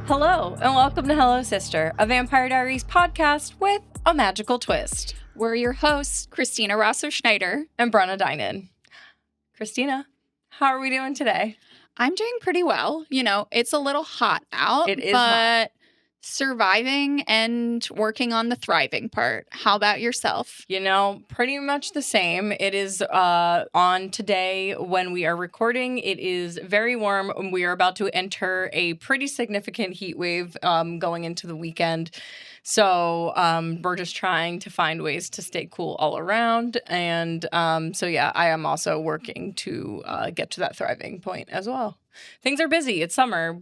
Hello, and welcome to Hello Sister, a Vampire Diaries podcast with a magical twist. We're your hosts, Christina Rosso-Schneider and Brenna Dinon. Christina, how are we doing today? I'm doing pretty well. You know, it's a little hot out, It is but hot. Surviving and working on the thriving part. How about yourself? You know, pretty much the same. It is on today when we are recording. It is very warm. We are about to enter a pretty significant heat wave going into the weekend. So we're just trying to find ways to stay cool all around. And so, yeah, I am also working to get to that thriving point as well. Things are busy. It's summer.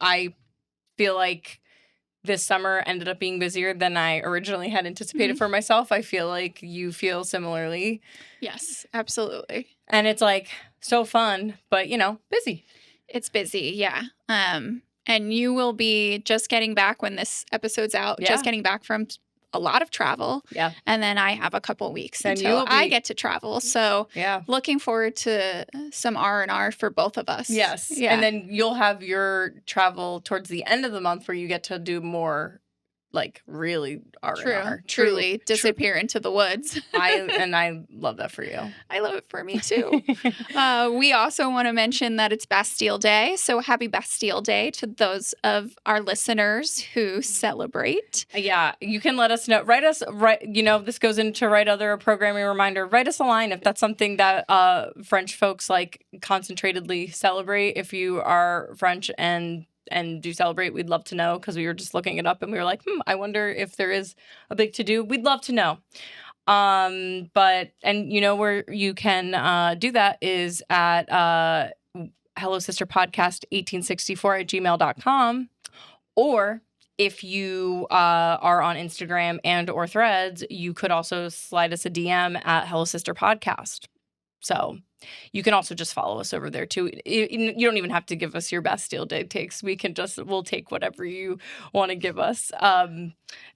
I feel like this summer ended up being busier than I originally had anticipated for myself. I feel like you feel similarly. Yes, absolutely. And it's like so fun, but, you know, busy. It's busy, yeah. And you will be just getting back when this episode's out, just getting back from a lot of travel. Yeah. And then I have a couple weeks And until I get to travel. So looking forward to some R&R for both of us. Yes. Yeah. And then you'll have your travel towards the end of the month where you get to do more like really R&R. Truly disappear into the woods. I love that for you. I love it for me too. We also want to mention that it's Bastille Day. So happy Bastille Day to those of our listeners who celebrate. Yeah, you can let us know. This goes into write other programming reminder. Write us a line if that's something that French folks like concentratedly celebrate. If you are French and do celebrate, we'd love to know, because we were just looking it up and we were like, I wonder if there is a big to-do. We'd love to know. Where you can do that is at Hello Sister Podcast 1864 at gmail.com, or if you are on Instagram and or Threads, you could also slide us a DM at Hello Sister Podcast. So you can also just follow us over there too. You don't even have to give us your Bastille Day takes. We'll take whatever you want to give us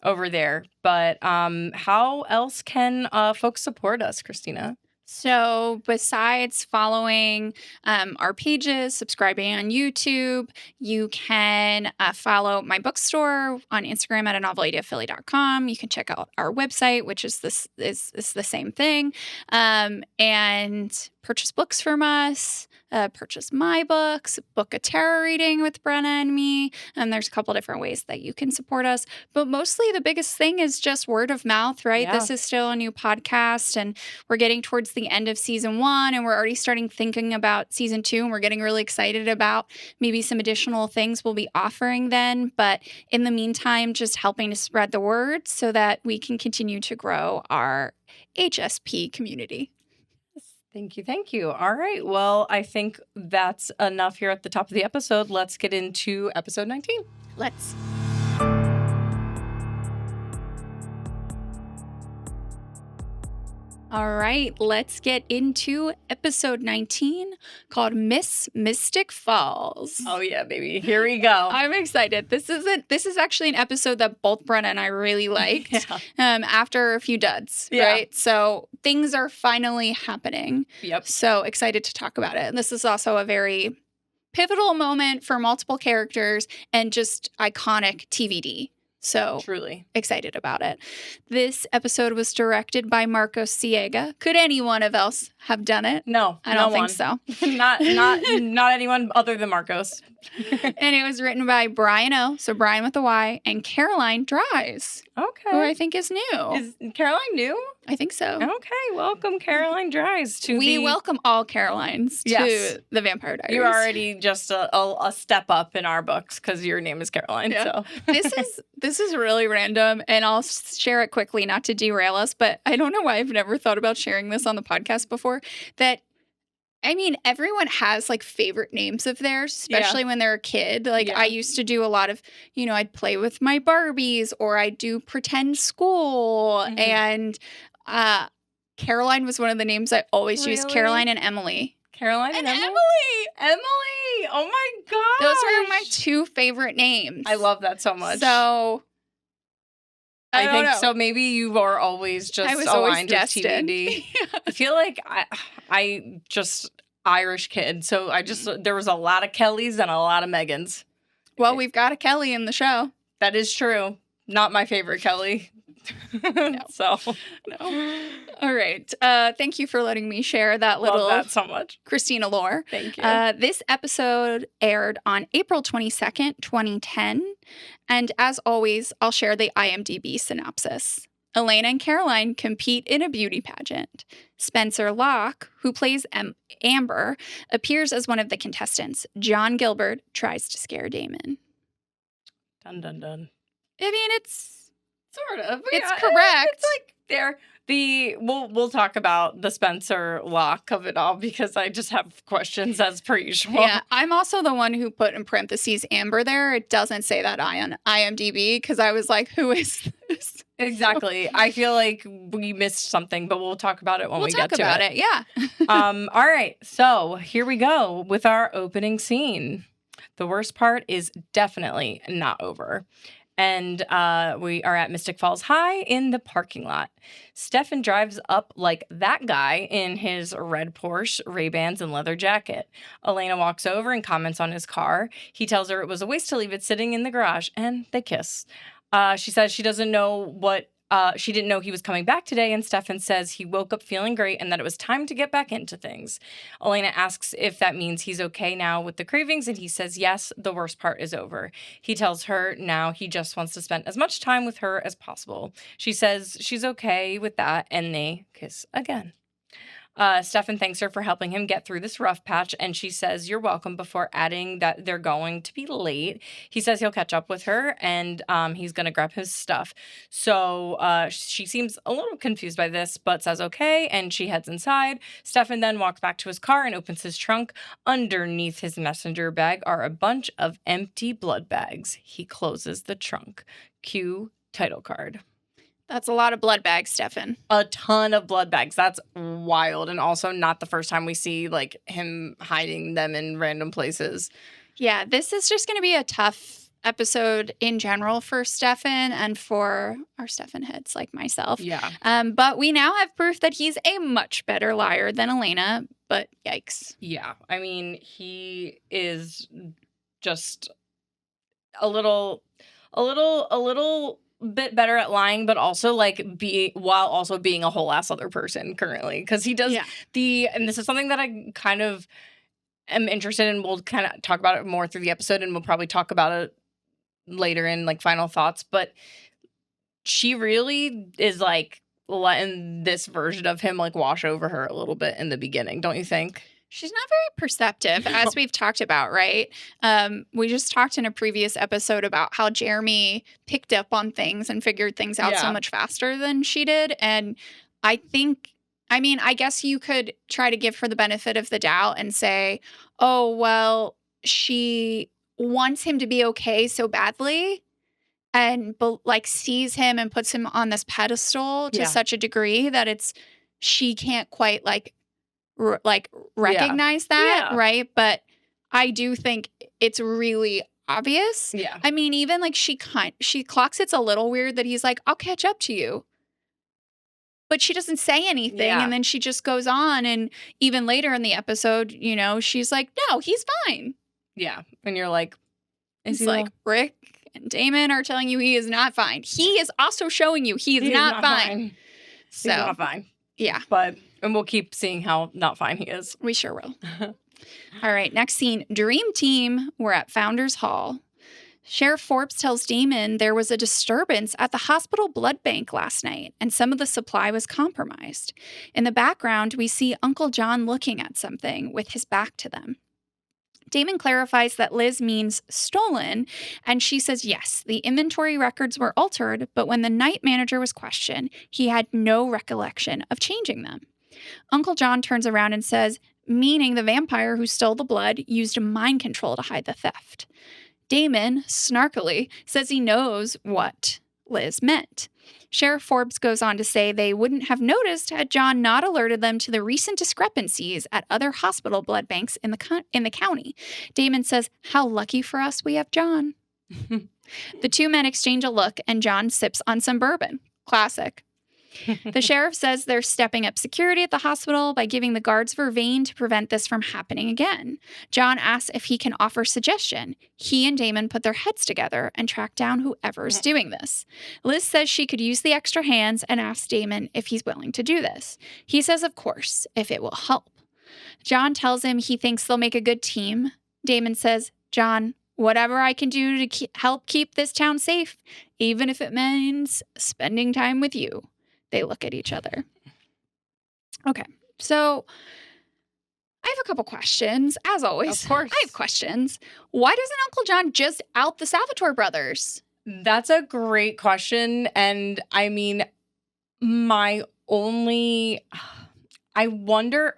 over there. But how else can folks support us, Christina? So besides following our pages, subscribing on YouTube, you can follow my bookstore on Instagram at novelidaphilly.com. You can check out our website, which is the same thing, and purchase books from us. Purchase my books, book a tarot reading with Brenna and me, and there's a couple different ways that you can support us. But mostly the biggest thing is just word of mouth, right? Yeah. This is still a new podcast, and we're getting towards the end of season 1, and we're already thinking about season 2, and we're getting really excited about maybe some additional things we'll be offering then. But in the meantime, just helping to spread the word so that we can continue to grow our HSP community. Thank you. All right. Well, I think that's enough here at the top of the episode. Let's get into episode 19. Let's. All right, let's get into episode 19 called Miss Mystic Falls. Oh yeah, baby. Here we go. I'm excited. This is actually an episode that both Brenna and I really liked after a few duds, right? So things are finally happening. Yep. So excited to talk about it. And this is also a very pivotal moment for multiple characters and just iconic TVD. So truly excited about it. This episode was directed by Marcos Siega. Could anyone else have done it? No, I don't think so. not anyone other than Marcos. And it was written by Brian O, so Brian with a Y, and Caroline Dries. Okay. Who I think is new. Is Caroline new? I think so. Okay, welcome Caroline Dries to We welcome all Carolines to the Vampire Diaries. You're already just a step up in our books because your name is Caroline. Yeah. So this is really random, and I'll share it quickly, not to derail us, but I don't know why I've never thought about sharing this on the podcast before. Everyone has like favorite names of theirs, especially when they're a kid. I used to do a lot of, I'd play with my Barbies, or I'd do pretend school. Mm-hmm. And Caroline was one of the names I always used. Caroline and Emily. Caroline and Emily? Emily! Oh my gosh! Those are my two favorite names. I love that so much. So I think so. Maybe you are always just aligned with TVD. I feel like I just Irish kid, so there was a lot of Kellys and a lot of Megans. Well, we've got a Kelly in the show. That is true. Not my favorite Kelly. No. So, no. All right. Thank you for letting me share that little love that so much. Christina lore. Thank you. This episode aired on April 22nd, 2010. And as always, I'll share the IMDb synopsis. Elena and Caroline compete in a beauty pageant. Spencer Locke, who plays Amber, appears as one of the contestants. John Gilbert tries to scare Damon. Dun, dun, dun. I mean, it's... Sort of. It's correct. It's like we'll talk about the Spencer Locke of it all because I just have questions as per usual. Yeah, I'm also the one who put in parentheses Amber there. It doesn't say that on IMDb because I was like, who is this? Exactly. I feel like we missed something, but we'll talk about it when we get to it. We'll talk about it. Yeah. All right. So here we go with our opening scene. The worst part is definitely not over. And we are at Mystic Falls High in the parking lot. Stefan drives up like that guy in his red Porsche, Ray-Bans, and leather jacket. Elena walks over and comments on his car. He tells her it was a waste to leave it sitting in the garage, and they kiss. She says she doesn't know she didn't know he was coming back today, and Stefan says he woke up feeling great and that it was time to get back into things. Elena asks if that means he's okay now with the cravings, and he says yes, the worst part is over. He tells her now he just wants to spend as much time with her as possible. She says she's okay with that, and they kiss again. Stefan thanks her for helping him get through this rough patch, and she says, "You're welcome," before adding that they're going to be late. He says he'll catch up with her, and he's going to grab his stuff. So she seems a little confused by this, but says okay, and she heads inside. Stefan then walks back to his car and opens his trunk. Underneath his messenger bag are a bunch of empty blood bags. He closes the trunk. Cue title card. That's a lot of blood bags, Stefan. A ton of blood bags. That's wild. And also not the first time we see like him hiding them in random places. Yeah, this is just going to be a tough episode in general for Stefan and for our Stefan heads like myself. Yeah. But we now have proof that he's a much better liar than Elena, but yikes. Yeah. I mean, he is just a little bit better at lying, but also like while also being a whole ass other person currently, because he does and this is something that I kind of am interested in. We'll kind of talk about it more through the episode, and we'll probably talk about it later in like final thoughts, but she really is like letting this version of him like wash over her a little bit in the beginning, don't you think? She's not very perceptive, as we've talked about, right? We just talked in a previous episode about how Jeremy picked up on things and figured things out so much faster than she did. And I guess you could try to give her the benefit of the doubt and say, oh, well, she wants him to be okay so badly and like sees him and puts him on this pedestal to such a degree that she can't quite recognize that, right? But I do think it's really obvious. Yeah. I mean, even like she clocks it's a little weird that he's like, I'll catch up to you. But she doesn't say anything, and then she just goes on, and even later in the episode, you know, she's like, no, he's fine. Yeah. And you're like, it's like Rick and Damon are telling you he is not fine. He is also showing you he is not fine. So, he's not fine. Yeah. And we'll keep seeing how not fine he is. We sure will. All right, next scene. Dream Team, we're at Founders Hall. Sheriff Forbes tells Damon there was a disturbance at the hospital blood bank last night, and some of the supply was compromised. In the background, we see Uncle John looking at something with his back to them. Damon clarifies that Liz means stolen, and she says yes, the inventory records were altered, but when the night manager was questioned, he had no recollection of changing them. Uncle John turns around and says, meaning the vampire who stole the blood used mind control to hide the theft. Damon, snarkily, says he knows what Liz meant. Sheriff Forbes goes on to say they wouldn't have noticed had John not alerted them to the recent discrepancies at other hospital blood banks in the county. Damon says, how lucky for us we have John. The two men exchange a look, and John sips on some bourbon. Classic. The sheriff says they're stepping up security at the hospital by giving the guards vervain to prevent this from happening again. John asks if he can offer suggestion. He and Damon put their heads together and track down whoever's doing this. Liz says she could use the extra hands and asks Damon if he's willing to do this. He says, of course, if it will help. John tells him he thinks they'll make a good team. Damon says, John, whatever I can do to help keep this town safe, even if it means spending time with you. They look at each other. Okay, so I have a couple questions, as always. Of course. I have questions. Why doesn't Uncle John just out the Salvatore brothers? That's a great question. And I mean, I wonder,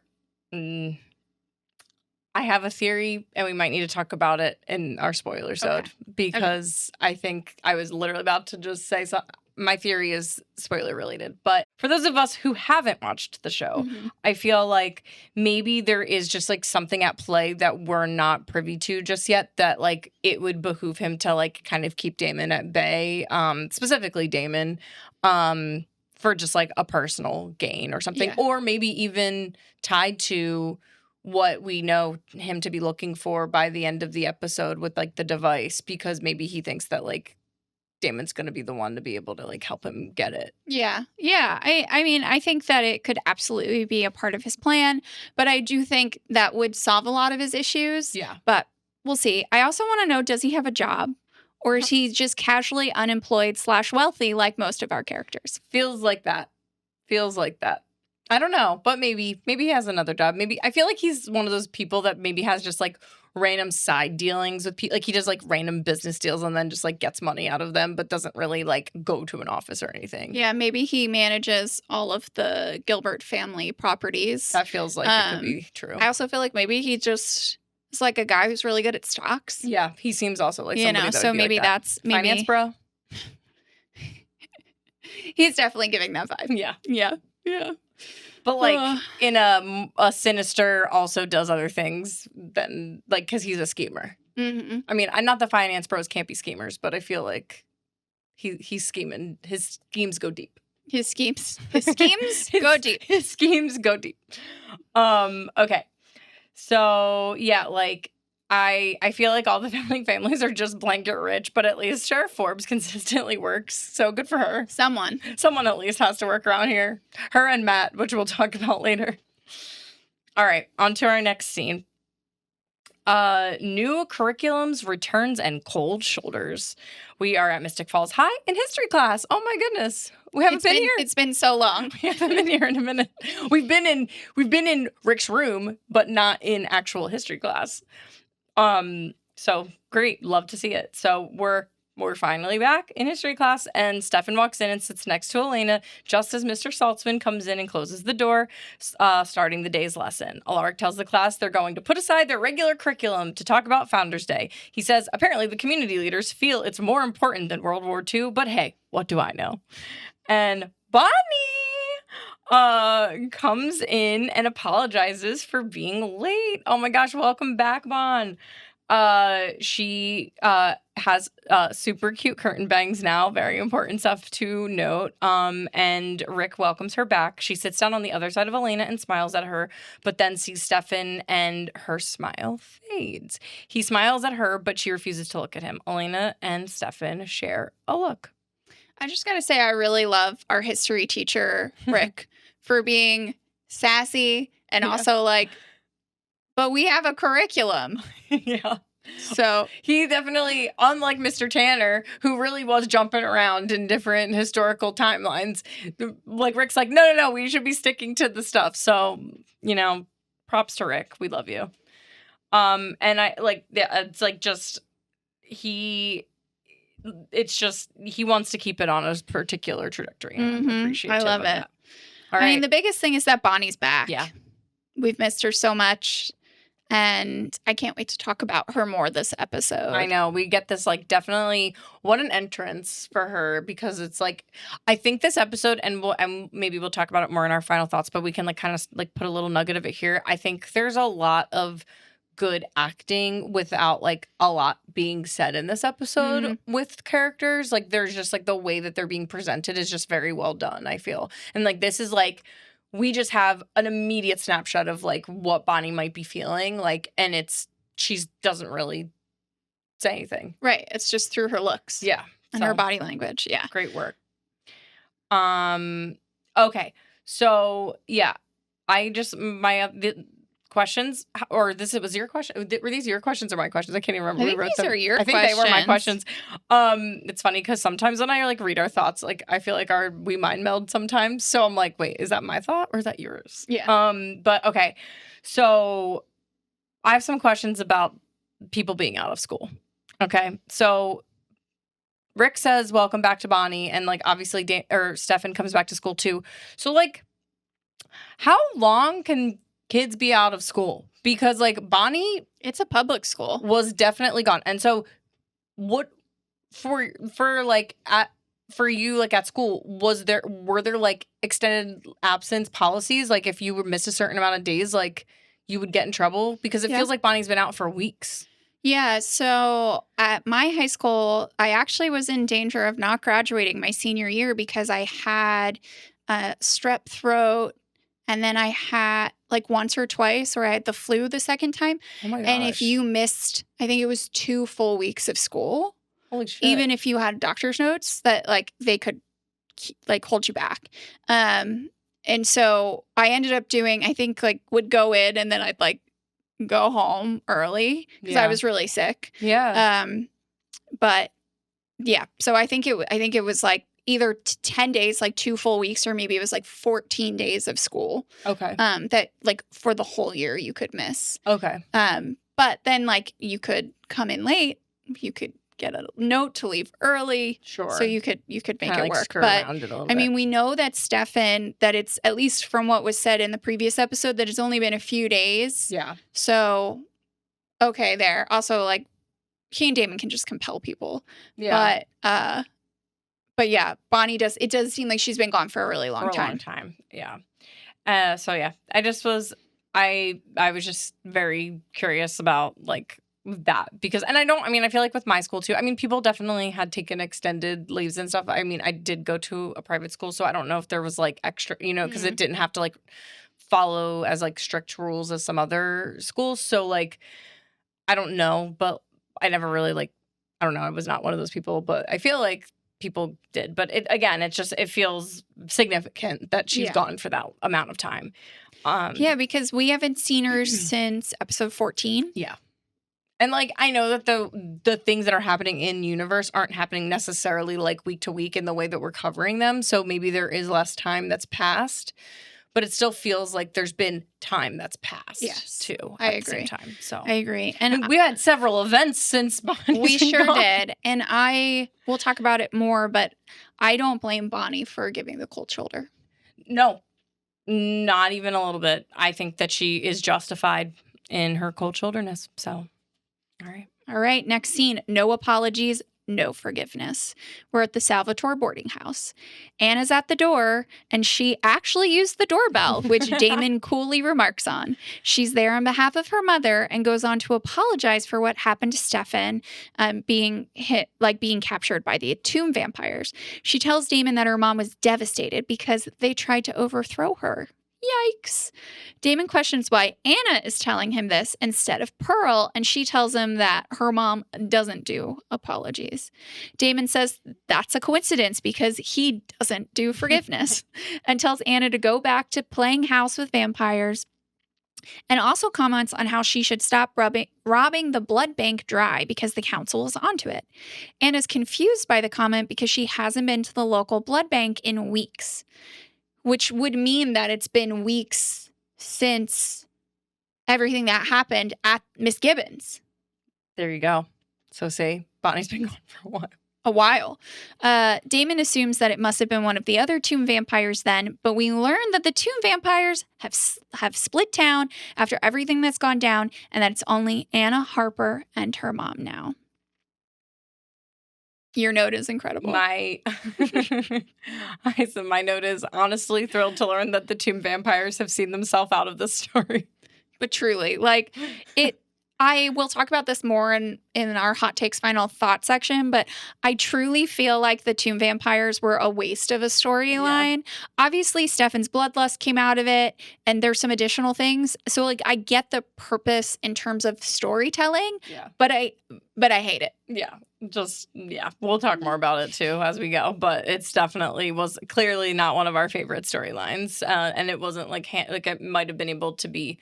I have a theory, and we might need to talk about it in our spoiler zone, because I think I was literally about to just say something. My theory is spoiler related, but for those of us who haven't watched the show, I feel like maybe there is just like something at play that we're not privy to just yet, that like it would behoove him to like kind of keep Damon at bay, specifically Damon, for just like a personal gain or something, or maybe even tied to what we know him to be looking for by the end of the episode with like the device, because maybe he thinks that like Damon's going to be the one to be able to like help him get it. Yeah. I mean, I think that it could absolutely be a part of his plan, but I do think that would solve a lot of his issues. Yeah. But we'll see. I also want to know, does he have a job, or is he just casually unemployed / wealthy like most of our characters? Feels like that. I don't know, but maybe he has another job. Maybe I feel like he's one of those people that maybe has just like random side dealings with people. Like he does like random business deals and then just like gets money out of them, but doesn't really like go to an office or anything. Yeah, maybe he manages all of the Gilbert family properties. That feels like it could be true. I also feel like maybe he just is like a guy who's really good at stocks. Yeah, he seems also like somebody that so would be maybe like that. that's maybe Finance bro. He's definitely giving that vibe. Yeah. But like in a sinister also does other things than like, because he's a schemer. I mean, I'm not the finance bros can't be schemers, but I feel like he's scheming. His schemes go deep. His schemes go deep. His schemes go deep. Okay. So yeah, like I feel like all the founding families are just blanket rich, but at least Sheriff Forbes consistently works. So good for her. Someone at least has to work around here. Her and Matt, which we'll talk about later. All right, on to our next scene. New curriculums, returns, and cold shoulders. We are at Mystic Falls High in history class. Oh my goodness. We haven't been here. It's been so long. We haven't been here in a minute. We've been in Rick's room, but not in actual history class. So great. Love to see it. So we're finally back in history class, and Stefan walks in and sits next to Elena just as Mr. Saltzman comes in and closes the door, starting the day's lesson. Alaric tells the class they're going to put aside their regular curriculum to talk about Founders Day. He says apparently the community leaders feel it's more important than World War II, but hey, what do I know? And Bonnie comes in and apologizes for being late. Oh my gosh, welcome back, Bon. She has super cute curtain bangs now, very important stuff to note. And Rick welcomes her back. She sits down on the other side of Elena and smiles at her, but then sees Stefan and her smile fades. He smiles at her, but she refuses to look at him. Elena and Stefan share a look. I just gotta say, I really love our history teacher, Rick, for being sassy and also like, but we have a curriculum. Yeah. So he definitely, unlike Mr. Tanner, who really was jumping around in different historical timelines, like Rick's like, no, we should be sticking to the stuff. So, props to Rick. We love you. And I like, it's like just, he wants to keep it on a particular trajectory. I love it. All right. I mean, the biggest thing is that Bonnie's back. Yeah. We've missed her so much. And I can't wait to talk about her more this episode. I know. We get this, like, definitely, what an entrance for her, because it's, like, I think this episode, and maybe we'll talk about it more in our final thoughts, but we can, like, kind of, like, put a little nugget of it here. I think there's a lot of good acting without like a lot being said in this episode with characters. Like there's just like the way that they're being presented is just very well done, I feel. And like this is like we just have an immediate snapshot of like what Bonnie might be feeling, like, and she doesn't really say anything. Right. It's just through her looks. Yeah. And her body language. Yeah. Great work. Okay. So yeah, the questions, or this was your question. Were these your questions or my questions? I can't even remember. I think these are your questions. I think they were my questions. It's funny because sometimes when I like read our thoughts, like I feel like we mind meld sometimes. So I'm like, wait, is that my thought or is that yours? Yeah. But okay. So I have some questions about people being out of school. Okay. So Rick says, welcome back to Bonnie. And like, obviously, Stefan comes back to school too. So like, how long can kids be out of school? Because like Bonnie, it's a public school, was definitely gone. And so what for you, like at school, were there like extended absence policies? Like if you were missed a certain amount of days, like you would get in trouble? Because it feels like Bonnie's been out for weeks. Yeah, so at my high school, I actually was in danger of not graduating my senior year because I had strep throat, and then I had like once or twice, or I had the flu the second time. Oh my gosh. And if you missed, I think it was 2 full weeks of school. Holy shit. Even if you had doctor's notes, that like they could like hold you back. And so I ended up doing, I think like would go in and then I'd like go home early because I was really sick. Yeah. But yeah, so I think it was like either 10 days, like 2 full weeks, or maybe it was like 14 days of school. Okay. That like for the whole year you could miss. Okay. But then like you could come in late, you could get a note to leave early. Sure. So you could make kinda it like work. skirt But around it a little I mean, bit. we know that Stefan, that it's at least from what was said in the previous episode, that it's only been a few days. Yeah. So okay, there. Also, like he and Damon can just compel people. Yeah. But yeah, Bonnie does. It does seem like she's been gone for a really long time. Yeah. So yeah, I was just very curious about like that because, and I feel like with my school too, I mean, people definitely had taken extended leaves and stuff. I mean, I did go to a private school, so I don't know if there was like extra, because it didn't have to like follow as like strict rules as some other schools. So like, I don't know, but I never really like, I don't know. I was not one of those people, but I feel like people did. But it feels significant that she's gone for that amount of time. Yeah, because we haven't seen her since episode 14. Yeah. And like I know that the things that are happening in universe aren't happening necessarily like week to week in the way that we're covering them. So maybe there is less time that's passed, but it still feels like there's been time that's passed too. I at the agree. same time. So I agree. And we had several events since Bonnie's we been sure gone. did. And we'll talk about it more, but I don't blame Bonnie for giving the cold shoulder. No, not even a little bit. I think that she is justified in her cold shoulderness. So, all right. Next scene. No apologies, no forgiveness. We're at the Salvatore boarding house. Anna's at the door, and she actually used the doorbell, which Damon coolly remarks on. She's there on behalf of her mother and goes on to apologize for what happened to Stefan, being captured by the tomb vampires. She tells Damon that her mom was devastated because they tried to overthrow her. Yikes. Damon questions why Anna is telling him this instead of Pearl, and she tells him that her mom doesn't do apologies. Damon says that's a coincidence because he doesn't do forgiveness and tells Anna to go back to playing house with vampires, and also comments on how she should stop robbing the blood bank dry because the council is onto it. Anna's confused by the comment because she hasn't been to the local blood bank in weeks, which would mean that it's been weeks since everything that happened at Miss Gibbons. There you go. So say Bonnie's been gone for a while. Damon assumes that it must have been one of the other tomb vampires then, but we learn that the tomb vampires have split town after everything that's gone down, and that it's only Anna, Harper, and her mom now. Your note is incredible. My note is honestly thrilled to learn that the tomb vampires have seen themselves out of this story. But truly, like I will talk about this more in our hot takes final thought section, but I truly feel like the tomb vampires were a waste of a storyline. Yeah. Obviously, Stefan's bloodlust came out of it, and there's some additional things. So like I get the purpose in terms of storytelling, but I hate it. Yeah. We'll talk more about it too as we go, but it's definitely was clearly not one of our favorite storylines, and it wasn't like it might have been able to be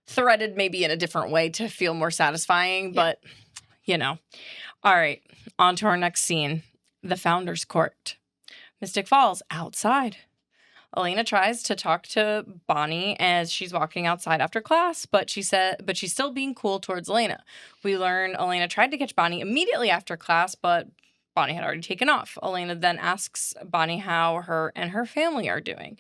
threaded maybe in a different way to feel more satisfying, but All right, on to our next scene, the Founders Court. Mystic Falls, outside. Elena tries to talk to Bonnie as she's walking outside after class, but she's still being cool towards Elena. We learn Elena tried to catch Bonnie immediately after class, but Bonnie had already taken off. Elena then asks Bonnie how her and her family are doing.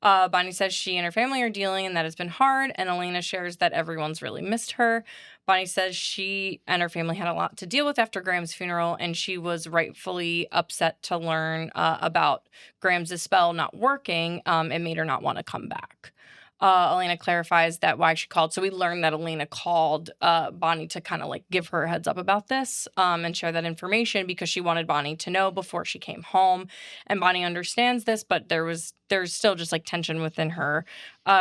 Bonnie says she and her family are dealing and that it's been hard, and Elena shares that everyone's really missed her. Bonnie says she and her family had a lot to deal with after Graham's funeral, and she was rightfully upset to learn about Graham's spell not working. It made her not want to come back. Elena clarifies that why she called. So we learned that Elena called Bonnie to kind of like give her a heads up about this and share that information because she wanted Bonnie to know before she came home. And Bonnie understands this, but there's still just like tension within her.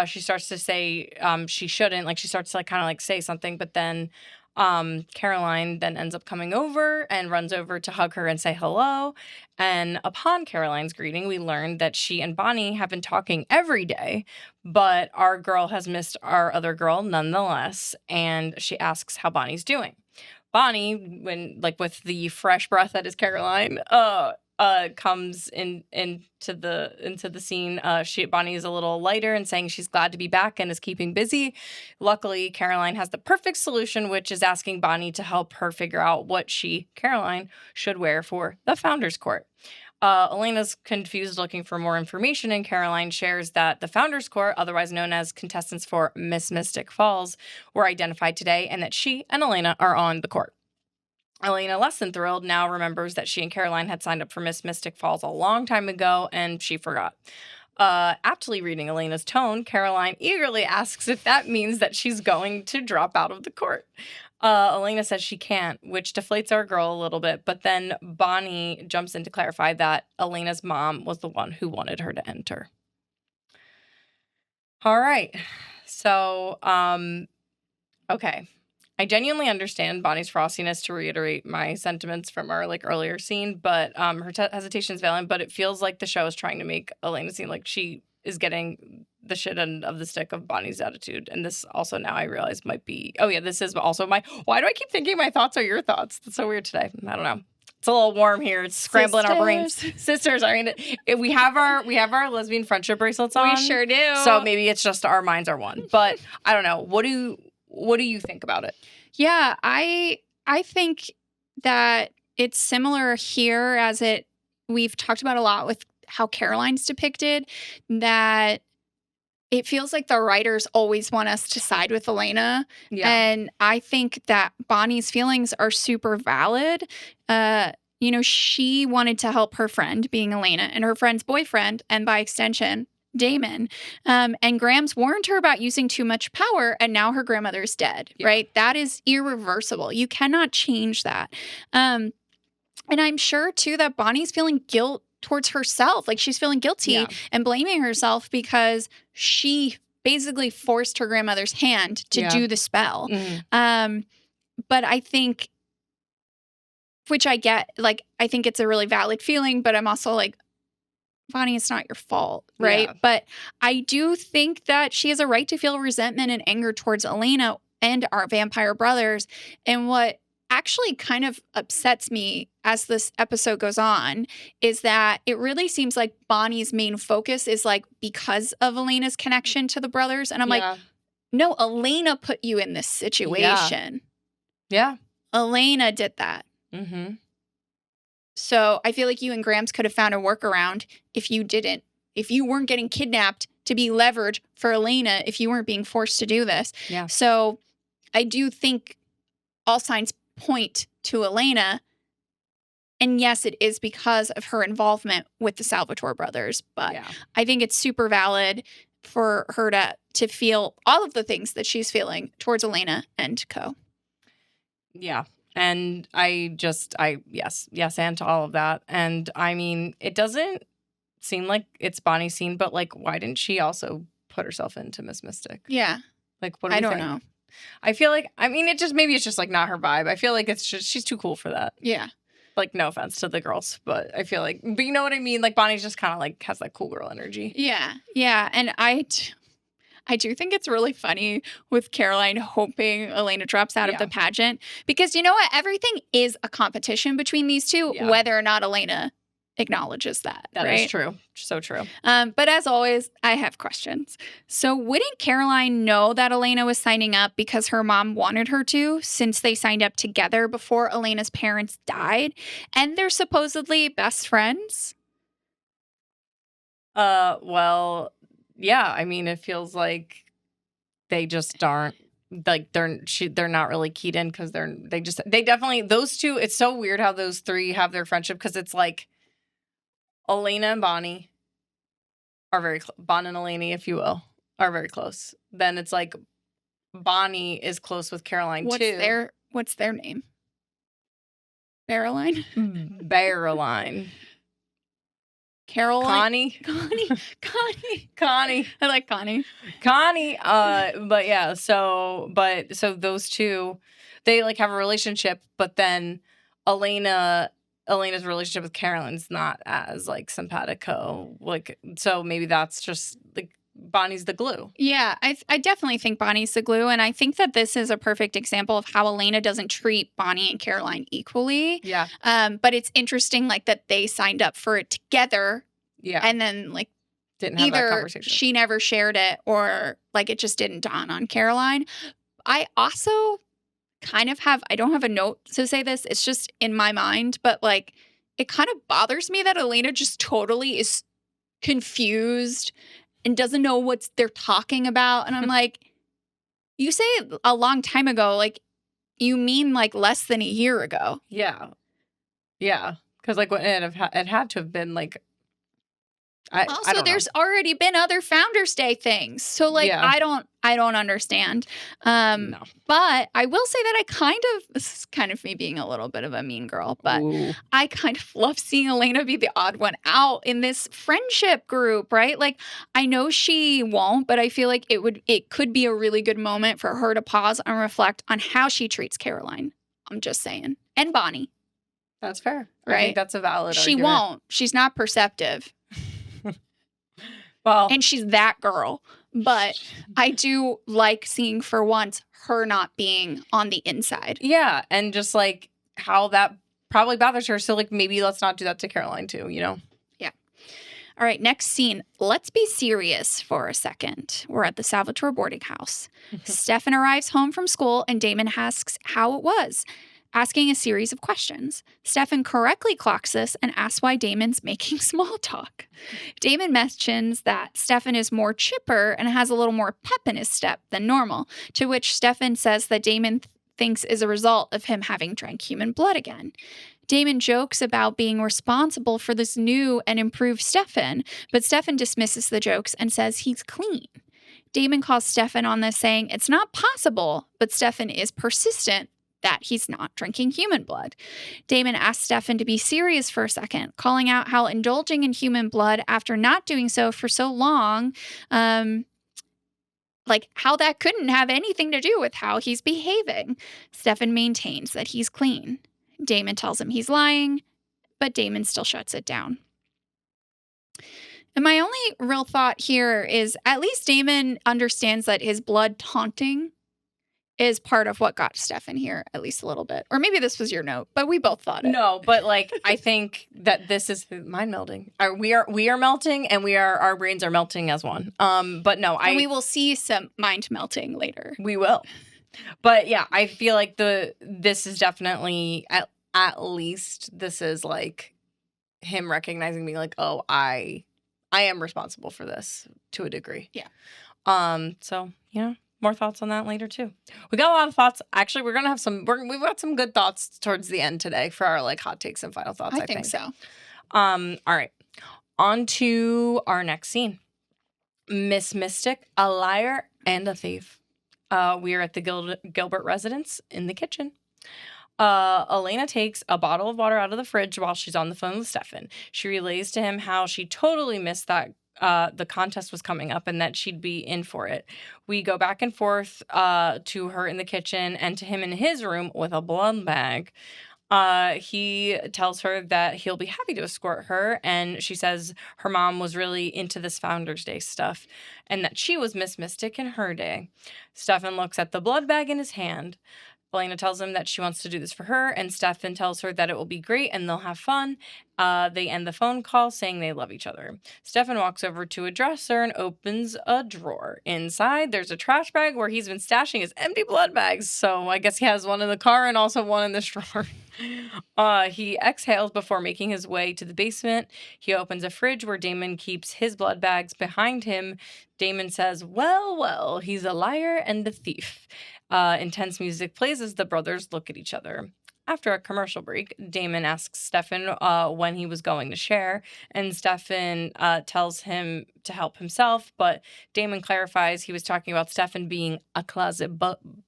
She starts to say she shouldn't, like she starts to like kind of like say something, but then Caroline then ends up coming over and runs over to hug her and say hello. And upon Caroline's greeting, we learned that she and Bonnie have been talking every day, but our girl has missed our other girl nonetheless. And she asks how Bonnie's doing. Bonnie, when like with the fresh breath that is Caroline, comes into the scene. Bonnie is a little lighter and saying she's glad to be back and is keeping busy. Luckily, Caroline has the perfect solution, which is asking Bonnie to help her figure out what Caroline, should wear for the Founders Court. Elena's confused, looking for more information, and Caroline shares that the Founders Court, otherwise known as contestants for Miss Mystic Falls, were identified today and that she and Elena are on the court. Elena, less than thrilled, now remembers that she and Caroline had signed up for Miss Mystic Falls a long time ago, and she forgot. Aptly reading Elena's tone, Caroline eagerly asks if that means that she's going to drop out of the court. Elena says she can't, which deflates our girl a little bit, but then Bonnie jumps in to clarify that Elena's mom was the one who wanted her to enter. All right. So, okay. I genuinely understand Bonnie's frostiness, to reiterate my sentiments from our like earlier scene, but her hesitation is valid, but it feels like the show is trying to make Elena seem like she is getting the shit end of the stick of Bonnie's attitude. And this also now I realize might be, this is also why do I keep thinking my thoughts are your thoughts? That's so weird today. I don't know. It's a little warm here. It's scrambling our brains. Sisters, I mean, we have our lesbian friendship bracelets on. We sure do. So maybe it's just our minds are one. But I don't know. What do you think about it? Yeah, I think that it's similar here as we've talked about a lot with how Caroline's depicted, that it feels like the writers always want us to side with Elena. Yeah. And I think that Bonnie's feelings are super valid. She wanted to help her friend, being Elena, and her friend's boyfriend, and by extension, Damon. And Graham's warned her about using too much power, and now her grandmother is dead, right? That is irreversible. You cannot change that. And I'm sure, too, that Bonnie's feeling guilt towards herself. Like, she's feeling guilty and blaming herself because she basically forced her grandmother's hand to do the spell. Mm-hmm. But I think, which I get, like, I think it's a really valid feeling, but I'm also like, Bonnie, it's not your fault, right? Yeah. But I do think that she has a right to feel resentment and anger towards Elena and our vampire brothers. And what actually kind of upsets me as this episode goes on is that it really seems like Bonnie's main focus is like because of Elena's connection to the brothers. And I'm like, no, Elena put you in this situation. Yeah. Elena did that. Mm-hmm. So I feel like you and Grams could have found a workaround if you weren't getting kidnapped to be leverage for Elena, if you weren't being forced to do this. Yeah. So I do think all signs point to Elena. And yes, it is because of her involvement with the Salvatore brothers. But I think it's super valid for her to feel all of the things that she's feeling towards Elena and co. Yeah. And yes, and to all of that. And I mean, it doesn't seem like it's Bonnie's scene, but like, why didn't she also put herself into Miss Mystic? Yeah. Like, what do we I don't think? know. I feel like, I mean, maybe it's just like not her vibe. I feel like she's too cool for that. Yeah. Like, no offense to the girls, but I feel like, but you know what I mean? Like, Bonnie's just kind of like has that cool girl energy. Yeah. Yeah. And I do think it's really funny with Caroline hoping Elena drops out of the pageant because you know what? Everything is a competition between these two, whether or not Elena acknowledges that. That right? is true. So true. But as always, I have questions. So wouldn't Caroline know that Elena was signing up because her mom wanted her to, since they signed up together before Elena's parents died, and they're supposedly best friends? Well, yeah. I mean, it feels like they just aren't like they're not really keyed in because they definitely those two. It's so weird how those three have their friendship because it's like Elena and Bonnie are very Bon and Eleni, if you will, are very close. Then it's like Bonnie is close with Caroline too. What's their name? Caroline? Caroline. Caroline? Connie. I like Connie. But yeah, so those two, they like have a relationship, but then Elena's relationship with Caroline's not as like simpatico. Like, so maybe that's just like Bonnie's the glue. Yeah, I definitely think Bonnie's the glue. And I think that this is a perfect example of how Elena doesn't treat Bonnie and Caroline equally. Yeah. But it's interesting like that they signed up for it together. Yeah. And then like didn't have either that conversation. She never shared it or like it just didn't dawn on Caroline. I also kind of I don't have a note to say this. It's just in my mind, but like it kind of bothers me that Elena just totally is confused and doesn't know what they're talking about. And I'm like, you say a long time ago, like you mean like less than a year ago. Yeah. Yeah. Because like it had to have been like, I don't there's know. already been other Founders Day things. So like, I don't understand. No. But I will say that this is kind of me being a little bit of a mean girl, but I kind of love seeing Elena be the odd one out in this friendship group, right? Like I know she won't, but I feel like it could be a really good moment for her to pause and reflect on how she treats Caroline. I'm just saying. And Bonnie. That's fair. Right? I think that's a valid She argument. won't. She's not perceptive. Well, and she's that girl. But I do like seeing for once her not being on the inside. Yeah. And just like how that probably bothers her. So like maybe let's not do that to Caroline too, you know? Yeah. All right. Next scene. Let's be serious for a second. We're at the Salvatore boarding house. Stefan arrives home from school and Damon asks how it was, asking a series of questions. Stefan correctly clocks this and asks why Damon's making small talk. Damon mentions that Stefan is more chipper and has a little more pep in his step than normal, to which Stefan says that Damon thinks is a result of him having drank human blood again. Damon jokes about being responsible for this new and improved Stefan, but Stefan dismisses the jokes and says he's clean. Damon calls Stefan on this, saying it's not possible, but Stefan is persistent that he's not drinking human blood. Damon asks Stefan to be serious for a second, calling out how indulging in human blood after not doing so for so long, like how that couldn't have anything to do with how he's behaving. Stefan maintains that he's clean. Damon tells him he's lying, but Damon still shuts it down. And my only real thought here is at least Damon understands that his blood taunting is part of what got Stefan here, at least a little bit. Or maybe this was your note, but we both thought it. No, but like I think that this is mind melding. We are melting, and our brains are melting as one. But no, and we will see some mind melting later. We will. But yeah, I feel like this is definitely at least this is like him recognizing me, like, oh, I am responsible for this to a degree. Yeah. So yeah. More thoughts on that later too. We got a lot of thoughts. Actually, we're gonna have we've got some good thoughts towards the end today for our like hot takes and final thoughts. I think so. All right. On to our next scene. Miss Mystic, a liar and a thief. We are at the Gilbert residence in the kitchen. Elena takes a bottle of water out of the fridge while she's on the phone with Stefan. She relays to him how she totally missed that the contest was coming up and that she'd be in for it. We go back and forth to her in the kitchen and to him in his room with a blood bag. He tells her that he'll be happy to escort her, and she says her mom was really into this Founders Day stuff and that she was Miss Mystic in her day. Stefan looks at the blood bag in his hand. Elena tells him that she wants to do this for her, and Stefan tells her that it will be great and they'll have fun. They end the phone call saying they love each other. Stefan walks over to a dresser and opens a drawer. Inside, there's a trash bag where he's been stashing his empty blood bags. So I guess he has one in the car and also one in this drawer. He exhales before making his way to the basement. He opens a fridge where Damon keeps his blood bags behind him. Damon says, well, he's a liar and a thief. Intense music plays as the brothers look at each other. After a commercial break, Damon asks Stefan when he was going to share, and Stefan tells him to help himself, but Damon clarifies he was talking about Stefan being a closet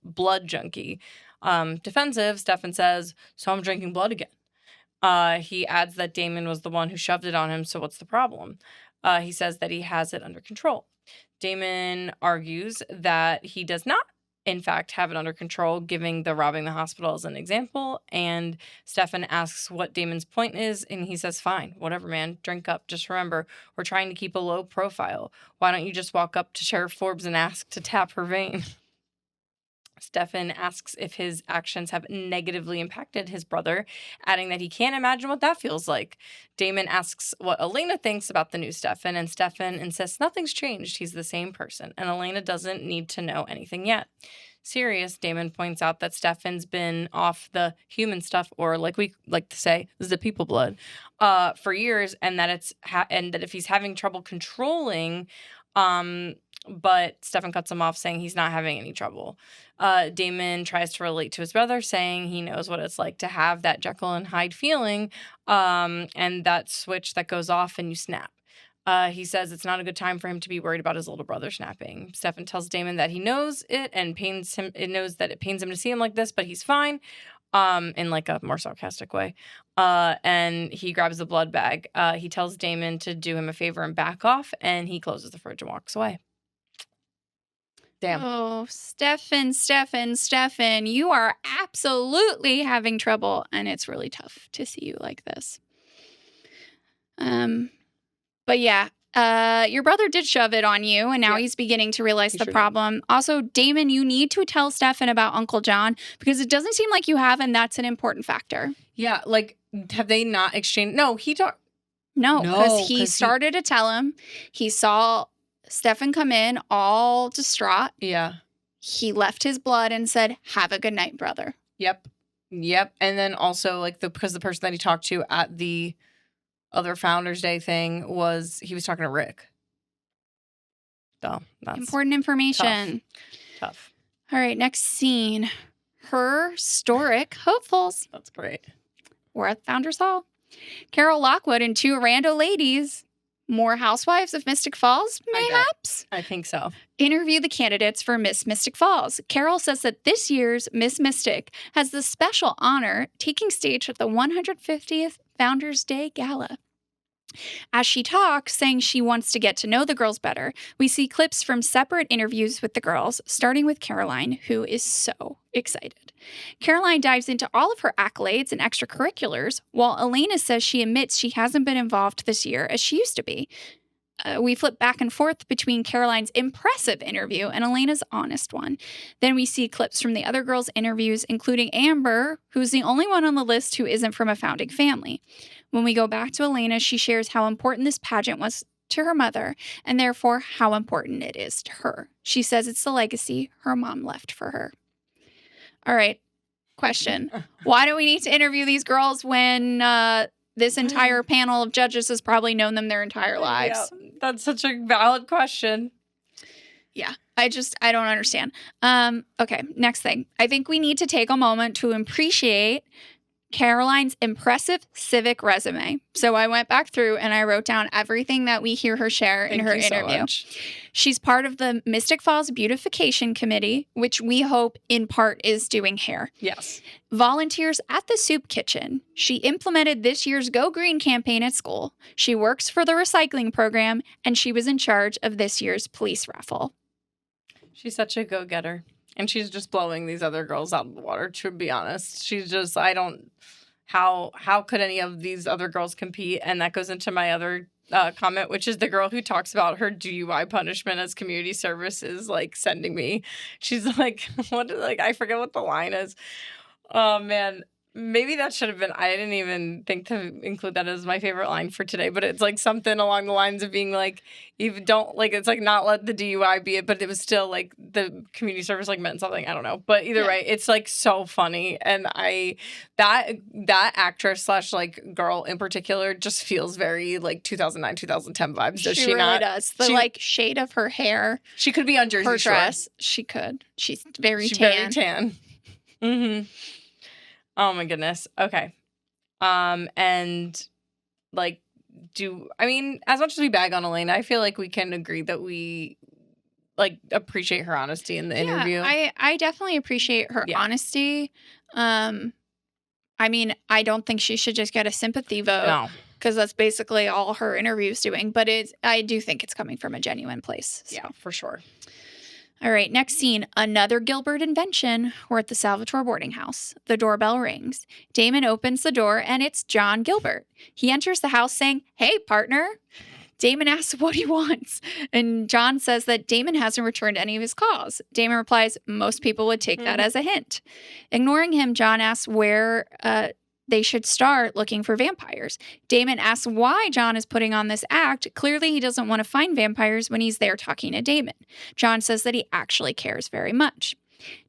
blood junkie. Defensive, Stefan says, so I'm drinking blood again. He adds that Damon was the one who shoved it on him, so what's the problem? He says that he has it under control. Damon argues that he does not, in fact, have it under control, giving the robbing the hospital as an example. And Stefan asks what Damon's point is, and he says, fine, whatever, man, drink up. Just remember, we're trying to keep a low profile. Why don't you just walk up to Sheriff Forbes and ask to tap her vein? Stefan asks if his actions have negatively impacted his brother, adding that he can't imagine what that feels like. Damon asks what Elena thinks about the new Stefan, and Stefan insists nothing's changed. He's the same person, and Elena doesn't need to know anything yet. Serious, Damon points out that Stefan's been off the human stuff, or like we like to say, the people blood, for years, and that and that if he's having trouble controlling, but Stefan cuts him off, saying he's not having any trouble. Damon tries to relate to his brother, saying he knows what it's like to have that Jekyll and Hyde feeling, and that switch that goes off and you snap. He says it's not a good time for him to be worried about his older brother snapping. Stefan tells Damon that he knows it and knows that it pains him to see him like this, but he's fine, in like a more sarcastic way. And he grabs the blood bag. He tells Damon to do him a favor and back off, and he closes the fridge and walks away. Damn. Oh, Stefan, you are absolutely having trouble, and it's really tough to see you like this. But yeah, your brother did shove it on you, and now he's beginning to realize the problem. Also, Damon, you need to tell Stefan about Uncle John, because it doesn't seem like you have, and that's an important factor. Yeah, like, have they not exchanged? No, he talked. No, because he started to tell him. He saw Stefan come in all distraught. Yeah. He left his blood and said, have a good night, brother. Yep. And then also, like, because the person that he talked to at the other Founders Day thing he was talking to Rick. So that's important information. Tough. All right, next scene. Her historic hopefuls. That's great. We're at Founders Hall. Carol Lockwood and two rando ladies. More housewives of Mystic Falls, mayhaps? I think so. Interview the candidates for Miss Mystic Falls. Carol says that this year's Miss Mystic has the special honor taking stage at the 150th Founders Day Gala. As she talks, saying she wants to get to know the girls better, we see clips from separate interviews with the girls, starting with Caroline, who is so excited. Caroline dives into all of her accolades and extracurriculars, while Elena says she admits she hasn't been involved this year as she used to be. We flip back and forth between Caroline's impressive interview and Elena's honest one. Then we see clips from the other girls' interviews, including Amber, who's the only one on the list who isn't from a founding family. When we go back to Elena, she shares how important this pageant was to her mother, and therefore how important it is to her. She says it's the legacy her mom left for her. All right, question. Why do we need to interview these girls when this entire panel of judges has probably known them their entire lives? Yeah, that's such a valid question. Yeah, I don't understand. Okay, next thing. I think we need to take a moment to appreciate Caroline's impressive civic resume. So I went back through and I wrote down everything that we hear her share in her interview. She's part of the Mystic Falls Beautification Committee, which we hope in part is doing hair. Yes. Volunteers at the soup kitchen. She implemented this year's Go Green campaign at school. She works for the recycling program, and she was in charge of this year's police raffle. She's such a go-getter. And she's just blowing these other girls out of the water, to be honest. She's just, how could any of these other girls compete? And that goes into my other comment, which is the girl who talks about her DUI punishment as community service is, like, sending me. She's like, I forget what the line is. Oh, man. Maybe that should have been, I didn't even think to include that as my favorite line for today, but it's like something along the lines of being like, you don't, like, it's like not let the DUI be it, but it was still like the community service like meant something. I don't know. But either way, it's like so funny. And that actress / like girl in particular just feels very like 2009, 2010 vibes. Does she really not? does. The like shade of her hair. She could be on Jersey her Shore. Dress. She could. She's very tan. Very tan. Mm-hmm. Oh my goodness. Okay. And like, as much as we bag on Elena, I feel like we can agree that we like appreciate her honesty in the interview. I definitely appreciate her honesty. I don't think she should just get a sympathy vote. No. Because that's basically all her interview's doing. But I do think it's coming from a genuine place. So. Yeah, for sure. All right, next scene. Another Gilbert invention. We're at the Salvatore boarding house. The doorbell rings. Damon opens the door, and it's John Gilbert. He enters the house saying, "Hey, partner." Damon asks what he wants, and John says that Damon hasn't returned any of his calls. Damon replies, "Most people would take that as a hint." Ignoring him, John asks where they should start looking for vampires. Damon asks why John is putting on this act. Clearly, he doesn't want to find vampires when he's there talking to Damon. John says that he actually cares very much.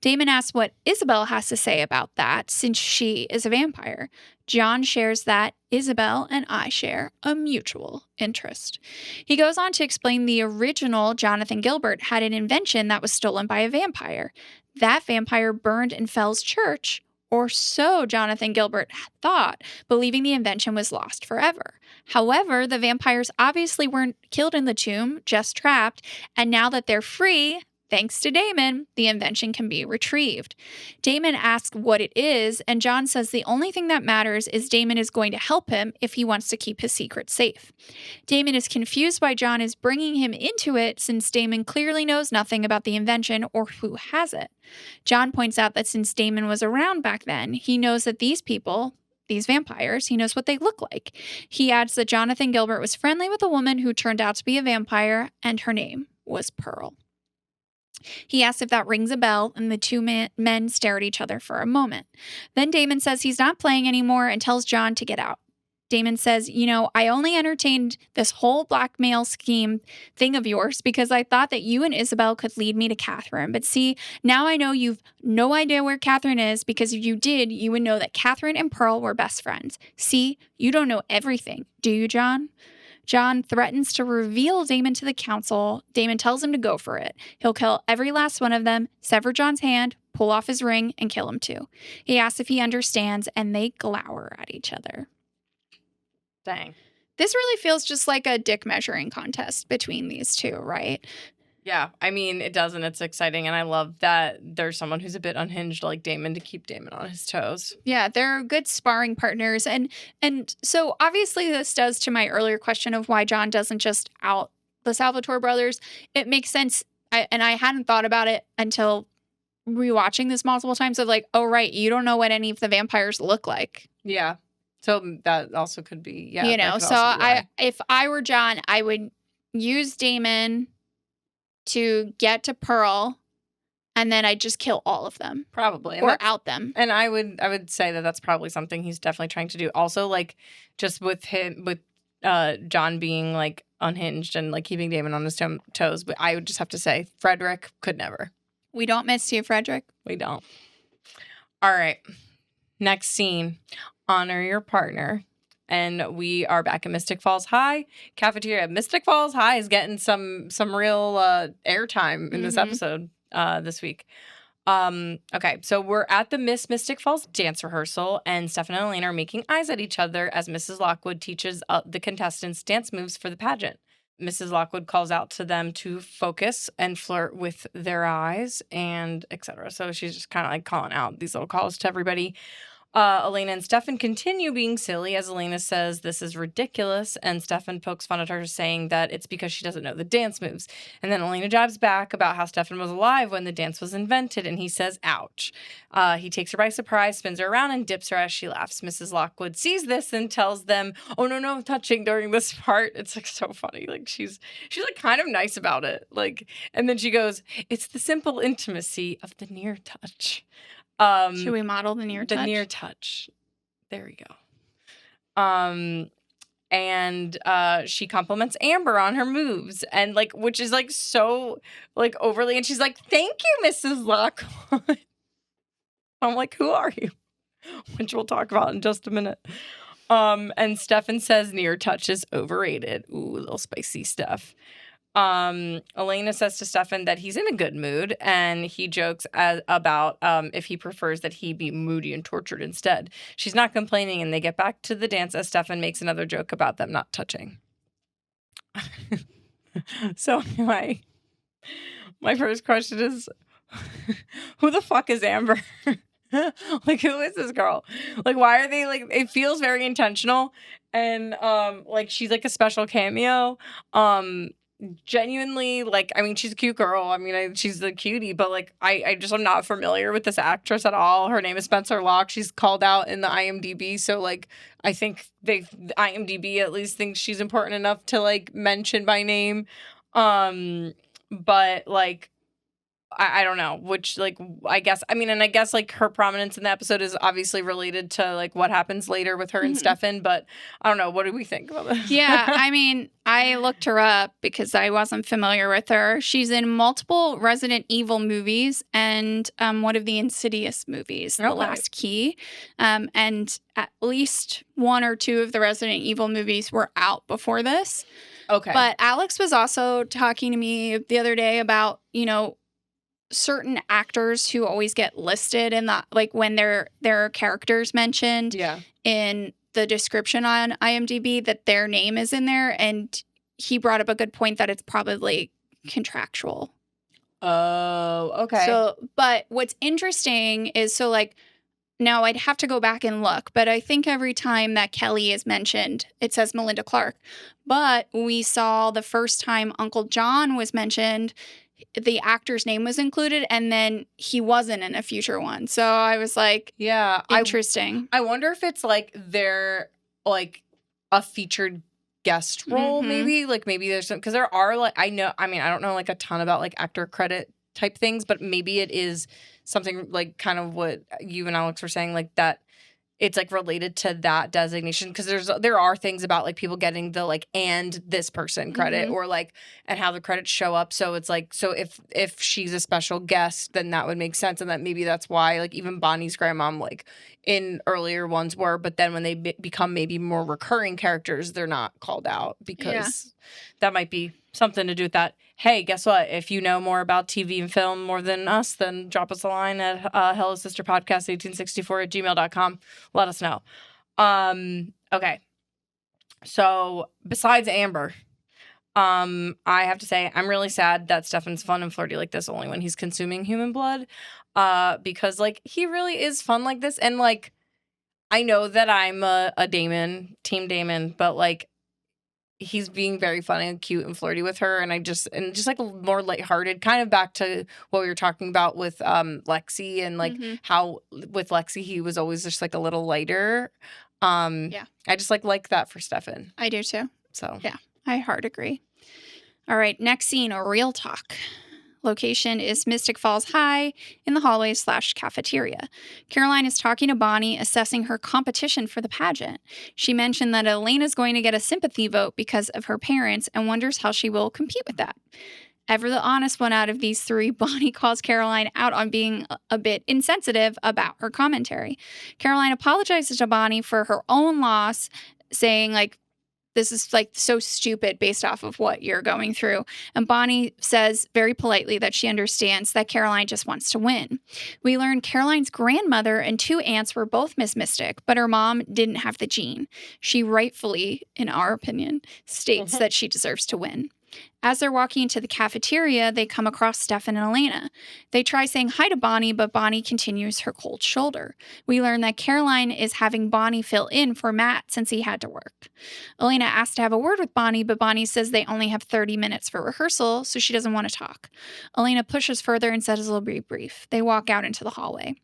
Damon asks what Isabel has to say about that, since she is a vampire. John shares that Isabel and I share a mutual interest. He goes on to explain the original Jonathan Gilbert had an invention that was stolen by a vampire. That vampire burned in Fell's church, or so Jonathan Gilbert thought, believing the invention was lost forever. However, the vampires obviously weren't killed in the tomb, just trapped, and now that they're free, thanks to Damon, the invention can be retrieved. Damon asks what it is, and John says the only thing that matters is Damon is going to help him if he wants to keep his secret safe. Damon is confused why John is bringing him into it, since Damon clearly knows nothing about the invention or who has it. John points out that since Damon was around back then, he knows that these people, these vampires, he knows what they look like. He adds that Jonathan Gilbert was friendly with a woman who turned out to be a vampire, and her name was Pearl. He asks if that rings a bell, and the two men stare at each other for a moment. Then Damon says he's not playing anymore and tells John to get out. Damon says, I only entertained this whole blackmail scheme thing of yours because I thought that you and Isabel could lead me to Catherine. But see, now I know you've no idea where Catherine is, because if you did, you would know that Catherine and Pearl were best friends. See, you don't know everything, do you, John? John threatens to reveal Damon to the council. Damon tells him to go for it. He'll kill every last one of them, sever John's hand, pull off his ring, and kill him too. He asks if he understands, and they glower at each other. Dang. This really feels just like a dick measuring contest between these two, right? Yeah, it does, and it's exciting, and I love that there's someone who's a bit unhinged like Damon to keep Damon on his toes. Yeah, they're good sparring partners, and so obviously this does to my earlier question of why John doesn't just out the Salvatore brothers. It makes sense, and I hadn't thought about it until rewatching this multiple times of like, oh, right, you don't know what any of the vampires look like. Yeah, so that also could be, if I were John, I would use Damon to get to Pearl, and then I'd just kill all of them. Probably. Or out them. And I would say that that's probably something he's definitely trying to do. Also, like, just with John being, like, unhinged and, like, keeping Damon on his toes, but I would just have to say, Frederick could never. We don't miss you, Frederick. We don't. All right. Next scene. Honor your partner. And we are back at Mystic Falls High cafeteria. Mystic Falls High is getting some real airtime in this episode this week. Okay, so we're at the Miss Mystic Falls dance rehearsal, and Stefan and Elena are making eyes at each other as Mrs. Lockwood teaches the contestants dance moves for the pageant. Mrs. Lockwood calls out to them to focus and flirt with their eyes and etc. So she's just kind of like calling out these little calls to everybody. Elena and Stefan continue being silly as Elena says this is ridiculous, and Stefan pokes fun at her saying that it's because she doesn't know the dance moves. And then Elena jibes back about how Stefan was alive when the dance was invented, and he says, ouch. He takes her by surprise, spins her around, and dips her as she laughs. Mrs. Lockwood sees this and tells them, oh, no, touching during this part. It's like so funny. Like she's like kind of nice about it. Like, and then she goes, it's the simple intimacy of the near touch. Should we model the near touch? The near touch. There we go. And she compliments Amber on her moves, and like, which is like so like overly, and she's like, thank you, Mrs. Lockwood. I'm like, who are you? Which we'll talk about in just a minute. And Stefan says near touch is overrated. Ooh, a little spicy stuff. Elena says to Stefan that he's in a good mood, and he jokes about if he prefers that he be moody and tortured instead. She's not complaining, and they get back to the dance as Stefan makes another joke about them not touching. So anyway, my first question is, who the fuck is Amber? Like, who is this girl? Like, why are they like, it feels very intentional, and like she's like a special cameo. Genuinely, like, I mean, she's a cute girl. I mean, she's a cutie, but like, I just am not familiar with this actress at all. Her name is Spencer Locke. She's called out in the IMDb, so like, I think IMDb at least thinks she's important enough to like mention by name. But like, I don't know, which like, I guess like her prominence in the episode is obviously related to like what happens later with her and Stefan, but I don't know. What do we think about this? Yeah, I mean, I looked her up because I wasn't familiar with her. She's in multiple Resident Evil movies and one of the Insidious movies, The Last Key. And at least one or two of the Resident Evil movies were out before this. Okay. But Alex was also talking to me the other day about, you know, certain actors who always get listed in the, like, when their characters mentioned in the description on IMDb, that their name is in there, and he brought up a good point that it's probably contractual. Oh, okay. So, but what's interesting is, so like, now I'd have to go back and look, but I think every time that Kelly is mentioned, it says Melinda Clark. But we saw the first time Uncle John was mentioned, the actor's name was included, and then he wasn't in a future one. So I was like, yeah, interesting. I wonder if it's like they're like a featured guest role, maybe. Like maybe there's some, because there are like, I don't know like a ton about like actor credit type things, but maybe it is something like kind of what you and Alex were saying, like that it's like related to that designation, because there are things about like people getting the like and this person credit or like and how the credits show up. So it's like, so if she's a special guest, then that would make sense, and that maybe that's why like even Bonnie's grandmom like in earlier ones were, but then when they become maybe more recurring characters, they're not called out, because that might be something to do with that. Hey, guess what? If you know more about TV and film more than us, then drop us a line at hellosisterpodcast1864@gmail.com. Let us know. Okay. So besides Amber, I have to say I'm really sad that Stefan's fun and flirty like this only when he's consuming human blood. Because like he really is fun like this, and like I know that I'm a Damon, Team Damon, but like he's being very funny and cute and flirty with her, and just like more lighthearted, kind of back to what we were talking about with Lexi, and like how with Lexi he was always just like a little lighter. I just like that for Stefan. I do too. So yeah, I hard agree. All right, next scene, a real talk. Location is Mystic Falls High in the hallway / cafeteria. Caroline is talking to Bonnie, assessing her competition for the pageant. She mentioned that Elena's going to get a sympathy vote because of her parents and wonders how she will compete with that. Ever the honest one out of these three, Bonnie calls Caroline out on being a bit insensitive about her commentary. Caroline apologizes to Bonnie for her own loss, saying, like, This is like so stupid based off of what you're going through. And Bonnie says very politely that she understands that Caroline just wants to win. We learn Caroline's grandmother and 2 aunts were both Miss Mystic, but her mom didn't have the gene. She rightfully, in our opinion, states that she deserves to win. As they're walking into the cafeteria, they come across Stefan and Elena. They try saying hi to Bonnie, but Bonnie continues her cold shoulder. We learn that Caroline is having Bonnie fill in for Matt since he had to work. Elena asks to have a word with Bonnie, but Bonnie says they only have 30 minutes for rehearsal, so she doesn't want to talk. Elena pushes further and says it'll be brief. They walk out into the hallway.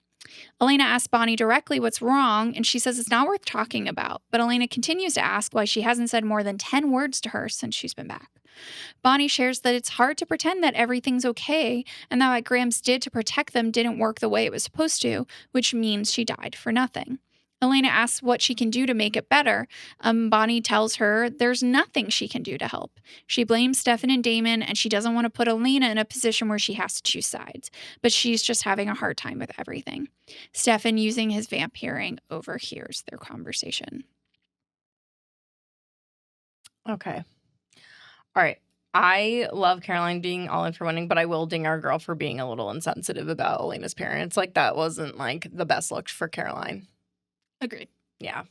Elena asks Bonnie directly what's wrong, and she says it's not worth talking about, but Elena continues to ask why she hasn't said more than 10 words to her since she's been back. Bonnie shares that it's hard to pretend that everything's okay, and that what Grams did to protect them didn't work the way it was supposed to, which means she died for nothing. Elena asks what she can do to make it better. Bonnie tells her there's nothing she can do to help. She blames Stefan and Damon, and she doesn't want to put Elena in a position where she has to choose sides, but she's just having a hard time with everything. Stefan, using his vamp hearing, overhears their conversation. Okay. All right. I love Caroline being all in for winning, but I will ding our girl for being a little insensitive about Elena's parents. Like, that wasn't, like, the best look for Caroline. Agreed. Yeah.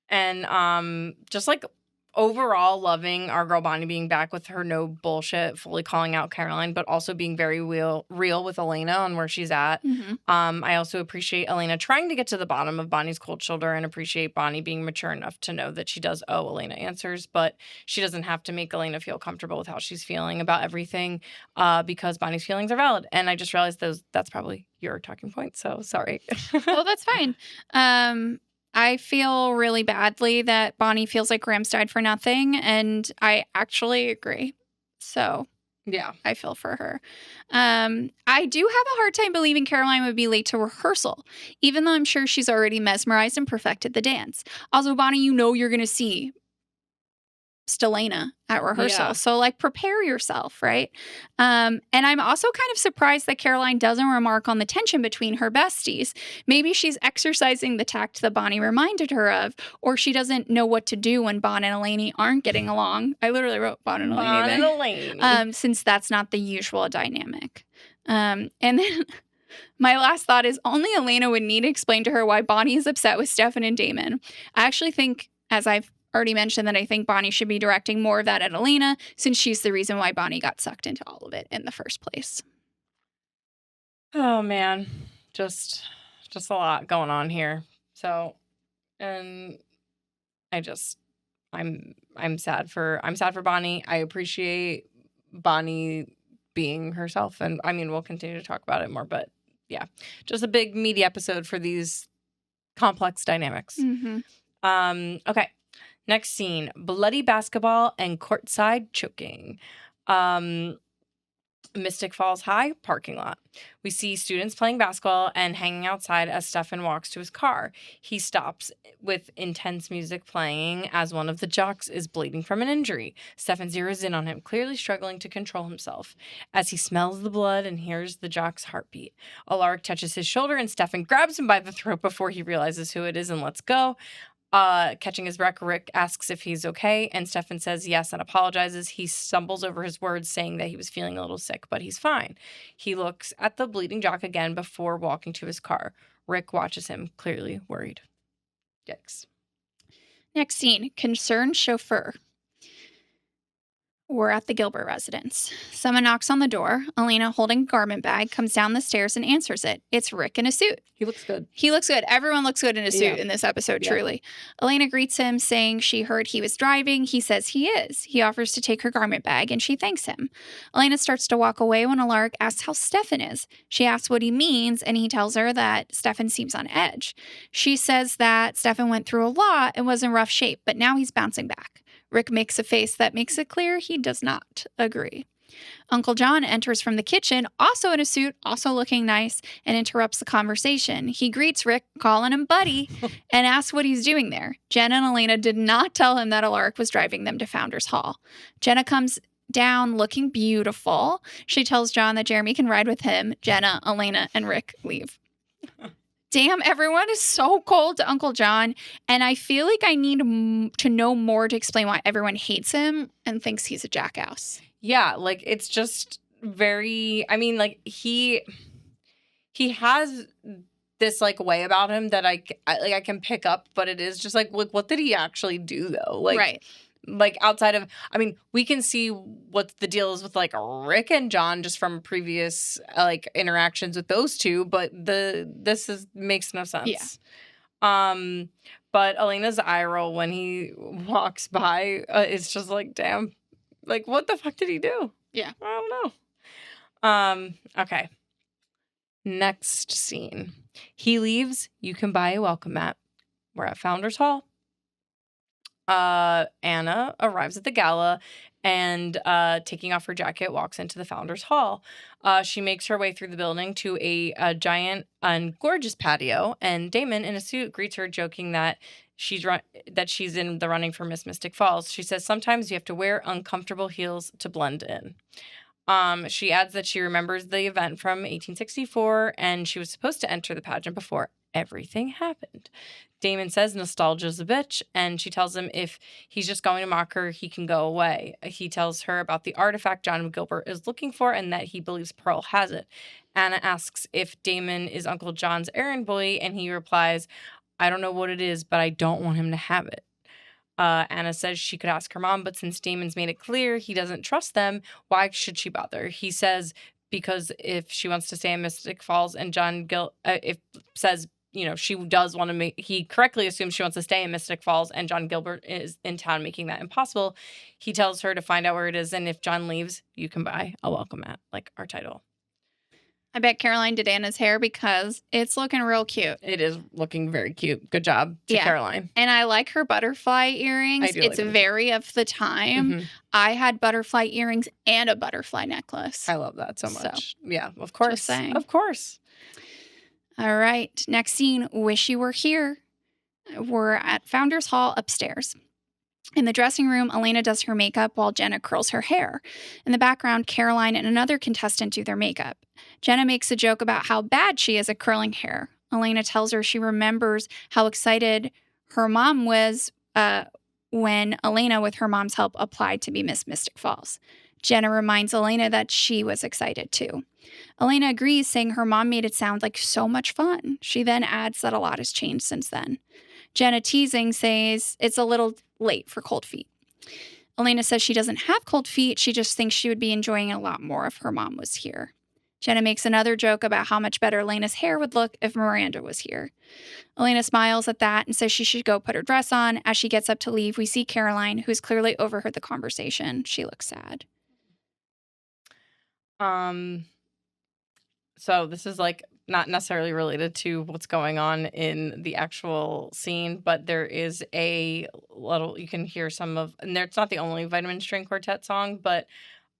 And just, like, overall loving our girl Bonnie being back with her no bullshit, fully calling out Caroline, but also being very real with Elena on where she's at. I also appreciate Elena trying to get to the bottom of Bonnie's cold shoulder and appreciate Bonnie being mature enough to know that she does owe Elena answers, but she doesn't have to make Elena feel comfortable with how she's feeling about everything because Bonnie's feelings are valid. And I just realized that's probably your talking point, so sorry. Oh, that's fine. I feel really badly that Bonnie feels like Grams died for nothing, and I actually agree. So, yeah, I feel for her. I do have a hard time believing Caroline would be late to rehearsal, even though I'm sure she's already mesmerized and perfected the dance. Also, Bonnie, you know you're going to see Stelena at rehearsal. Yeah. So, like, prepare yourself, right? And I'm also kind of surprised that Caroline doesn't remark on the tension between her besties. Maybe she's exercising the tact that Bonnie reminded her of, or she doesn't know what to do when Bon and Eleni aren't getting along. I literally wrote Bon and Eleni. Since that's not the usual dynamic. And then my last thought is only Elena would need to explain to her why Bonnie is upset with Stefan and Damon. I actually think, as I've already mentioned, that I think Bonnie should be directing more of that at Elena, since she's the reason why Bonnie got sucked into all of it in the first place. Oh man, just a lot going on here. So, and I'm sad for Bonnie. I appreciate Bonnie being herself, and I mean we'll continue to talk about it more, but yeah, just a big meaty episode for these complex dynamics. Okay. Next scene, bloody basketball and courtside choking. Mystic Falls High parking lot. We see students playing basketball and hanging outside as Stefan walks to his car. He stops with intense music playing as one of the jocks is bleeding from an injury. Stefan zeroes in on him, clearly struggling to control himself as he smells the blood and hears the jock's heartbeat. Alaric touches his shoulder and Stefan grabs him by the throat before he realizes who it is and lets go. Catching his wreck, Rick asks if he's okay, and Stefan says yes and apologizes. He stumbles over his words, saying that he was feeling a little sick, but he's fine. He looks at the bleeding jock again before walking to his car. Rick watches him, clearly worried. Yikes. Next scene, concerned chauffeur. We're at the Gilbert residence. Someone knocks on the door. Elena, holding a garment bag, comes down the stairs and answers it. It's Rick in a suit. He looks good. He looks good. Everyone looks good in a suit in this episode, truly. Elena greets him, saying she heard he was driving. He says he is. He offers to take her garment bag, and she thanks him. Elena starts to walk away when Alaric asks how Stefan is. She asks what he means, and he tells her that Stefan seems on edge. She says that Stefan went through a lot and was in rough shape, but now he's bouncing back. Rick makes a face that makes it clear he does not agree. Uncle John enters from the kitchen, also in a suit, also looking nice, and interrupts the conversation. He greets Rick, calling him buddy, and asks what he's doing there. Jenna and Elena did not tell him that Alaric was driving them to Founders Hall. Jenna comes down looking beautiful. She tells John that Jeremy can ride with him. Jenna, Elena, and Rick leave. damn, everyone is so cold to Uncle John. And I feel like I need to know more to explain why everyone hates him and thinks he's a jackass. Yeah, like it's just very, I mean, like he has this like way about him that I can pick up, but it is just like what did he actually do though? Like Right. like outside of, I mean, we can see what the deal is with like Rick and John just from previous like interactions with those two, but makes no sense. Yeah. But Elena's eye roll when he walks by is just like, damn, like what the fuck did he do? Yeah. I don't know. Okay. Next scene. He leaves. You can buy a welcome mat. We're at Founders Hall. Anna arrives at the gala and taking off her jacket walks into the Founders Hall. She makes her way through the building to a giant and gorgeous patio, and Damon in a suit greets her, joking that she's in the running for Miss Mystic Falls. She says sometimes you have to wear uncomfortable heels to blend in. She adds that she remembers the event from 1864 and she was supposed to enter the pageant before everything happened. Damon says nostalgia's a bitch, and she tells him if he's just going to mock her, he can go away. He tells her about the artifact John Gilbert is looking for and that he believes Pearl has it. Anna asks if Damon is Uncle John's errand boy, and he replies, I don't know what it is, but I don't want him to have it. Anna says she could ask her mom, but since Damon's made it clear he doesn't trust them, why should she bother? He says because if she wants to stay in Mystic Falls and she does want to he correctly assumes she wants to stay in Mystic Falls and John Gilbert is in town making that impossible. He tells her to find out where it is, and if John leaves, you can buy a welcome mat, like our title. I bet Caroline did Anna's hair because it's looking real cute. It is looking very cute. Good job to Caroline. And I like her butterfly earrings. It's very of the time. Mm-hmm. I had butterfly earrings and a butterfly necklace. I love that so much. Yeah, of course. Just saying. Of course. All right. Next scene, Wish You Were Here. We're at Founders Hall upstairs. In the dressing room, Elena does her makeup while Jenna curls her hair. In the background, Caroline and another contestant do their makeup. Jenna makes a joke about how bad she is at curling hair. Elena tells her she remembers how excited her mom was when Elena, with her mom's help, applied to be Miss Mystic Falls. Jenna reminds Elena that she was excited too. Elena agrees, saying her mom made it sound like so much fun. She then adds that a lot has changed since then. Jenna, teasing, says it's a little late for cold feet. Elena says she doesn't have cold feet. She just thinks she would be enjoying it a lot more if her mom was here. Jenna makes another joke about how much better Elena's hair would look if Miranda was here. Elena smiles at that and says she should go put her dress on. As she gets up to leave, we see Caroline, who's clearly overheard the conversation. She looks sad. So this is like not necessarily related to what's going on in the actual scene, but there is a little, you can hear some of, and it's not the only Vitamin String Quartet song, but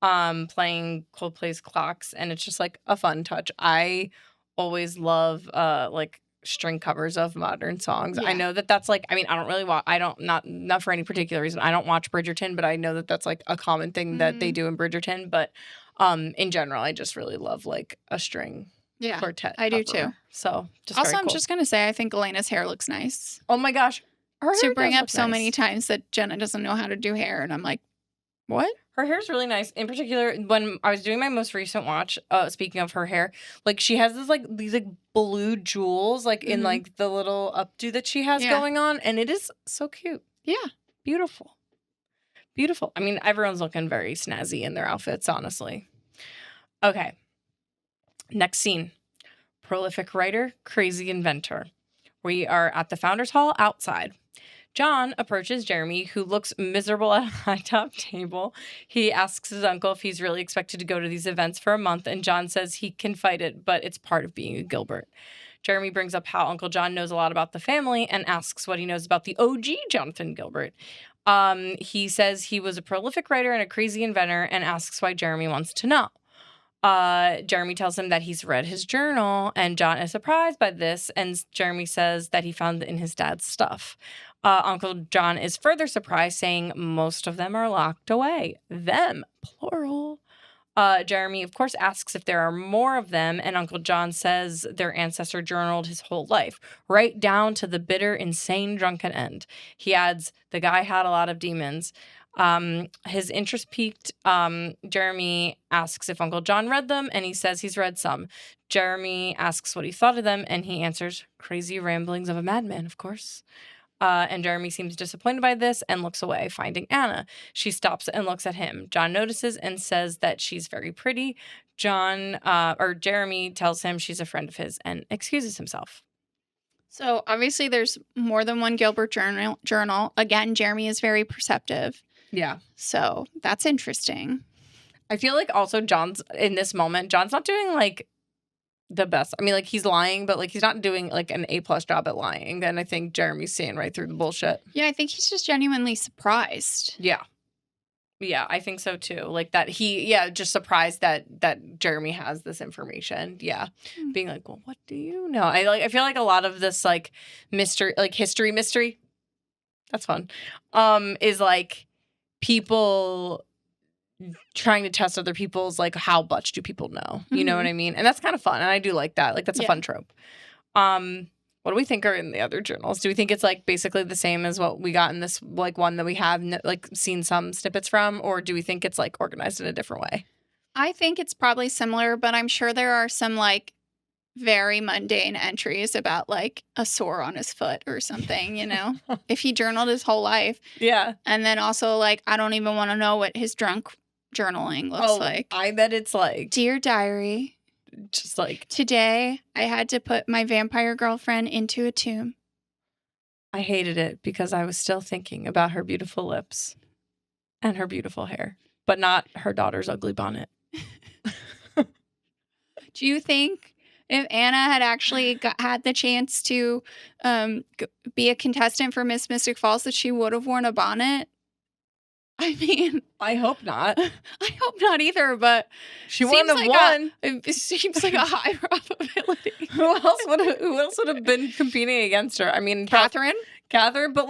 playing Coldplay's Clocks, and it's just like a fun touch. I always love like string covers of modern songs. Yeah. I know that's like, I mean, I don't really watch, not for any particular reason. I don't watch Bridgerton, but I know that that's like a common thing that they do in Bridgerton, but in general, I just really love like a string quartet. I do cover. too. So just also, very I'm cool. just gonna say I think Elena's hair looks nice. Oh my gosh, her hair to bring does up look so nice. many times that Jenna doesn't know how to do hair, and I'm like, what? Her hair's really nice. In particular, when I was doing my most recent watch, speaking of her hair, like she has these blue jewels like in like the little updo that she has going on, and it is so cute. Yeah, beautiful. Beautiful. I mean, everyone's looking very snazzy in their outfits, honestly. Okay. Next scene. Prolific writer, crazy inventor. We are at the Founders Hall outside. John approaches Jeremy, who looks miserable at a high-top table. He asks his uncle if he's really expected to go to these events for a month, and John says he can fight it, but it's part of being a Gilbert. Jeremy brings up how Uncle John knows a lot about the family and asks what he knows about the OG Jonathan Gilbert. He says he was a prolific writer and a crazy inventor and asks why Jeremy wants to know. Jeremy tells him that he's read his journal, and John is surprised by this, and Jeremy says that he found it in his dad's stuff. Uncle John is further surprised, saying most of them are locked away. Them, plural. Jeremy, of course, asks if there are more of them, and Uncle John says their ancestor journaled his whole life, right down to the bitter, insane, drunken end. He adds, the guy had a lot of demons. His interest piqued. Jeremy asks if Uncle John read them, and he says he's read some. Jeremy asks what he thought of them, and he answers, crazy ramblings of a madman, of course. And Jeremy seems disappointed by this and looks away, finding Anna. She stops and looks at him. John notices and says that she's very pretty. Jeremy tells him she's a friend of his and excuses himself. So obviously there's more than one Gilbert journal. Again, Jeremy is very perceptive. Yeah. So that's interesting. I feel like also John's, in this moment, John's not doing like the best. I mean, like, he's lying, but like he's not doing like an A+ job at lying. And I think Jeremy's seeing right through the bullshit. Yeah, I think he's just genuinely surprised. Yeah. Yeah, I think so too. Like that just surprised that Jeremy has this information. Yeah. Being like, well, what do you know? I feel like a lot of this like mystery, like history mystery, that's fun, is like people trying to test other people's, like, how much do people know? You know what I mean? And that's kind of fun. And I do like that. Like, that's a fun trope. What do we think are in the other journals? Do we think it's, like, basically the same as what we got in this, like, one that we have, like, seen some snippets from? Or do we think it's, like, organized in a different way? I think it's probably similar, but I'm sure there are some, like, very mundane entries about, like, a sore on his foot or something, you know? If he journaled his whole life. Yeah. And then also, like, I don't even want to know what his drunk journaling looks like. I bet it's, like... Dear Diary. Just, like... Today, I had to put my vampire girlfriend into a tomb. I hated it because I was still thinking about her beautiful lips and her beautiful hair, but not her daughter's ugly bonnet. Do you think if Anna had actually had the chance to be a contestant for Miss Mystic Falls that she would have worn a bonnet? I mean... I hope not. I hope not either, but... She wouldn't have won. It seems like a high probability. Who else would have been competing against her? I mean... Catherine, but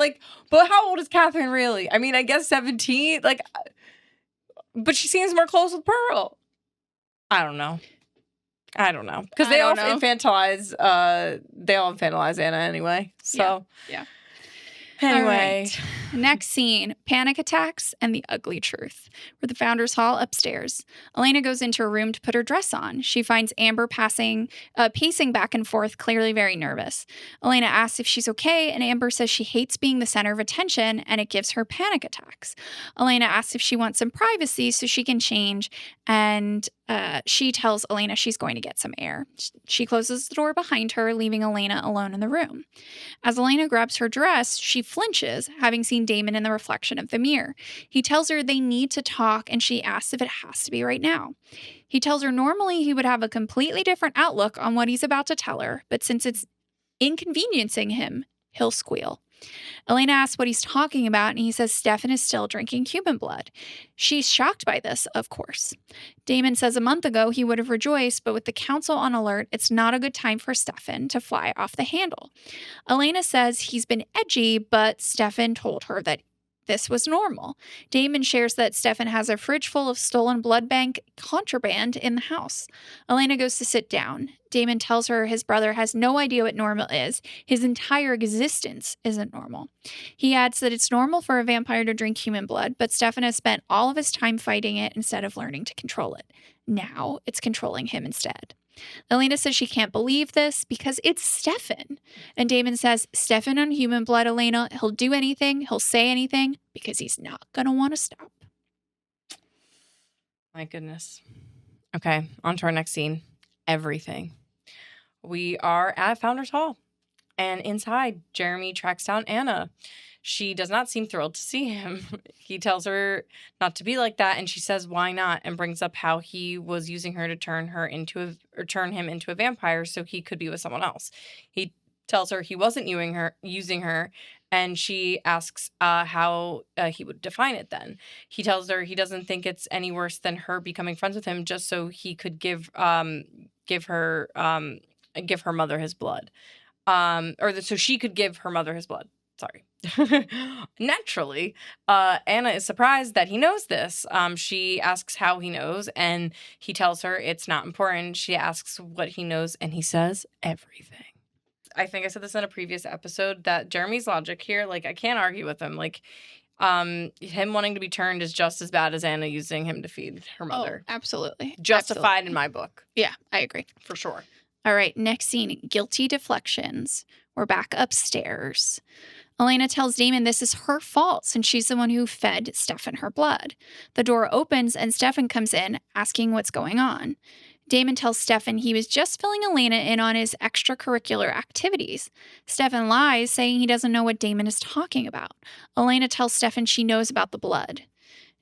how old is Catherine really? I mean, I guess 17. Like, but she seems more close with Pearl. I don't know. Because they all infantilize Anna anyway. So... Yeah. Anyway. Right. Next scene, panic attacks and the ugly truth. We're the Founders Hall upstairs. Elena goes into her room to put her dress on. She finds Amber pacing back and forth, clearly very nervous. Elena asks if she's okay, and Amber says she hates being the center of attention, and it gives her panic attacks. Elena asks if she wants some privacy so she can change, and she tells Elena she's going to get some air. She closes the door behind her, leaving Elena alone in the room. As Elena grabs her dress, she flinches, having seen Damon in the reflection of the mirror. He tells her they need to talk, and she asks if it has to be right now. He tells her normally he would have a completely different outlook on what he's about to tell her, but since it's inconveniencing him, he'll squeal. Elena asks what he's talking about, and he says Stefan is still drinking human blood. She's shocked by this, of course. Damon says a month ago he would have rejoiced, but with the council on alert, it's not a good time for Stefan to fly off the handle. Elena says he's been edgy, but Stefan told her that this was normal. Damon shares that Stefan has a fridge full of stolen blood bank contraband in the house. Elena goes to sit down. Damon tells her his brother has no idea what normal is. His entire existence isn't normal. He adds that it's normal for a vampire to drink human blood, but Stefan has spent all of his time fighting it instead of learning to control it. Now it's controlling him instead. Elena says she can't believe this because it's Stefan. And Damon says, Stefan on human blood, Elena, he'll do anything, he'll say anything, because he's not going to want to stop. My goodness. Okay, on to our next scene. Everything. We are at Founders Hall. And inside, Jeremy tracks down Anna. She does not seem thrilled to see him. He tells her not to be like that, and she says, why not? And brings up how he was using her to turn him into a vampire so he could be with someone else. He tells her he wasn't using her, and she asks how he would define it then. He tells her he doesn't think it's any worse than her becoming friends with him just so he could give her mother his blood. So she could give her mother his blood. Sorry. Naturally, Anna is surprised that he knows this. She asks how he knows, and he tells her it's not important. She asks what he knows, and he says everything. I think I said this in a previous episode that Jeremy's logic here, like, I can't argue with him. Like, him wanting to be turned is just as bad as Anna using him to feed her mother. Oh, absolutely. Justified in my book. Yeah, I agree. For sure. All right, next scene, guilty deflections. We're back upstairs. Elena tells Damon this is her fault since she's the one who fed Stefan her blood. The door opens and Stefan comes in asking what's going on. Damon tells Stefan he was just filling Elena in on his extracurricular activities. Stefan lies, saying he doesn't know what Damon is talking about. Elena tells Stefan she knows about the blood.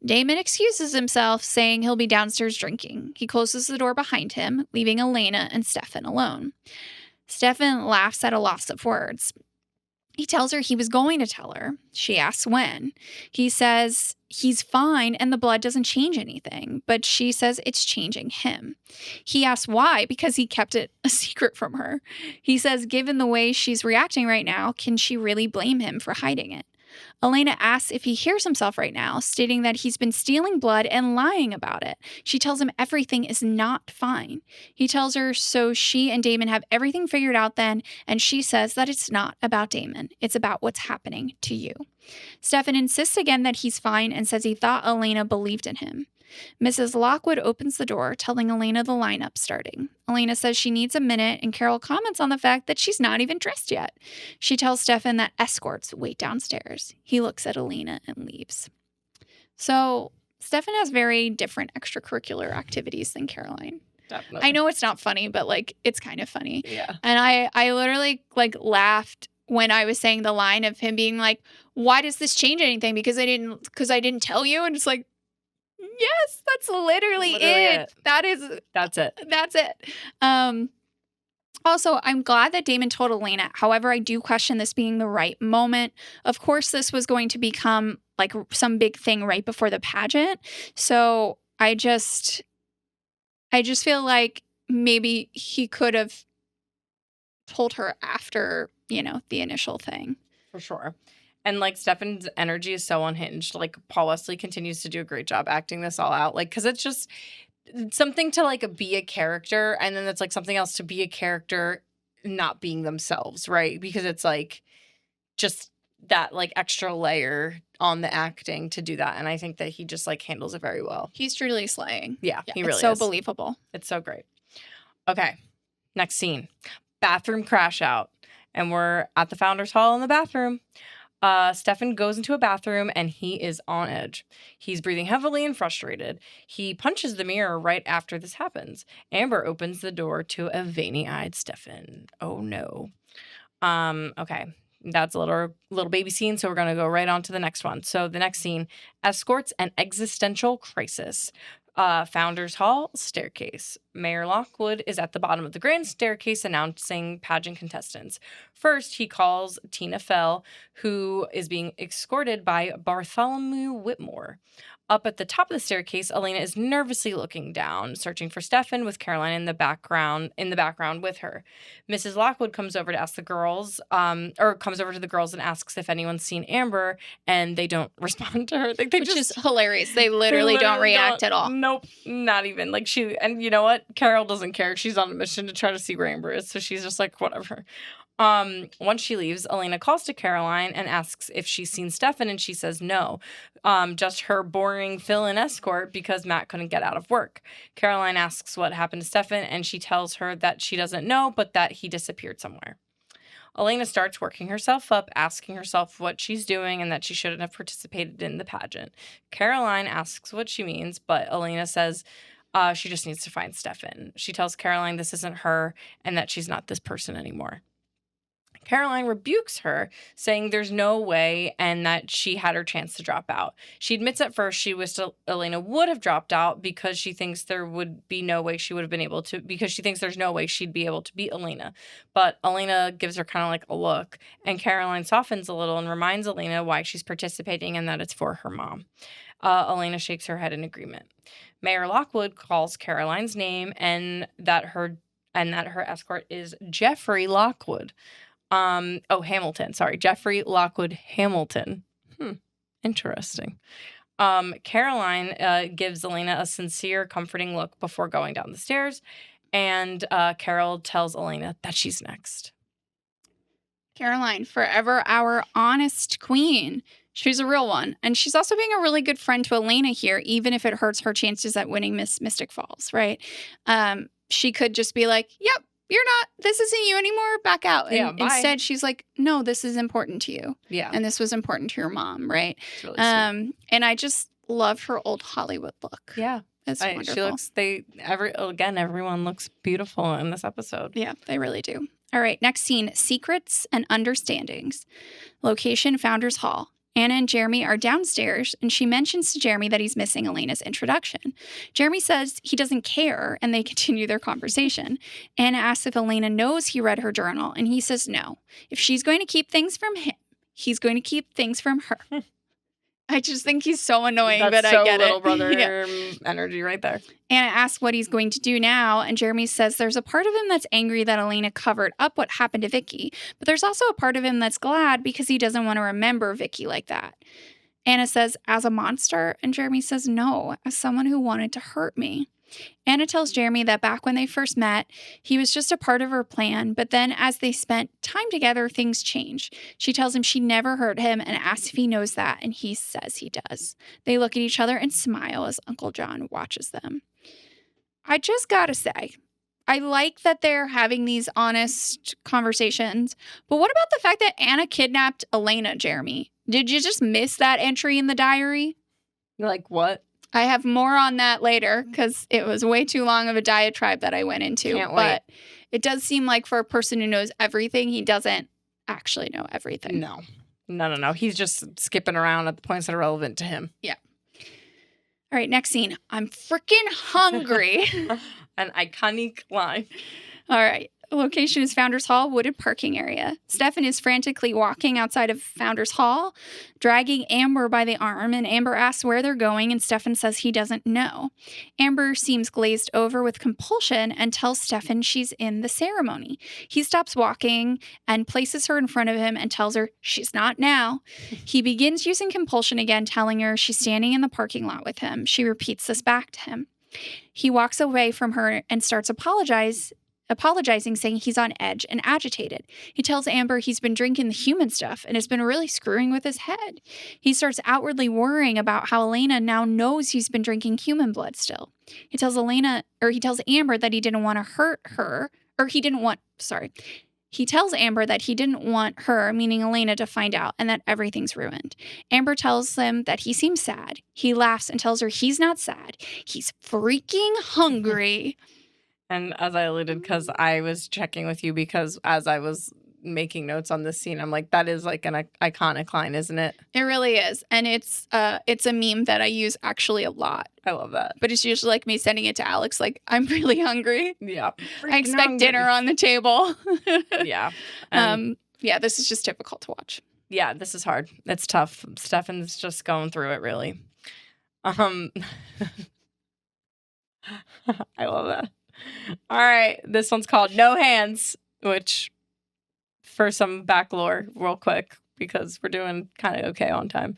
Damon excuses himself, saying he'll be downstairs drinking. He closes the door behind him, leaving Elena and Stefan alone. Stefan laughs at a loss of words. He tells her he was going to tell her. She asks when. He says he's fine and the blood doesn't change anything, but she says it's changing him. He asks why, because he kept it a secret from her. He says given the way she's reacting right now, can she really blame him for hiding it? Elena asks if he hears himself right now, stating that he's been stealing blood and lying about it. She tells him everything is not fine. He tells her so she and Damon have everything figured out then, and she says that it's not about Damon. It's about what's happening to you. Stefan insists again that he's fine and says he thought Elena believed in him. Mrs. Lockwood opens the door, telling Elena the lineup's starting. Elena says she needs a minute, and Carol comments on the fact that she's not even dressed yet. She tells Stefan that escorts wait downstairs. He looks at Elena and leaves. So, Stefan has very different extracurricular activities than Caroline. Definitely. I know it's not funny, but, like, it's kind of funny. Yeah. And I literally, like, laughed when I was saying the line of him being like, why does this change anything? Because I didn't tell you. And it's like, yes, that's literally it. That's it. That's it. Also, I'm glad that Damon told Elena. However, I do question this being the right moment. Of course, this was going to become like some big thing right before the pageant. So I just feel like maybe he could have told her after, the initial thing. For sure. And, like, Stefan's energy is so unhinged. Like, Paul Wesley continues to do a great job acting this all out. Like, because it's just something to, like, be a character. And then it's, like, something else to be a character not being themselves, right? Because it's, like, just that, like, extra layer on the acting to do that. And I think that he just, like, handles it very well. He's truly slaying. Yeah, he really is. So is. Believable. It's so great. Okay, next scene. Bathroom crash out. And we're at the Founders Hall in the bathroom. Stefan goes into a bathroom and he is on edge. He's breathing heavily and frustrated. He punches the mirror right after this happens. Amber opens the door to a veiny-eyed Stefan. Oh no. Okay. That's a little baby scene, so we're going to go right on to the next one. So the next scene, escorts an existential crisis. Founders Hall staircase. Mayor Lockwood is at the bottom of the grand staircase announcing pageant contestants. First, he calls Tina Fell, who is being escorted by Bartholomew Whitmore. Up at the top of the staircase, Elena is nervously looking down, searching for Stefan with Caroline in the background with her. Mrs. Lockwood comes over to ask the girls, comes over to the girls and asks if anyone's seen Amber, and they don't respond to her. Which is hilarious. They literally don't react at all. Nope, not even. Like and you know what? Carol doesn't care. She's on a mission to try to see where Amber is, so she's just like, whatever. Once she leaves, Elena calls to Caroline and asks if she's seen Stefan, and she says no. Just her boring fill-in escort because Matt couldn't get out of work. Caroline asks what happened to Stefan, and she tells her that she doesn't know, but that he disappeared somewhere. Elena starts working herself up, asking herself what she's doing and that she shouldn't have participated in the pageant. Caroline asks what she means, but Elena says she just needs to find Stefan. She tells Caroline this isn't her and that she's not this person anymore. Caroline rebukes her, saying there's no way and that she had her chance to drop out. She admits at first she wished Elena would have dropped out because she thinks there would be no way she would have been able to, because she thinks there's no way she'd be able to beat Elena. But Elena gives her kind of like a look, and Caroline softens a little and reminds Elena why she's participating and that it's for her mom. Elena shakes her head in agreement. Mayor Lockwood calls Caroline's name and that her escort is Jeffrey Lockwood. Hamilton. Sorry, Jeffrey Lockwood Hamilton. Interesting. Caroline gives Elena a sincere, comforting look before going down the stairs, and Carol tells Elena that she's next. Caroline, forever our honest queen. She's a real one. And she's also being a really good friend to Elena here, even if it hurts her chances at winning Miss Mystic Falls, right? She could just be like, yep, this isn't you anymore, back out. And instead, she's like, no, this is important to you. Yeah. And this was important to your mom, right? It's really sweet. And I just love her old Hollywood look. Yeah. It's wonderful. She looks, everyone looks beautiful in this episode. Yeah, they really do. All right, next scene, secrets and understandings. Location, Founders Hall. Anna and Jeremy are downstairs, and she mentions to Jeremy that he's missing Elena's introduction. Jeremy says he doesn't care, and they continue their conversation. Anna asks if Elena knows he read her journal, and he says no. If she's going to keep things from him, he's going to keep things from her. I just think he's so annoying, but I get it. Little brother energy right there. Anna asks what he's going to do now, and Jeremy says there's a part of him that's angry that Elena covered up what happened to Vicky, but there's also a part of him that's glad because he doesn't want to remember Vicky like that. Anna says, as a monster, and Jeremy says, no, as someone who wanted to hurt me. Anna tells Jeremy that back when they first met, he was just a part of her plan, but then as they spent time together, things changed. She tells him she never hurt him and asks if he knows that, and he says he does. They look at each other and smile as Uncle John watches them. I just gotta say, I like that they're having these honest conversations, but what about the fact that Anna kidnapped Elena, Jeremy? Did you just miss that entry in the diary? Like what? I have more on that later because it was way too long of a diatribe that I went into. Can't wait. But it does seem like for a person who knows everything, he doesn't actually know everything. No. He's just skipping around at the points that are relevant to him. Yeah. All right, next scene. I'm freaking hungry. An iconic line. All right. Location is Founders Hall, wooded parking area. Stefan is frantically walking outside of Founders Hall, dragging Amber by the arm, and Amber asks where they're going, and Stefan says he doesn't know. Amber seems glazed over with compulsion and tells Stefan she's in the ceremony. He stops walking and places her in front of him and tells her she's not now. He begins using compulsion again, telling her she's standing in the parking lot with him. She repeats this back to him. He walks away from her and starts apologizing, saying he's on edge and agitated. He tells Amber he's been drinking the human stuff and has been really screwing with his head. He starts outwardly worrying about how Elena now knows he's been drinking human blood still. He tells Amber that he didn't want to hurt her, He tells Amber that he didn't want her, meaning Elena, to find out and that everything's ruined. Amber tells him that he seems sad. He laughs and tells her he's not sad. He's freaking hungry. And as I alluded, because I was checking with you, because as I was making notes on this scene, I'm like, that is like an iconic line, isn't it? It really is. And it's a meme that I use actually a lot. I love that. But it's usually like me sending it to Alex, like, I'm really hungry. Yeah. I expect dinner on the table. Yeah. Yeah, this is just difficult to watch. Yeah, this is hard. It's tough. Stefan's just going through it, really. I love that. All right, this one's called No Hands, which, for some back lore, real quick, because we're doing kind of okay on time.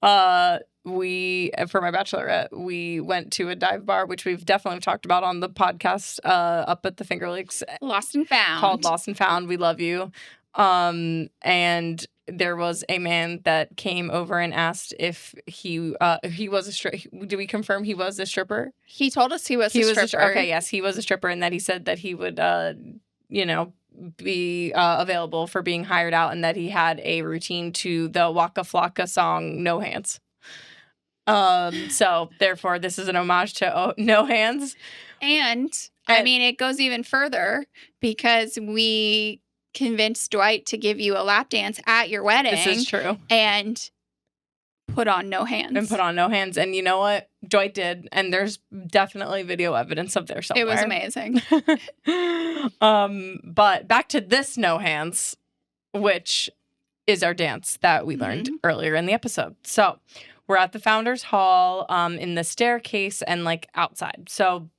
For my bachelorette, we went to a dive bar, which we've definitely talked about on the podcast, up at the Finger Lakes. Lost and Found. Called Lost and Found. We love you. And there was a man that came over and asked if he was a stripper. Do we confirm he was a stripper? He told us he was a stripper. Okay, yes, he was a stripper, and that he said that he would, be available for being hired out, and that he had a routine to the Waka Flocka song "No Hands." So therefore, this is an homage to No Hands. And I mean, it goes even further because we convinced Dwight to give you a lap dance at your wedding. This is true. And put on No Hands. And you know what? Dwight did. And there's definitely video evidence of there somewhere. It was amazing. But back to this No Hands, which is our dance that we learned earlier in the episode. So we're at the Founders Hall, in the staircase and like outside. So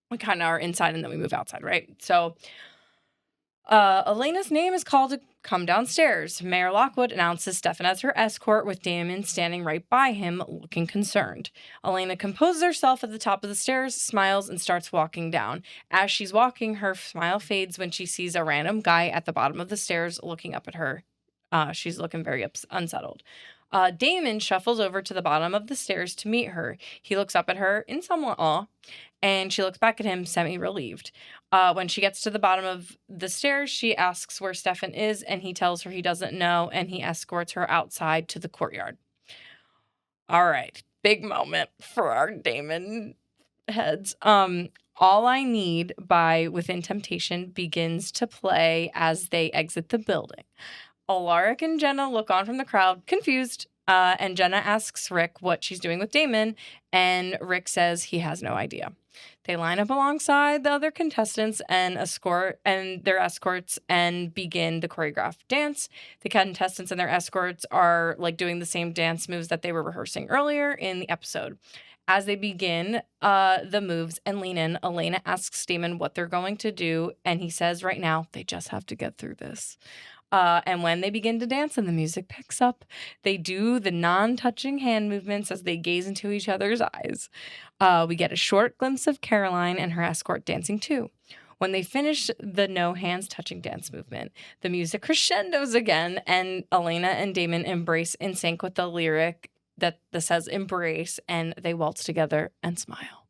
we kind of are inside and then we move outside, right? So Elena's name is called to come downstairs. Mayor Lockwood announces Stefan as her escort, with Damon standing right by him, looking concerned. Elena composes herself at the top of the stairs, smiles, and starts walking down. As she's walking, her smile fades when she sees a random guy at the bottom of the stairs looking up at her. She's looking very unsettled. Damon shuffles over to the bottom of the stairs to meet her. He looks up at her in somewhat awe, and she looks back at him semi-relieved. When she gets to the bottom of the stairs, she asks where Stefan is, and he tells her he doesn't know, and he escorts her outside to the courtyard. All right, big moment for our Damon heads. All I Need by Within Temptation begins to play as they exit the building. Alaric and Jenna look on from the crowd, confused, and Jenna asks Rick what she's doing with Damon, and Rick says he has no idea. They line up alongside the other contestants and their escorts and begin the choreographed dance. The contestants and their escorts are like doing the same dance moves that they were rehearsing earlier in the episode. As they begin the moves and lean in, Elena asks Damon what they're going to do, and he says right now they just have to get through this. And when they begin to dance and the music picks up, they do the non-touching hand movements as they gaze into each other's eyes. We get a short glimpse of Caroline and her escort dancing too. When they finish the no hands touching dance movement, the music crescendos again, and Elena and Damon embrace in sync with the lyric that says embrace, and they waltz together and smile.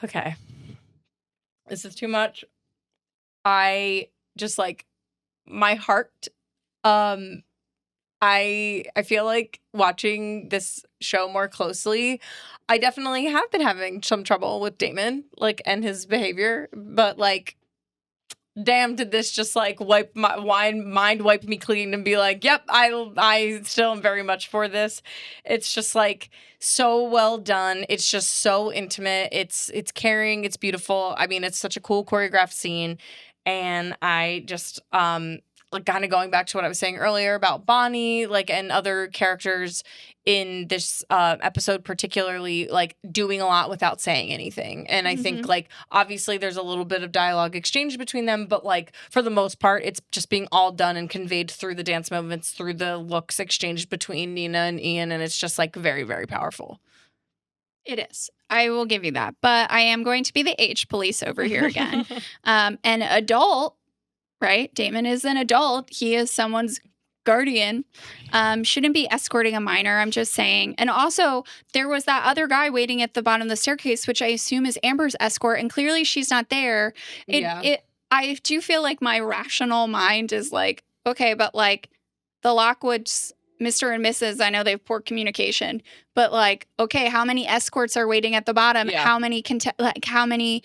Okay. This is too much. I just like my heart. I feel like watching this show more closely, I definitely have been having some trouble with Damon, like, and his behavior, but like, damn, did this just like mind wipe me clean and be like, yep, I still am very much for this. It's just like so well done. It's just so intimate. It's caring. It's beautiful. I mean, it's such a cool choreographed scene. And I just, like kind of going back to what I was saying earlier about Bonnie, like, and other characters in this episode, particularly like doing a lot without saying anything. And I think like, obviously there's a little bit of dialogue exchange between them, but like for the most part, it's just being all done and conveyed through the dance movements, through the looks exchanged between Nina and Ian. And it's just like very, very powerful. It is. I will give you that. But I am going to be the age police over here again. An adult, right? Damon is an adult. He is someone's guardian. Shouldn't be escorting a minor. I'm just saying. And also, there was that other guy waiting at the bottom of the staircase, which I assume is Amber's escort. And clearly she's not there. I do feel like my rational mind is like, okay, but like the Lockwoods, Mr. and Mrs., I know they have poor communication, but like, okay, how many escorts are waiting at the bottom? Yeah. How many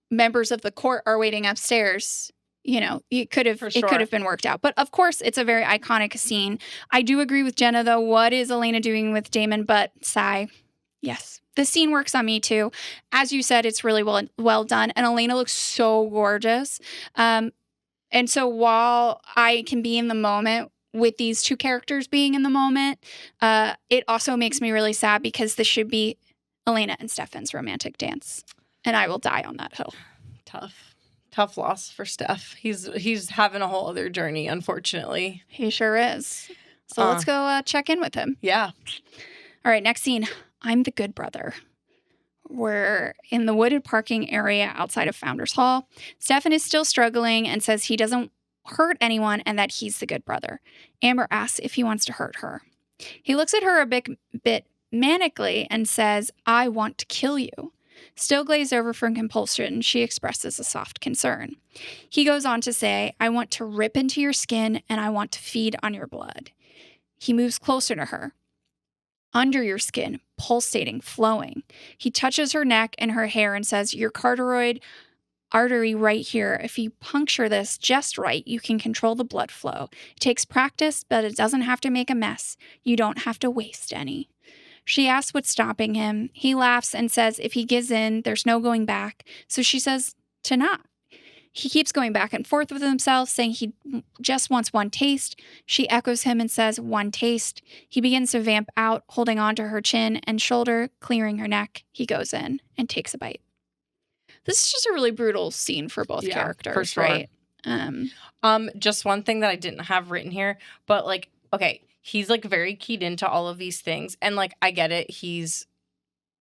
members of the court are waiting upstairs? You know, it could have been worked out. But of course, it's a very iconic scene. I do agree with Jenna, though. What is Elena doing with Damon? But sigh. Yes, the scene works on me too. As you said, it's really well done, and Elena looks so gorgeous. And so while I can be in the moment with these two characters being in the moment, it also makes me really sad because this should be Elena and Stefan's romantic dance. And I will die on that hill. Tough loss for Steph. He's having a whole other journey, unfortunately. He sure is. So let's go check in with him. Yeah. All right, next scene. I'm the good brother. We're in the wooded parking area outside of Founders Hall. Stefan is still struggling and says he doesn't hurt anyone and that he's the good brother. Amber asks if he wants to hurt her. He looks at her a bit manically and says, I want to kill you. Still glazed over from compulsion, she expresses a soft concern. He goes on to say, I want to rip into your skin and I want to feed on your blood. He moves closer to her. Under your skin, pulsating, flowing. He touches her neck and her hair and says, your carotid artery right here. If you puncture this just right, you can control the blood flow. It takes practice, but it doesn't have to make a mess. You don't have to waste any. She asks what's stopping him. He laughs and says if he gives in, there's no going back. So she says to not. He keeps going back and forth with himself, saying he just wants one taste. She echoes him and says, one taste. He begins to vamp out, holding on to her chin and shoulder, clearing her neck. He goes in and takes a bite. This is just a really brutal scene for both characters, for sure. right? Just one thing that I didn't have written here, but like, okay, he's like very keyed into all of these things, and like I get it, he's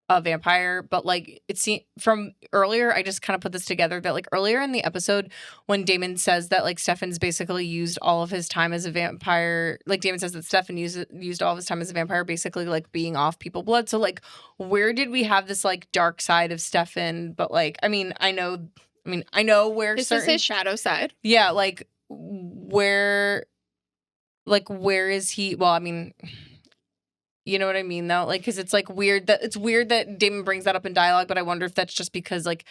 a vampire, but like it seemed from earlier, I just kind of put this together that like earlier in the episode when Damon says that like Stefan's basically used all of his time as a vampire, like Damon says that Stefan used all of his time as a vampire basically like being off people blood. So like where did we have this like dark side of Stefan? But like I know where this is his shadow side. Yeah, like where is he? Well, I mean, you know what I mean, though? Like, because it's weird that Damon brings that up in dialogue, but I wonder if that's just because like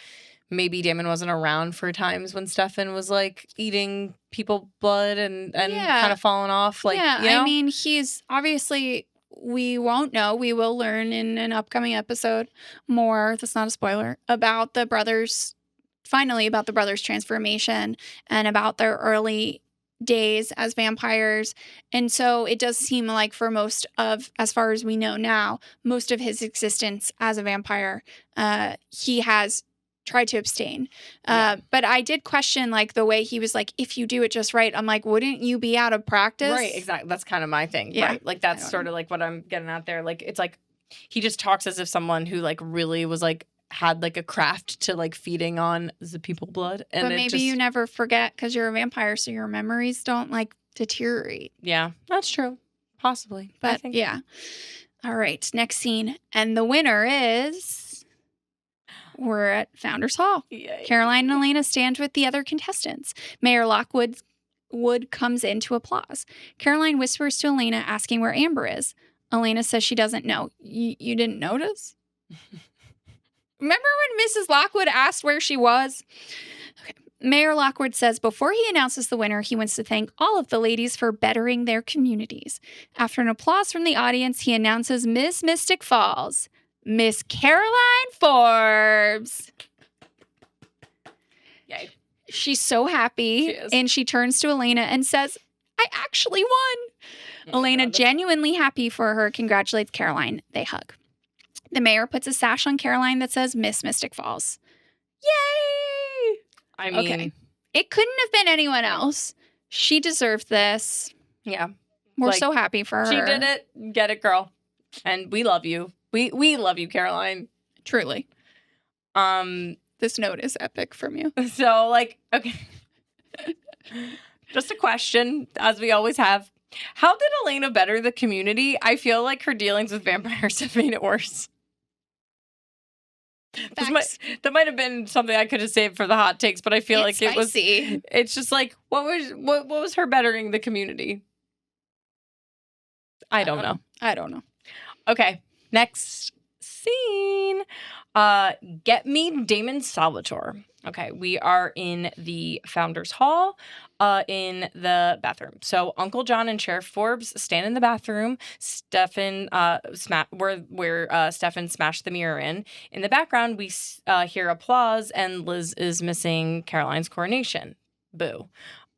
maybe Damon wasn't around for times when Stefan was like eating people blood and kind of falling off. Like, yeah, you know? I mean, he's obviously, we won't know. We will learn in an upcoming episode more. That's not a spoiler about the brothers. Finally, about the brothers' transformation and about their early days as vampires. And so it does seem like for most of, as far as we know now, most of his existence as a vampire, he has tried to abstain. But I did question like the way he was like, if you do it just right, I'm like, wouldn't you be out of practice? Right, exactly. That's kind of my thing. Yeah. Right. Like that's sort of like what I'm getting at there. Like it's like he just talks as if someone who like really was like had like a craft to like feeding on the people blood. And but maybe you never forget because you're a vampire, so your memories don't like deteriorate. Yeah, that's true. Possibly. But I think. Yeah. All right. Next scene. And the winner is we're at Founders Hall. Yay. Caroline and Elena stand with the other contestants. Mayor Lockwood comes in to applause. Caroline whispers to Elena asking where Amber is. Elena says she doesn't know. You didn't notice? Remember when Mrs. Lockwood asked where she was? Okay. Mayor Lockwood says before he announces the winner, he wants to thank all of the ladies for bettering their communities. After an applause from the audience, he announces Miss Mystic Falls, Miss Caroline Forbes. Yay. She's so happy, and she turns to Elena and says, I actually won. Elena, genuinely happy for her, congratulates Caroline. They hug. The mayor puts a sash on Caroline that says Miss Mystic Falls. Yay! I mean, okay. It couldn't have been anyone else. She deserved this. Yeah. We're so happy for her. She did it. Get it, girl. And we love you. We love you, Caroline. Truly. This note is epic from you. So, like, okay. Just a question, as we always have. How did Elena better the community? I feel like her dealings with vampires have made it worse. That might have been something I could have saved for the hot takes, but I feel like spicy. It's just like, what was her bettering the community? I don't know. I don't know. Okay, next scene. Get me Damon Salvatore. Okay, we are in the Founders Hall, in the bathroom. So Uncle John and Sheriff Forbes stand in the bathroom. Stefan, where Stefan smashed the mirror in. In the background, we hear applause, and Liz is missing Caroline's coronation. Boo.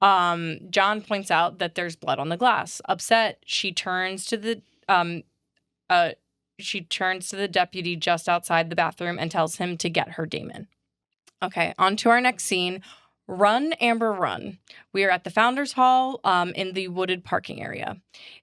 John points out that there's blood on the glass. Upset, she turns to the deputy just outside the bathroom and tells him to get her Damon. Okay, on to our next scene. Run, Amber, run. We are at the Founders Hall in the wooded parking area.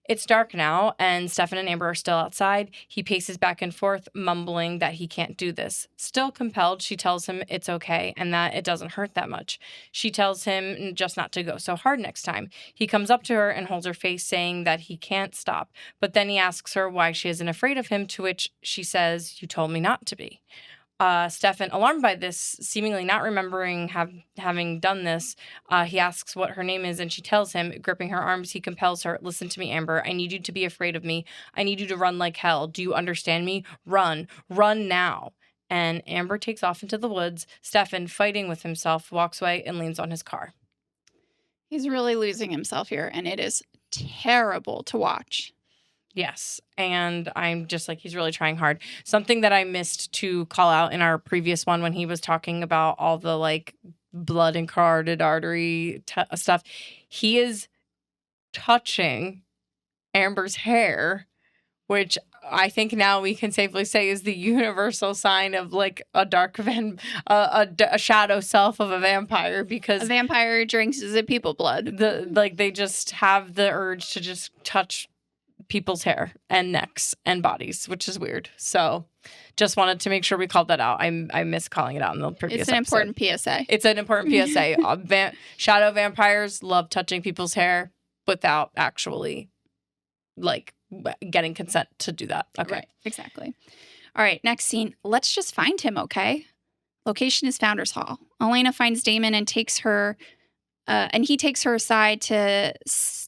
It's dark now, and Stefan and Amber are still outside. He paces back and forth, mumbling that he can't do this. Still compelled, she tells him it's okay and that it doesn't hurt that much. She tells him just not to go so hard next time. He comes up to her and holds her face, saying that he can't stop. But then he asks her why she isn't afraid of him, to which she says, "You told me not to be." Stefan, alarmed by this, seemingly not remembering having done this, he asks what her name is, and she tells him. Gripping her arms, he compels her, "Listen to me, Amber. I need you to be afraid of me. I need you to run like hell. Do you understand me? Run. Run now." And Amber takes off into the woods. Stefan, fighting with himself, walks away and leans on his car. He's really losing himself here, and it is terrible to watch. Yes, and I'm just like, he's really trying hard. Something that I missed to call out in our previous one when he was talking about all the like blood and carotid artery stuff, he is touching Amber's hair, which I think now we can safely say is the universal sign of like a a shadow self of a vampire, because A vampire drinks is people blood. they just have the urge to just touch people's hair and necks and bodies, which is weird. So just wanted to make sure we called that out. I missed calling it out in the previous It's an episode. important PSA. It's an important PSA. Shadow vampires love touching people's hair without actually like getting consent to do that. Okay. Right, exactly. All right, next scene. Let's just find him, okay? Location is Founders Hall. Elena finds Damon and he takes her aside to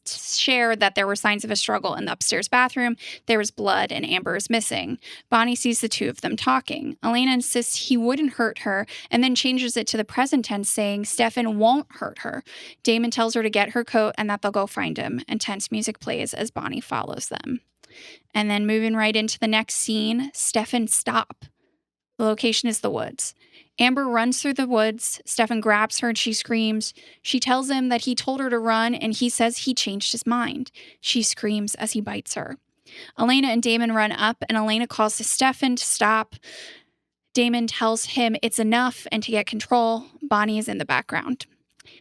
share that there were signs of a struggle in the upstairs bathroom. There was blood and Amber is missing. Bonnie sees the two of them talking. Elena insists he wouldn't hurt her and then changes it to the present tense, saying Stefan won't hurt her. Damon tells her to get her coat and that they'll go find him. And tense music plays as Bonnie follows them. And then moving right into the next scene, Stefan, stop. The location is the woods. Amber runs through the woods. Stefan grabs her and she screams. She tells him that he told her to run and he says he changed his mind. She screams as he bites her. Elena and Damon run up and Elena calls to Stefan to stop. Damon tells him it's enough and to get control. Bonnie is in the background.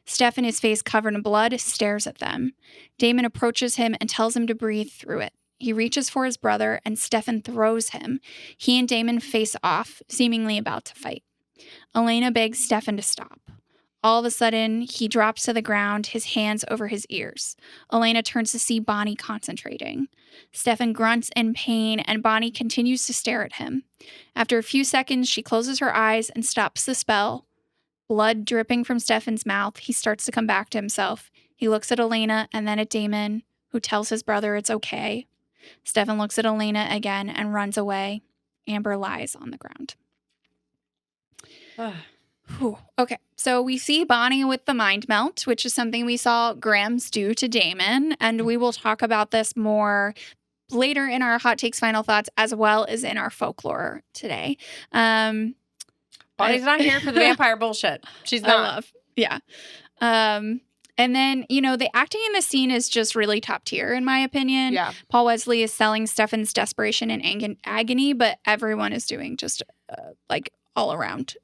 Stefan, his face covered in blood, stares at them. Damon approaches him and tells him to breathe through it. He reaches for his brother and Stefan throws him. He and Damon face off, seemingly about to fight. Elena begs Stefan to stop. All of a sudden, he drops to the ground, his hands over his ears. Elena turns to see Bonnie concentrating. Stefan grunts in pain, and Bonnie continues to stare at him. After a few seconds, she closes her eyes and stops the spell. Blood dripping from Stefan's mouth, he starts to come back to himself. He looks at Elena and then at Damon, who tells his brother it's okay. Stefan looks at Elena again and runs away. Amber lies on the ground. Okay, so we see Bonnie with the mind melt, which is something we saw Grams do to Damon, and we will talk about this more later in our Hot Takes Final Thoughts as well as in our Folklore today. Bonnie's not here for the vampire bullshit. She's not. Yeah. And then, the acting in the scene is just really top tier, in my opinion. Yeah. Paul Wesley is selling Stefan's desperation and agony, but everyone is doing just all around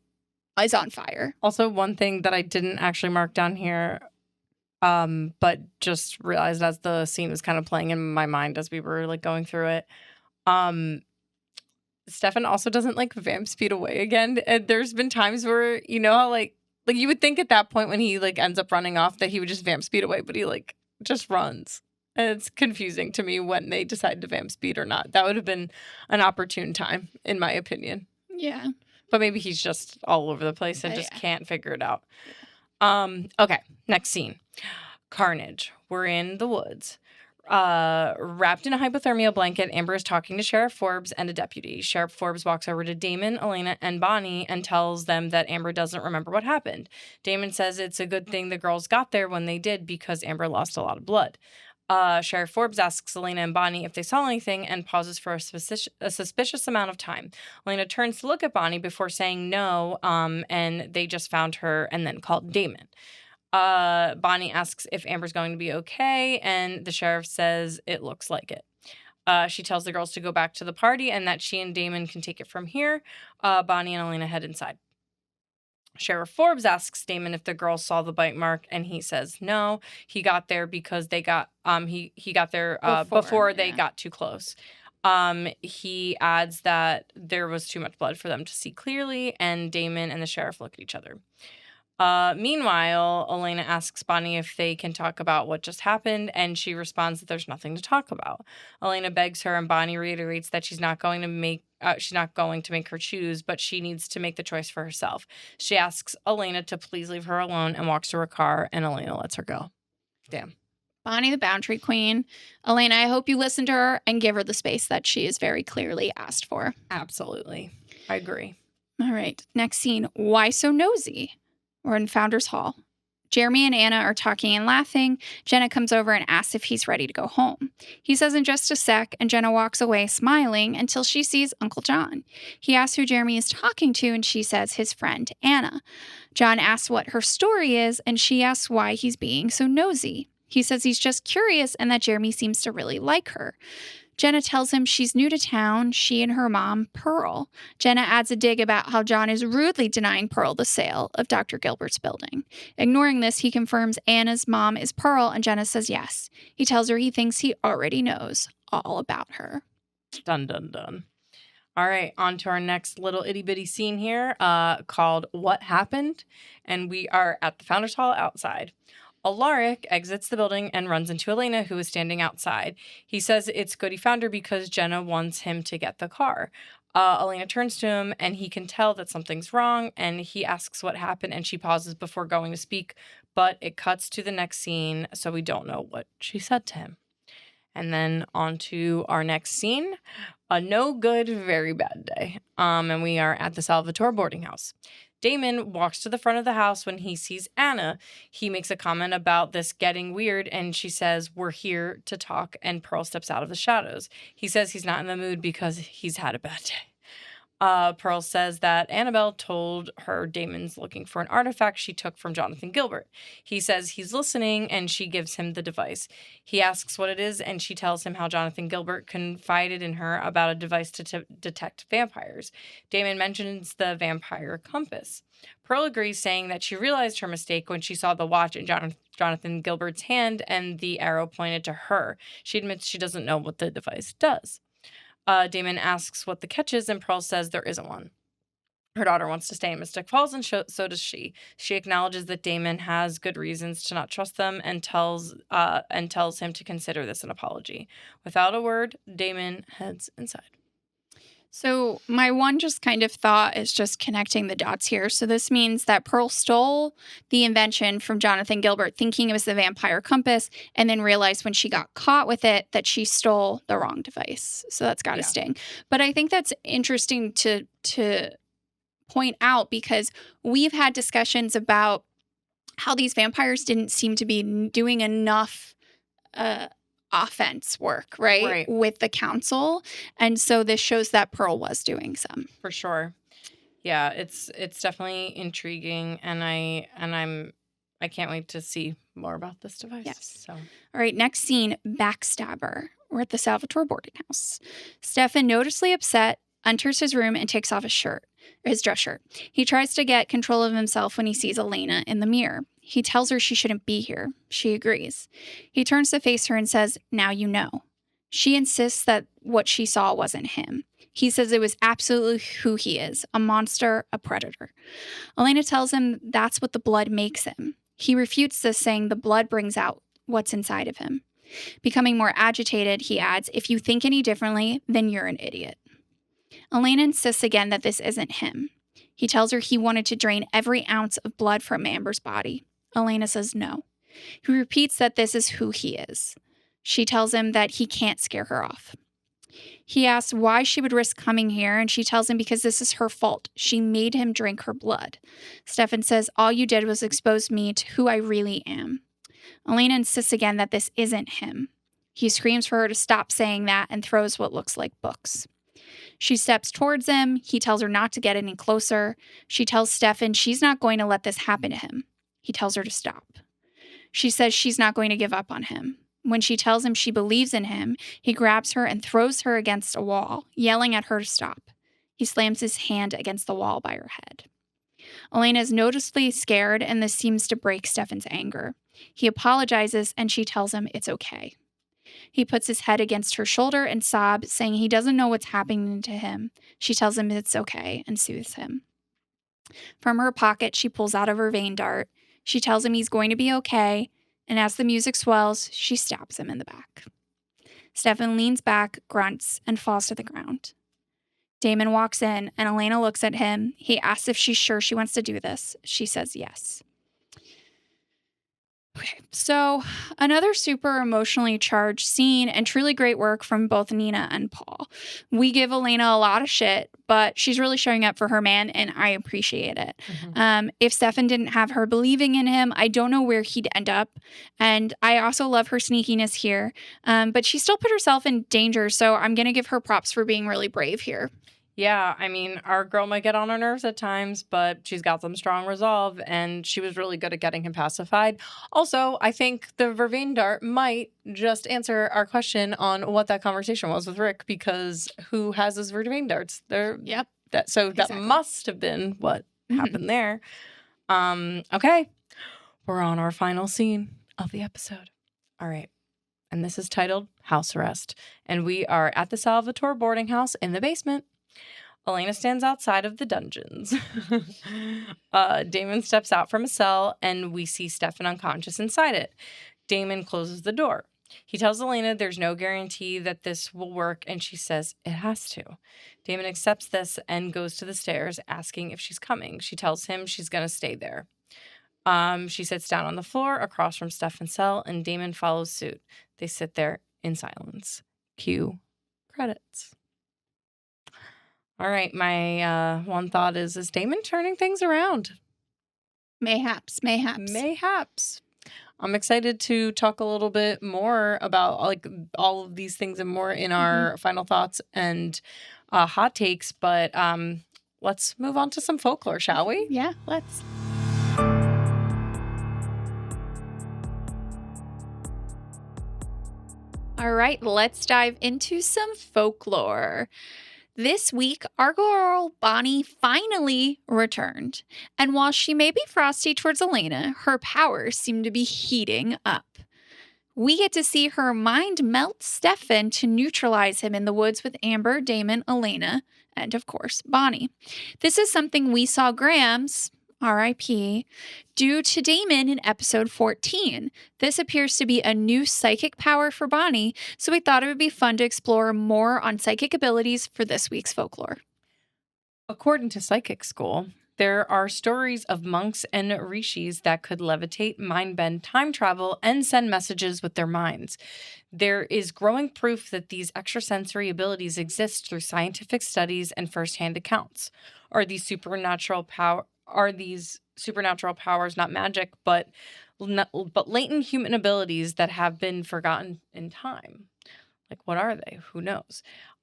is on fire. Also, one thing that I didn't actually mark down here, but just realized as the scene was kind of playing in my mind as we were going through it. Stefan also doesn't vamp speed away again. And there's been times where how you would think at that point when he ends up running off that he would just vamp speed away, but he just runs. And it's confusing to me when they decide to vamp speed or not. That would have been an opportune time, in my opinion. Yeah. But maybe he's just all over the place and just can't figure it out. Okay, next scene. Carnage. We're in the woods. Wrapped in a hypothermia blanket, Amber is talking to Sheriff Forbes and a deputy. Sheriff Forbes walks over to Damon, Elena, and Bonnie and tells them that Amber doesn't remember what happened. Damon says it's a good thing the girls got there when they did because Amber lost a lot of blood. Sheriff Forbes asks Elena and Bonnie if they saw anything and pauses for a suspicious amount of time. Elena turns to look at Bonnie before saying no, and they just found her and then called Damon. Bonnie asks if Amber's going to be okay, and the sheriff says it looks like it. She tells the girls to go back to the party and that she and Damon can take it from here. Bonnie and Elena head inside. Sheriff Forbes asks Damon if the girls saw the bite mark, and he says no. He got there because they got he got there before they got too close. He adds that there was too much blood for them to see clearly, and Damon and the sheriff look at each other. Meanwhile, Elena asks Bonnie if they can talk about what just happened, and she responds that there's nothing to talk about. Elena begs her, and Bonnie reiterates that she's not going to make her choose, but she needs to make the choice for herself. She asks Elena to please leave her alone and walks to her car, and Elena lets her go. Damn. Bonnie, the boundary queen. Elena, I hope you listen to her and give her the space that she is very clearly asked for. Absolutely. I agree. All right. Next scene. Why so nosy? We're in Founders Hall. Jeremy and Anna are talking and laughing. Jenna comes over and asks if he's ready to go home. He says in just a sec, and Jenna walks away smiling until she sees Uncle John. He asks who Jeremy is talking to, and she says his friend, Anna. John asks what her story is, and she asks why he's being so nosy. He says he's just curious and that Jeremy seems to really like her. Jenna tells him she's new to town, she and her mom, Pearl. Jenna adds a dig about how John is rudely denying Pearl the sale of Dr. Gilbert's building. Ignoring this, he confirms Anna's mom is Pearl, and Jenna says yes. He tells her he thinks he already knows all about her. Dun, dun, dun. All right, on to our next little itty-bitty scene here called What Happened? And we are at the Founders Hall outside. Alaric exits the building and runs into Elena, who is standing outside. He says it's good he found her because Jenna wants him to get the car. Elena turns to him, and he can tell that something's wrong, and he asks what happened, and she pauses before going to speak, but it cuts to the next scene, so we don't know what she said to him. And then on to our next scene, a no good, very bad day. And we are at the Salvatore boarding house. Damon walks to the front of the house when he sees Anna. He makes a comment about this getting weird, and she says, "We're here to talk," and Pearl steps out of the shadows. He says he's not in the mood because he's had a bad day. Pearl says that Annabelle told her Damon's looking for an artifact she took from Jonathan Gilbert. He says he's listening, and she gives him the device. He asks what it is, and she tells him how Jonathan Gilbert confided in her about a device to detect vampires. Damon mentions the vampire compass. Pearl agrees, saying that she realized her mistake when she saw the watch in Jonathan Gilbert's hand and the arrow pointed to her. She admits she doesn't know what the device does. Damon asks what the catch is, and Pearl says there isn't one. Her daughter wants to stay in Mystic Falls, and so does she. She acknowledges that Damon has good reasons to not trust them, and tells him to consider this an apology. Without a word, Damon heads inside. So my one just kind of thought is just connecting the dots here. So this means that Pearl stole the invention from Jonathan Gilbert, thinking it was the vampire compass, and then realized when she got caught with it that she stole the wrong device. So that's got to sting. But I think that's interesting to point out, because we've had discussions about how these vampires didn't seem to be doing enough offense work, right? With the council. And so this shows that Pearl was doing some. For sure. Yeah, it's definitely intriguing, and I can't wait to see more about this device. Yes. So. All right, next scene, backstabber. We're at the Salvatore boarding house. Stefan, noticeably upset, enters his room and takes off his dress shirt. He tries to get control of himself when he sees Elena in the mirror. He tells her she shouldn't be here. She agrees. He turns to face her and says, "Now you know." She insists that what she saw wasn't him. He says it was absolutely who he is, a monster, a predator. Elena tells him that's what the blood makes him. He refutes this, saying the blood brings out what's inside of him. Becoming more agitated, he adds, "If you think any differently, then you're an idiot." Elena insists again that this isn't him. He tells her he wanted to drain every ounce of blood from Amber's body. Elena says no. He repeats that this is who he is. She tells him that he can't scare her off. He asks why she would risk coming here, and she tells him because this is her fault. She made him drink her blood. Stefan says, "All you did was expose me to who I really am." Elena insists again that this isn't him. He screams for her to stop saying that and throws what looks like books. She steps towards him. He tells her not to get any closer. She tells Stefan she's not going to let this happen to him. He tells her to stop. She says she's not going to give up on him. When she tells him she believes in him, he grabs her and throws her against a wall, yelling at her to stop. He slams his hand against the wall by her head. Elena is noticeably scared, and this seems to break Stefan's anger. He apologizes, and she tells him it's okay. He puts his head against her shoulder and sobs, saying he doesn't know what's happening to him. She tells him it's okay and soothes him. From her pocket, she pulls out a vervain dart. She tells him he's going to be okay, and as the music swells, she stabs him in the back. Stefan leans back, grunts, and falls to the ground. Damon walks in, and Elena looks at him. He asks if she's sure she wants to do this. She says yes. Okay, so another super emotionally charged scene and truly great work from both Nina and Paul. We give Elena a lot of shit, but she's really showing up for her man, and I appreciate it. Mm-hmm. If Stefan didn't have her believing in him, I don't know where he'd end up. And I also love her sneakiness here, but she still put herself in danger, so I'm going to give her props for being really brave here. Yeah, I mean, our girl might get on her nerves at times, but she's got some strong resolve, and she was really good at getting him pacified. Also, I think the vervain dart might just answer our question on what that conversation was with Rick, because who has his vervain darts? Yep. That Exactly. must have been what Mhm. happened there. Okay, we're on our final scene of the episode. All right. And this is titled House Arrest. And we are at the Salvatore boarding house in the basement. Elena stands outside of the dungeons. Damon steps out from a cell, and we see Stefan unconscious inside it. Damon closes the door. He tells Elena there's no guarantee that this will work, and she says it has to. Damon accepts this and goes to the stairs, asking if she's coming. She tells him she's going to stay there. She sits down on the floor across from Stefan's cell, and Damon follows suit. They sit there in silence. Cue credits. All right, my one thought is Damon turning things around? Mayhaps. Mayhaps. I'm excited to talk a little bit more about like all of these things and more in our final thoughts and hot takes, but let's move on to some folklore, shall we? Yeah, let's. All right, let's dive into some folklore. This week, our girl Bonnie finally returned. And while she may be frosty towards Elena, her powers seem to be heating up. We get to see her mind melt Stefan to neutralize him in the woods with Amber, Damon, Elena, and of course, Bonnie. This is something we saw Graham's, RIP, do to Damon in episode 14. This appears to be a new psychic power for Bonnie, so we thought it would be fun to explore more on psychic abilities for this week's folklore. According to Psychic School, there are stories of monks and rishis that could levitate, mind bend, time travel, and send messages with their minds. There is growing proof that these extrasensory abilities exist through scientific studies and firsthand accounts. Are these supernatural powers not magic, but latent human abilities that have been forgotten in time? Like, what are they? Who knows?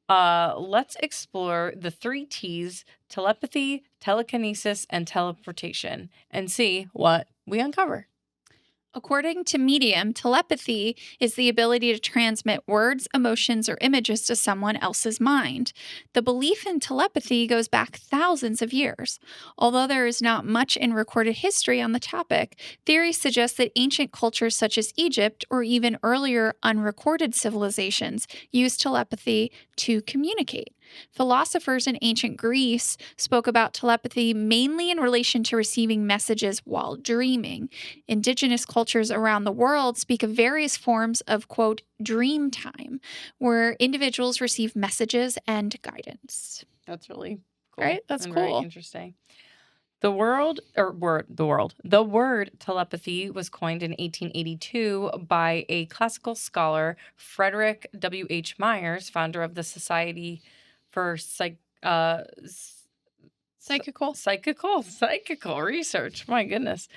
Let's explore the 3 T's: telepathy, telekinesis, and teleportation, and see what we uncover. According to Medium, telepathy is the ability to transmit words, emotions, or images to someone else's mind. The belief in telepathy goes back thousands of years. Although there is not much in recorded history on the topic, theories suggest that ancient cultures such as Egypt or even earlier unrecorded civilizations used telepathy to communicate. Philosophers in ancient Greece spoke about telepathy mainly in relation to receiving messages while dreaming. Indigenous cultures around the world speak of various forms of, quote, dream time, where individuals receive messages and guidance. That's really cool. Right? That's and cool. Very interesting. The word telepathy was coined in 1882 by a classical scholar, Frederick W.H. Myers, founder of the Society for Psychical Research. My goodness.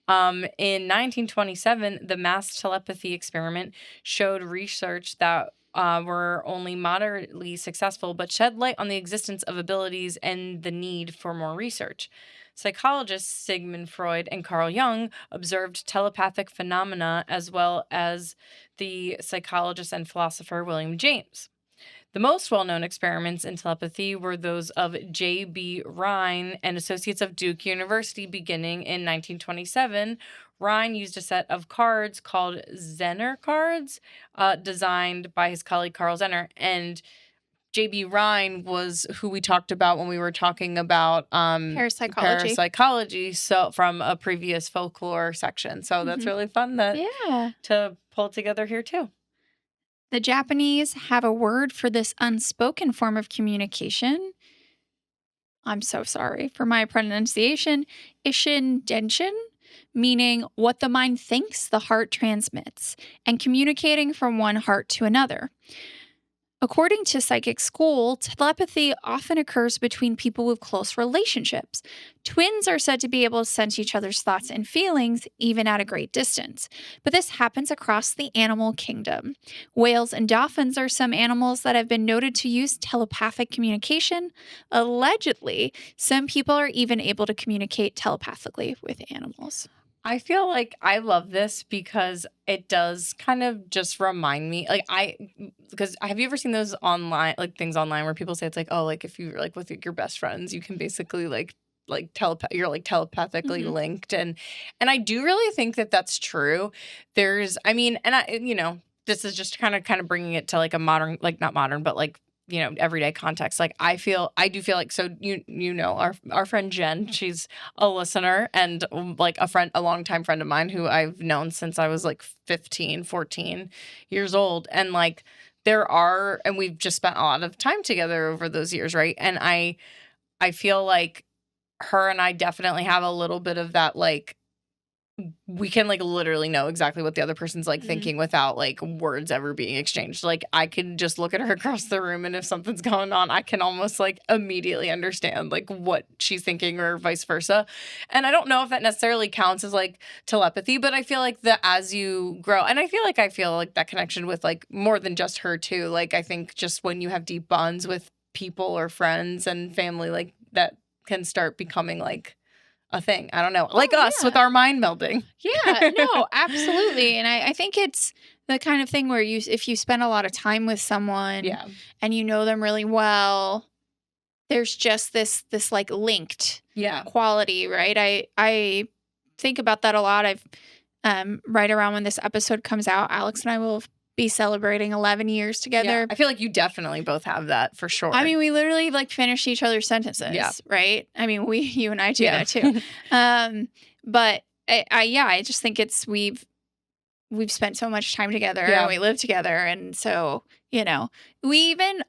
In 1927, the mass telepathy experiment showed research that were only moderately successful, but shed light on the existence of abilities and the need for more research. Psychologists Sigmund Freud and Carl Jung observed telepathic phenomena, as well as the psychologist and philosopher William James. The most well-known experiments in telepathy were those of J.B. Rhine and associates of Duke University beginning in 1927. Rhine used a set of cards called Zener cards, designed by his colleague Carl Zener. And J.B. Rhine was who we talked about when we were talking about parapsychology, so from a previous folklore section. So that's really fun to pull together here too. The Japanese have a word for this unspoken form of communication. I'm so sorry for my pronunciation. Ishin-denshin, meaning what the mind thinks the heart transmits, and communicating from one heart to another. According to Psychic School, telepathy often occurs between people with close relationships. Twins are said to be able to sense each other's thoughts and feelings, even at a great distance. But this happens across the animal kingdom. Whales and dolphins are some animals that have been noted to use telepathic communication. Allegedly, some people are even able to communicate telepathically with animals. I feel like I love this because it does kind of just remind me, because have you ever seen those online, like things online where people say it's like, oh, like if you're like with your best friends, you can basically you're like telepathically linked, and I do really think that that's true. I mean, and this is just kind of bringing it to like a modern, like not modern, but like everyday context. Like I do feel like, so our friend Jen, she's a listener and like a longtime friend of mine who I've known since I was like 15, 14 years old. And like and we've just spent a lot of time together over those years, right? And I feel like her and I definitely have a little bit of that, like we can like literally know exactly what the other person's like thinking without like words ever being exchanged. Like I can just look at her across the room, and if something's going on, I can almost like immediately understand like what she's thinking or vice versa. And I don't know if that necessarily counts as like telepathy, but I feel like that as you grow, and I feel like that connection with like more than just her too. Like I think just when you have deep bonds with people or friends and family, like that can start becoming like a thing. I don't know. Like us with our mind melding. Yeah, no, absolutely. And I think it's the kind of thing where if you spend a lot of time with someone and you know them really well, there's just this like linked quality, right? I think about that a lot. I've right around when this episode comes out, Alex and I will be celebrating 11 years together. Yeah, I feel like you definitely both have that for sure. I mean, we literally like finish each other's sentences, right? I mean, you and I do that too. But I just think we've spent so much time together and we live together. And so, we even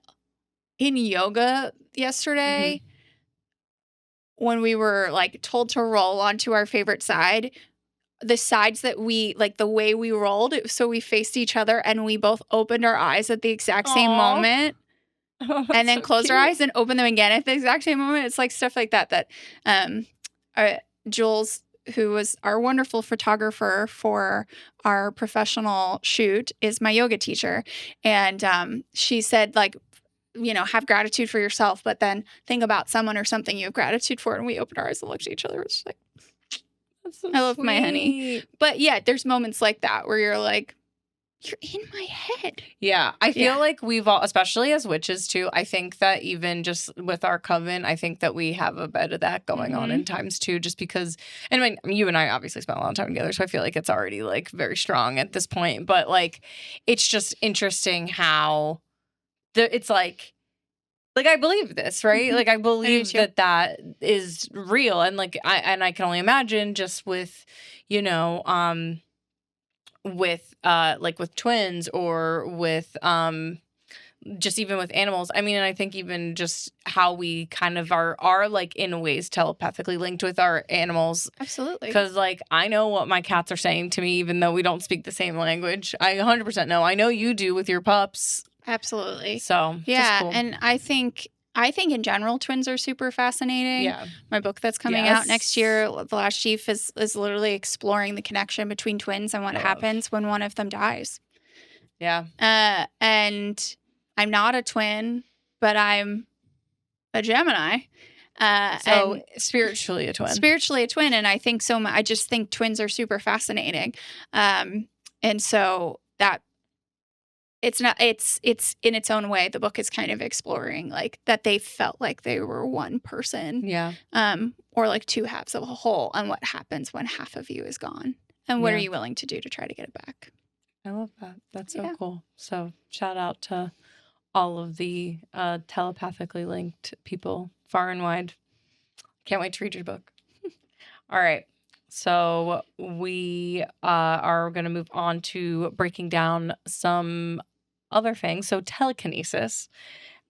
in yoga yesterday, when we were like told to roll onto our favorite side, the sides that we like, the way we rolled, so we faced each other and we both opened our eyes at the exact same moment, and then closed our eyes and opened them again at the exact same moment. It's like stuff like that Jules, who was our wonderful photographer for our professional shoot, is my yoga teacher, and she said like, have gratitude for yourself, but then think about someone or something you have gratitude for. And we opened our eyes and looked at each other. It's like, so I love my honey. But yeah, there's moments like that where you're like, you're in my head. Yeah. I feel like we've all, especially as witches too, I think that even just with our coven, I think that we have a bit of that going on in times too, just because, and I mean, you and I obviously spent a lot of time together, so I feel like it's already like very strong at this point. But like, it's just interesting how it's like I believe this, right? Like I believe that is real, and like I can only imagine just with with twins or with just even with animals. I mean, and I think even just how we kind of are like in ways telepathically linked with our animals. Absolutely. Because like I know what my cats are saying to me, even though we don't speak the same language. I 100% know. I know you do with your pups. Absolutely. So yeah, cool. And I think in general twins are super fascinating. Yeah. My book that's coming out next year, The Last Sheaf, is literally exploring the connection between twins and what happens when one of them dies. Yeah. And I'm not a twin, but I'm a Gemini. So spiritually a twin. Spiritually a twin, and I think so. I just think twins are super fascinating, and so that. It's in its own way. The book is kind of exploring like that they felt like they were one person. Yeah. Or like two halves of a whole, and what happens when half of you is gone. And what are you willing to do to try to get it back? I love that. That's so cool. So shout out to all of the telepathically linked people far and wide. Can't wait to read your book. All right. So we are going to move on to breaking down some other things. So telekinesis.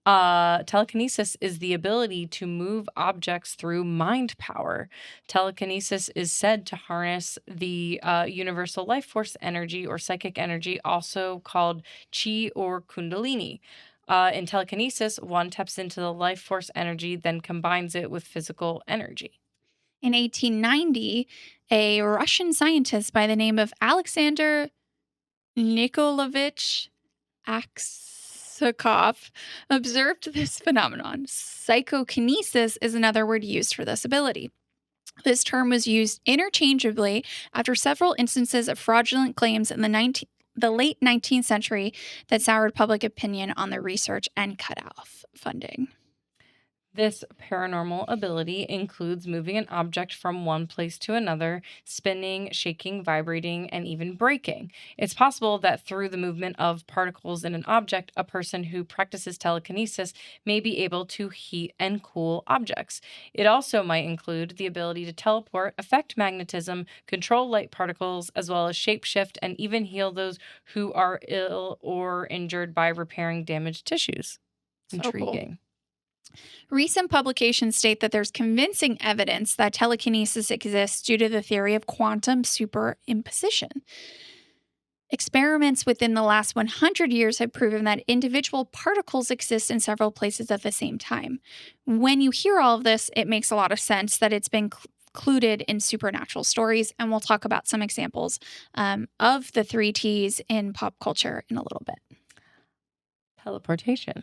Telekinesis is the ability to move objects through mind power. Telekinesis is said to harness the universal life force energy or psychic energy, also called chi or kundalini. In telekinesis, one taps into the life force energy, then combines it with physical energy. In 1890, a Russian scientist by the name of Alexander Nikolaevich Aksakov observed this phenomenon. Psychokinesis is another word used for this ability. This term was used interchangeably after several instances of fraudulent claims in the late 19th century that soured public opinion on the research and cut off funding. This paranormal ability includes moving an object from one place to another, spinning, shaking, vibrating, and even breaking. It's possible that through the movement of particles in an object, a person who practices telekinesis may be able to heat and cool objects. It also might include the ability to teleport, affect magnetism, control light particles, as well as shapeshift and even heal those who are ill or injured by repairing damaged tissues. So Intriguing. cool. Recent publications state that there's convincing evidence that telekinesis exists due to the theory of quantum superimposition. Experiments within the last 100 years have proven that individual particles exist in several places at the same time. When you hear all of this, it makes a lot of sense that it's been included in supernatural stories, and we'll talk about some examples of the 3 T's in pop culture in a little bit. Teleportation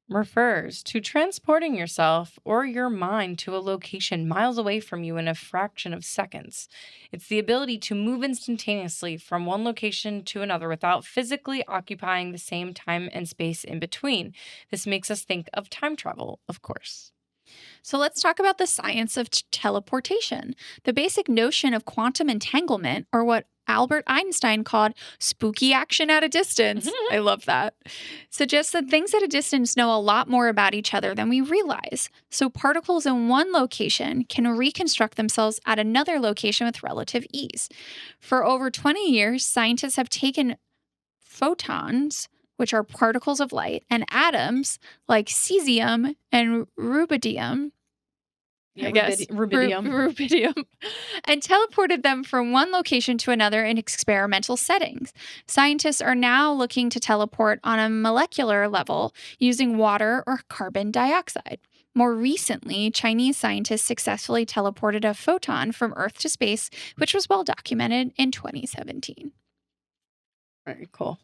refers to transporting yourself or your mind to a location miles away from you in a fraction of seconds. It's the ability to move instantaneously from one location to another without physically occupying the same time and space in between. This makes us think of time travel, of course. So let's talk about the science of teleportation. The basic notion of quantum entanglement, or what Albert Einstein called spooky action at a distance, I love that, suggests that things at a distance know a lot more about each other than we realize. So particles in one location can reconstruct themselves at another location with relative ease. For over 20 years, scientists have taken photons, which are particles of light, and atoms like cesium and rubidium, rubidium, and teleported them from one location to another in experimental settings. Scientists are now looking to teleport on a molecular level using water or carbon dioxide. More recently, Chinese scientists successfully teleported a photon from Earth to space, which was well documented in 2017. Very cool.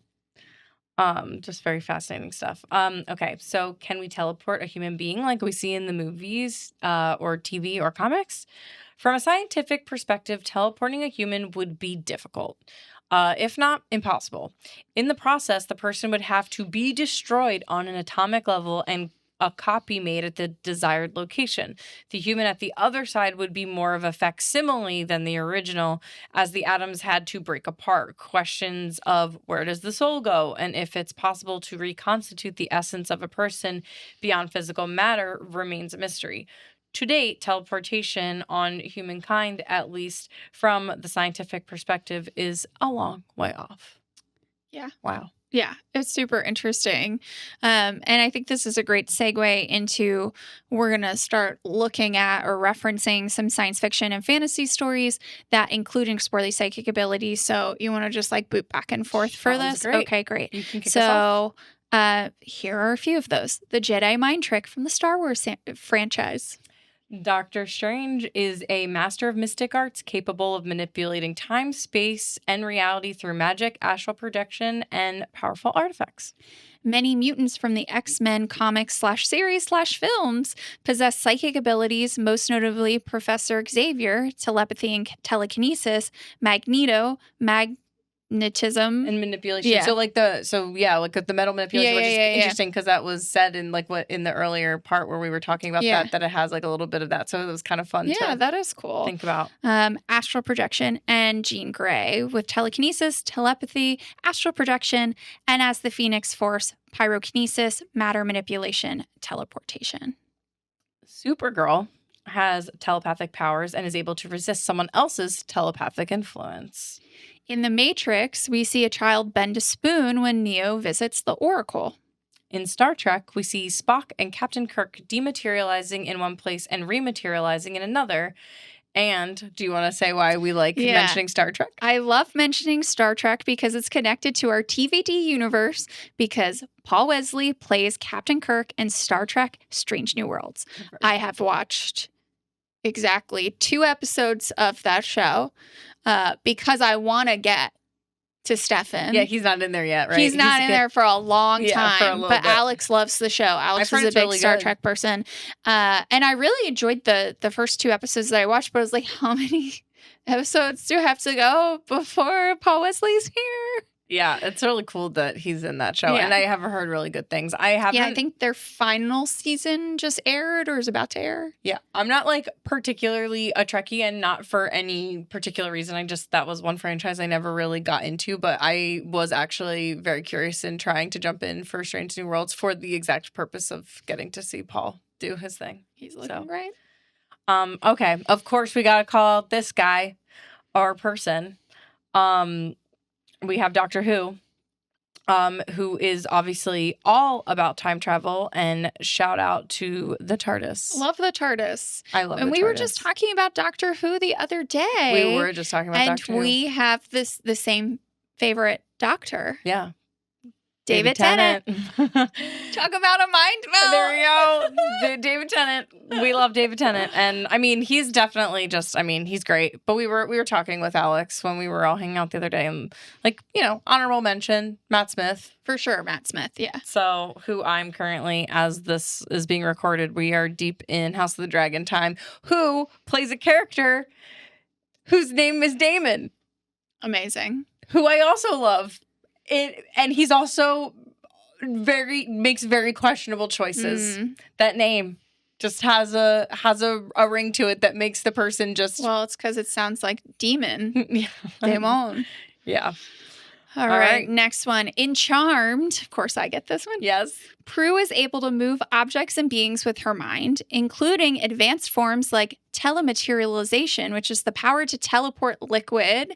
Just very fascinating stuff. Okay, so can we teleport a human being like we see in the movies, or TV or comics? From a scientific perspective, teleporting a human would be difficult, if not impossible. In the process, the person would have to be destroyed on an atomic level and a copy made at the desired location. The human at the other side would be more of a facsimile than the original, as the atoms had to break apart. Questions of where does the soul go, and if it's possible to reconstitute the essence of a person beyond physical matter remains a mystery. To date, teleportation on humankind, at least from the scientific perspective, is a long way off. Yeah. Wow. Yeah, it's super interesting. And I think this is a great segue into we're going to start looking at or referencing some science fiction and fantasy stories that include and explore these psychic abilities. So you want to just like boot back and forth for this? Great. Okay, great. You can kick us off. Here are a few of those. The Jedi mind trick from the Star Wars franchise. Doctor Strange is a master of mystic arts capable of manipulating time, space, and reality through magic, astral projection, and powerful artifacts. Many mutants from the X-Men comics /series /films possess psychic abilities, most notably Professor Xavier, telepathy and telekinesis, Magneto, magnetism and manipulation. So like the metal manipulation, which is interesting because that was said in like what in the earlier part where we were talking about that it has like a little bit of that. So it was kind of fun to that is cool. Think about. Astral projection and Jean Grey with telekinesis, telepathy, astral projection, and as the Phoenix Force, pyrokinesis, matter manipulation, teleportation. Supergirl has telepathic powers and is able to resist someone else's telepathic influence. In The Matrix, we see a child bend a spoon when Neo visits the Oracle. In Star Trek, we see Spock and Captain Kirk dematerializing in one place and rematerializing in another. And do you want to say why we like mentioning Star Trek? I love mentioning Star Trek because it's connected to our TVD universe because Paul Wesley plays Captain Kirk in Star Trek Strange New Worlds. I have watched exactly 2 episodes of that show because I want to get to Stefan. Yeah, he's not in there yet, right? He's not in there for a long time. For a little but bit. Alex loves the show. Alex is a big really Star good. Trek person. And I really enjoyed the first 2 episodes that I watched, but I was like, how many episodes do I have to go before Paul Wesley's here? Yeah, it's really cool that he's in that show. Yeah. And I have heard really good things. I think their final season just aired or is about to air. Yeah, I'm not like particularly a Trekkie and not for any particular reason. That was one franchise I never really got into, but I was actually very curious in trying to jump in for Strange New Worlds for the exact purpose of getting to see Paul do his thing. He's looking great. Okay, of course we gotta call out this guy or person. We have Doctor Who. Who is obviously all about time travel, and shout out to the TARDIS. Love the TARDIS. I love and the we TARDIS. were just talking about Doctor Who the other day. We were just talking about Doctor Who. And we have the same favorite doctor. Yeah. David Tennant. Talk about a mind meld. There we go. David Tennant. We love David Tennant. And I mean, he's definitely he's great. But we were talking with Alex when we were all hanging out the other day, and honorable mention, Matt Smith. For sure, Matt Smith, yeah. So, who I'm currently, as this is being recorded, we are deep in House of the Dragon time, who plays a character whose name is Damon. Amazing. Who I also love. And he's also makes very questionable choices. That name just has a ring to it that makes the person just... Well, it's because it sounds like demon. Yeah. Demon. Yeah. All right, next one. In Charmed, of course I get this one. Yes. Prue is able to move objects and beings with her mind, including advanced forms like telematerialization, which is the power to teleport liquid,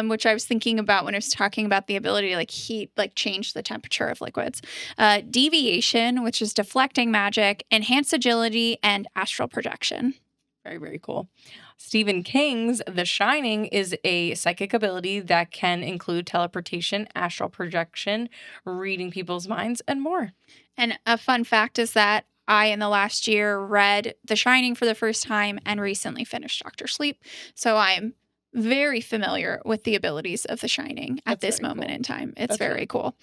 which I was thinking about when I was talking about the ability to heat, change the temperature of liquids. Deviation, which is deflecting magic, enhanced agility, and astral projection. Very, very cool. Stephen King's The Shining is a psychic ability that can include teleportation, astral projection, reading people's minds, and more. And a fun fact is that I, in the last year, read The Shining for the first time and recently finished Dr. Sleep. So I'm very familiar with the abilities of The Shining at this moment in time. It's very cool.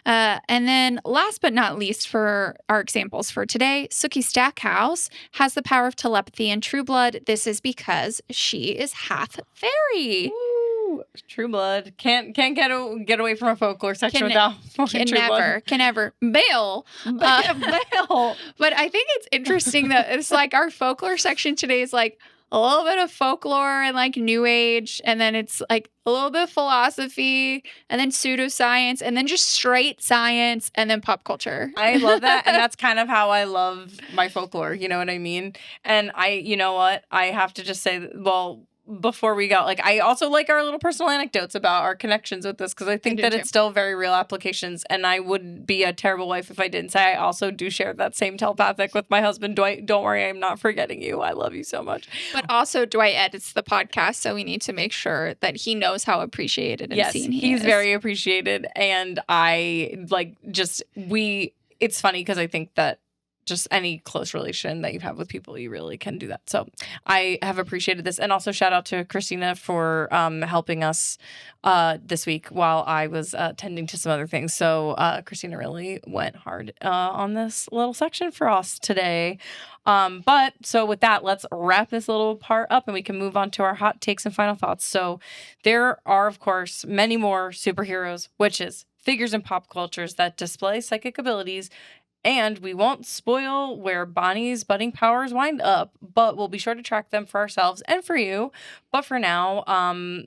And then last but not least for our examples for today, Sookie Stackhouse has the power of telepathy in True Blood. This is because she is half fairy. Ooh, True Blood. Can't get away from a folklore section without Can never. Bail. Bail. But I think it's interesting that it's our folklore section today is a little bit of folklore and new age, and then it's a little bit of philosophy, and then pseudo-science, and then just straight science, and then pop culture. I love that, and that's kind of how I love my folklore, you know what I mean? And you know what? I have to just say, before we go, I also like our little personal anecdotes about our connections with this, because I think that it's still very real applications, and I would be a terrible wife if I didn't say I also do share that same telepathic with my husband, Dwight. Don't worry, I'm not forgetting you. I love you so much. But also, Dwight edits the podcast, so we need to make sure that he knows how appreciated and seen he is. He's very appreciated, and it's funny because I think that just any close relation that you have with people, you really can do that. So I have appreciated this. And also shout out to Christina for helping us this week while I was tending to some other things. So Christina really went hard on this little section for us today. But so with that, let's wrap this little part up and we can move on to our hot takes and final thoughts. So there are, of course, many more superheroes, witches, figures in pop cultures that display psychic abilities. And we won't spoil where Bonnie's budding powers wind up, but we'll be sure to track them for ourselves and for you. But for now,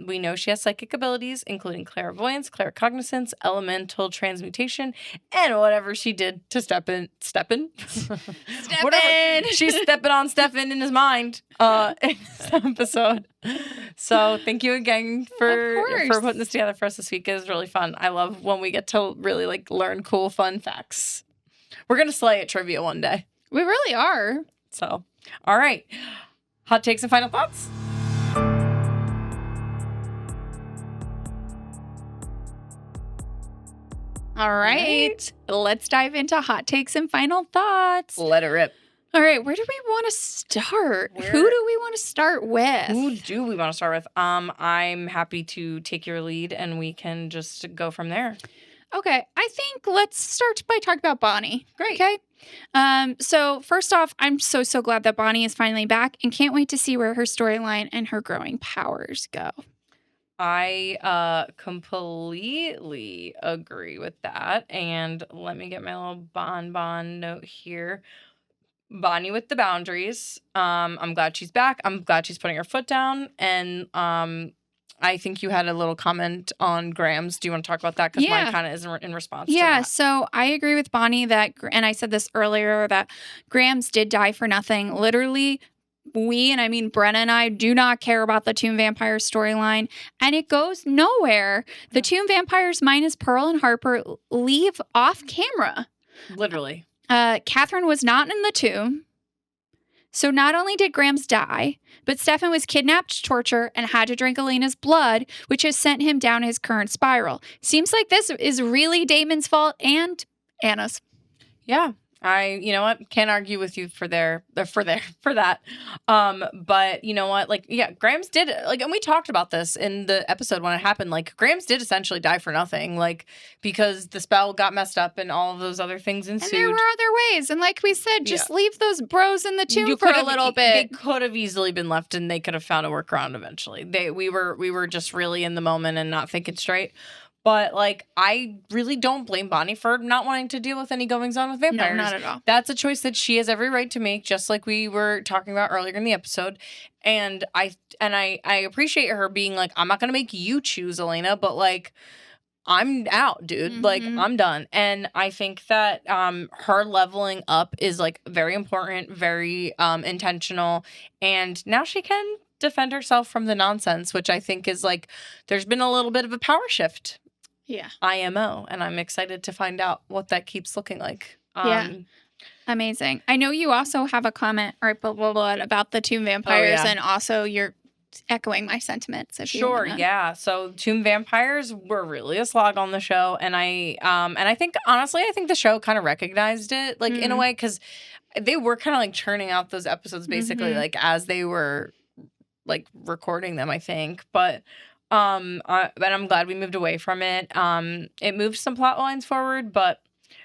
we know she has psychic abilities, including clairvoyance, claircognizance, elemental transmutation, and whatever she did to Stefan. Whatever. She's stepping on Stefan in his mind in this episode. So thank you again for putting this together for us this week. It was really fun. I love when we get to really learn cool, fun facts. We're going to slay at trivia one day. We really are. So, all right. Hot takes and final thoughts? All right. Let's dive into hot takes and final thoughts. Let it rip. All right. Where do we want to start? Who do we want to start with? Who do we want to start with? I'm happy to take your lead and we can just go from there. Okay. I think let's start by talking about Bonnie. Great. Okay. So first off, I'm so glad that Bonnie is finally back and can't wait to see where her storyline and her growing powers go. I completely agree with that. And let me get my little bonbon note here. Bonnie with the boundaries. I'm glad she's back. I'm glad she's putting her foot down. And I think you had a little comment on Graham's. Do you want to talk about that? Because mine kind of is in response to that. So I agree with Bonnie that, and I said this earlier, that Graham's did die for nothing. Literally, and I mean Brenna and I, do not care about the Tomb Vampires storyline, and it goes nowhere. The Tomb Vampires minus Pearl and Harper leave off camera. Literally. Catherine was not in the tomb. So not only did Grams die, but Stefan was kidnapped, tortured, and had to drink Elena's blood, which has sent him down his current spiral. Seems like this is really Damon's fault and Anna's. Yeah. You know what? Can't argue with you for that. But you know what? Like, yeah, Grams did, like, and we talked about this in the episode when it happened. Like, Grams did essentially die for nothing, like, because the spell got messed up and all of those other things ensued. And there were other ways. And like we said, just leave those bros in the tomb for a little bit. They could have easily been left and they could have found a workaround eventually. We were just really in the moment and not thinking straight. But, like, I really don't blame Bonnie for not wanting to deal with any goings-on with vampires. No, not at all. That's a choice that she has every right to make, just like we were talking about earlier in the episode. And I appreciate her being like, I'm not going to make you choose, Elena, but, like, I'm out, dude. Mm-hmm. Like, I'm done. And I think that her leveling up is, like, very important, very intentional. And now she can defend herself from the nonsense, which I think is, like, there's been a little bit of a power shift. Yeah. IMO, and I'm excited to find out what that keeps looking like. Amazing. I know you also have a comment about the Tomb Vampires, and also you're echoing my sentiments. Sure, yeah. So Tomb Vampires were really a slog on the show, and I think honestly, I think the show kind of recognized it, like in a way, because they were kind of like churning out those episodes basically, like as they were like recording them, I think, but I'm glad we moved away from it. It moved some plot lines forward, but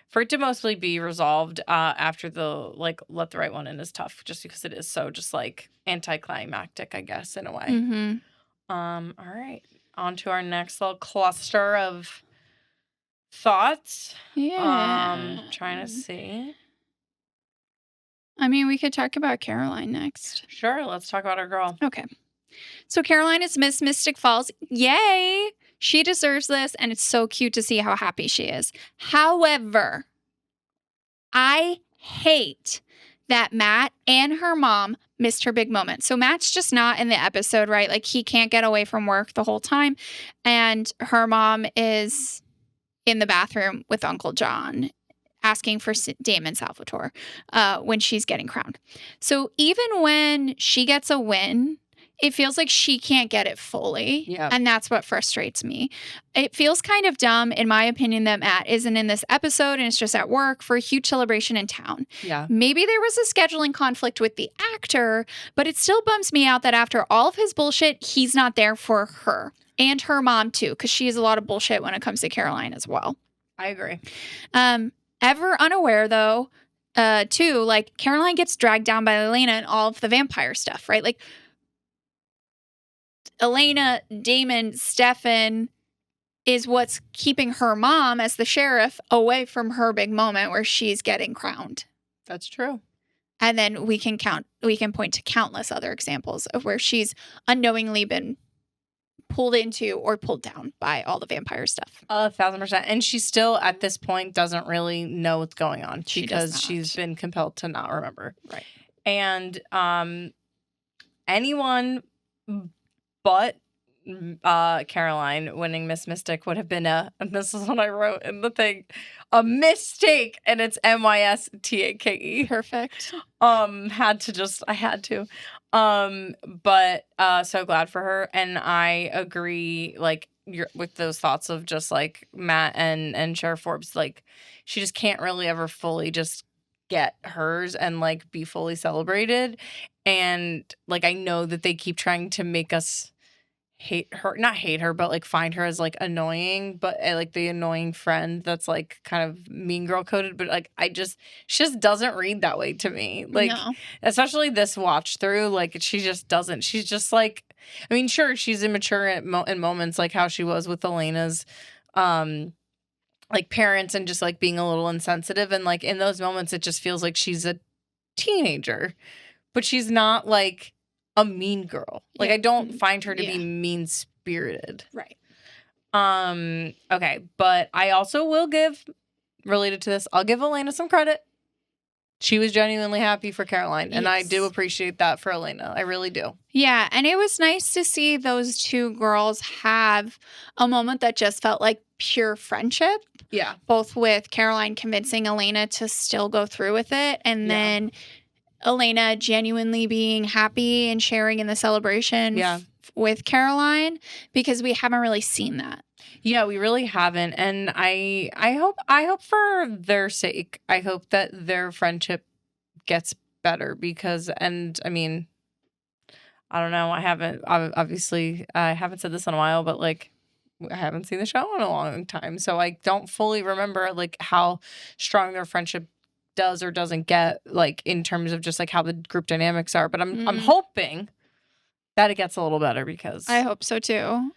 for it to mostly be resolved after the like let the right one in is tough, just because it is so just like anticlimactic, I guess, in a way. All right, on to our next little cluster of thoughts. Trying to see. I mean, we could talk about Caroline next. Sure, let's talk about our girl. Okay. So Caroline is Miss Mystic Falls. Yay! She deserves this, and it's so cute to see how happy she is. However, I hate that Matt and her mom missed her big moment. So Matt's just not in the episode, right? Like, he can't get away from work the whole time, and her mom is in the bathroom with Uncle John asking for Damon Salvatore when she's getting crowned. So even when she gets a win, it feels like she can't get it fully. Yeah. And that's what frustrates me. It feels kind of dumb, in my opinion, that Matt isn't in this episode and it's just at work for a huge celebration in town. Yeah. Maybe there was a scheduling conflict with the actor, but it still bums me out that after all of his bullshit, he's not there for her and her mom too, because she has a lot of bullshit when it comes to Caroline as well. I agree. Ever unaware, though, too, like, Caroline gets dragged down by Elena and all of the vampire stuff, right? Like, Elena, Damon, Stefan is what's keeping her mom as the sheriff away from her big moment where she's getting crowned. That's true. And then we can point to countless other examples of where she's unknowingly been pulled into or pulled down by all the vampire stuff. 1,000%. And she still, at this point, doesn't really know what's going on because she's been compelled to not remember. Right. And anyone but Caroline winning Miss Mystic would have been and this is what I wrote in the thing, a mistake, and it's MYSTAKE. Perfect. I had to. But so glad for her, and I agree. Like, with those thoughts of just like Matt and Sheriff Forbes, like she just can't really ever fully just get hers and like be fully celebrated. And like I know that they keep trying to make us not hate her, but like find her as like annoying, but like the annoying friend that's like kind of mean girl coded. But like she just doesn't read that way to me. Like, No. especially this watch through, like she just doesn't. She's just like, I mean, sure, she's immature in moments, like how she was with Elena's, like parents and just like being a little insensitive. And like in those moments, it just feels like she's a teenager, but she's not like a mean girl. Like I don't find her to be mean spirited. Right. Okay, but I also will give, related to this, I'll give Elena some credit. She was genuinely happy for Caroline, and I do appreciate that for Elena. I really do. Yeah, and it was nice to see those two girls have a moment that just felt like pure friendship. Yeah. Both with Caroline convincing Elena to still go through with it, and then Elena genuinely being happy and sharing in the celebration with Caroline, because we haven't really seen that. Yeah, we really haven't, and I hope for their sake, I hope that their friendship gets better because, and I mean, I don't know, I haven't said this in a while, but like I haven't seen the show in a long time, so I don't fully remember like how strong their friendship does or doesn't get, like in terms of just like how the group dynamics are. But I'm hoping that it gets a little better because I hope so too.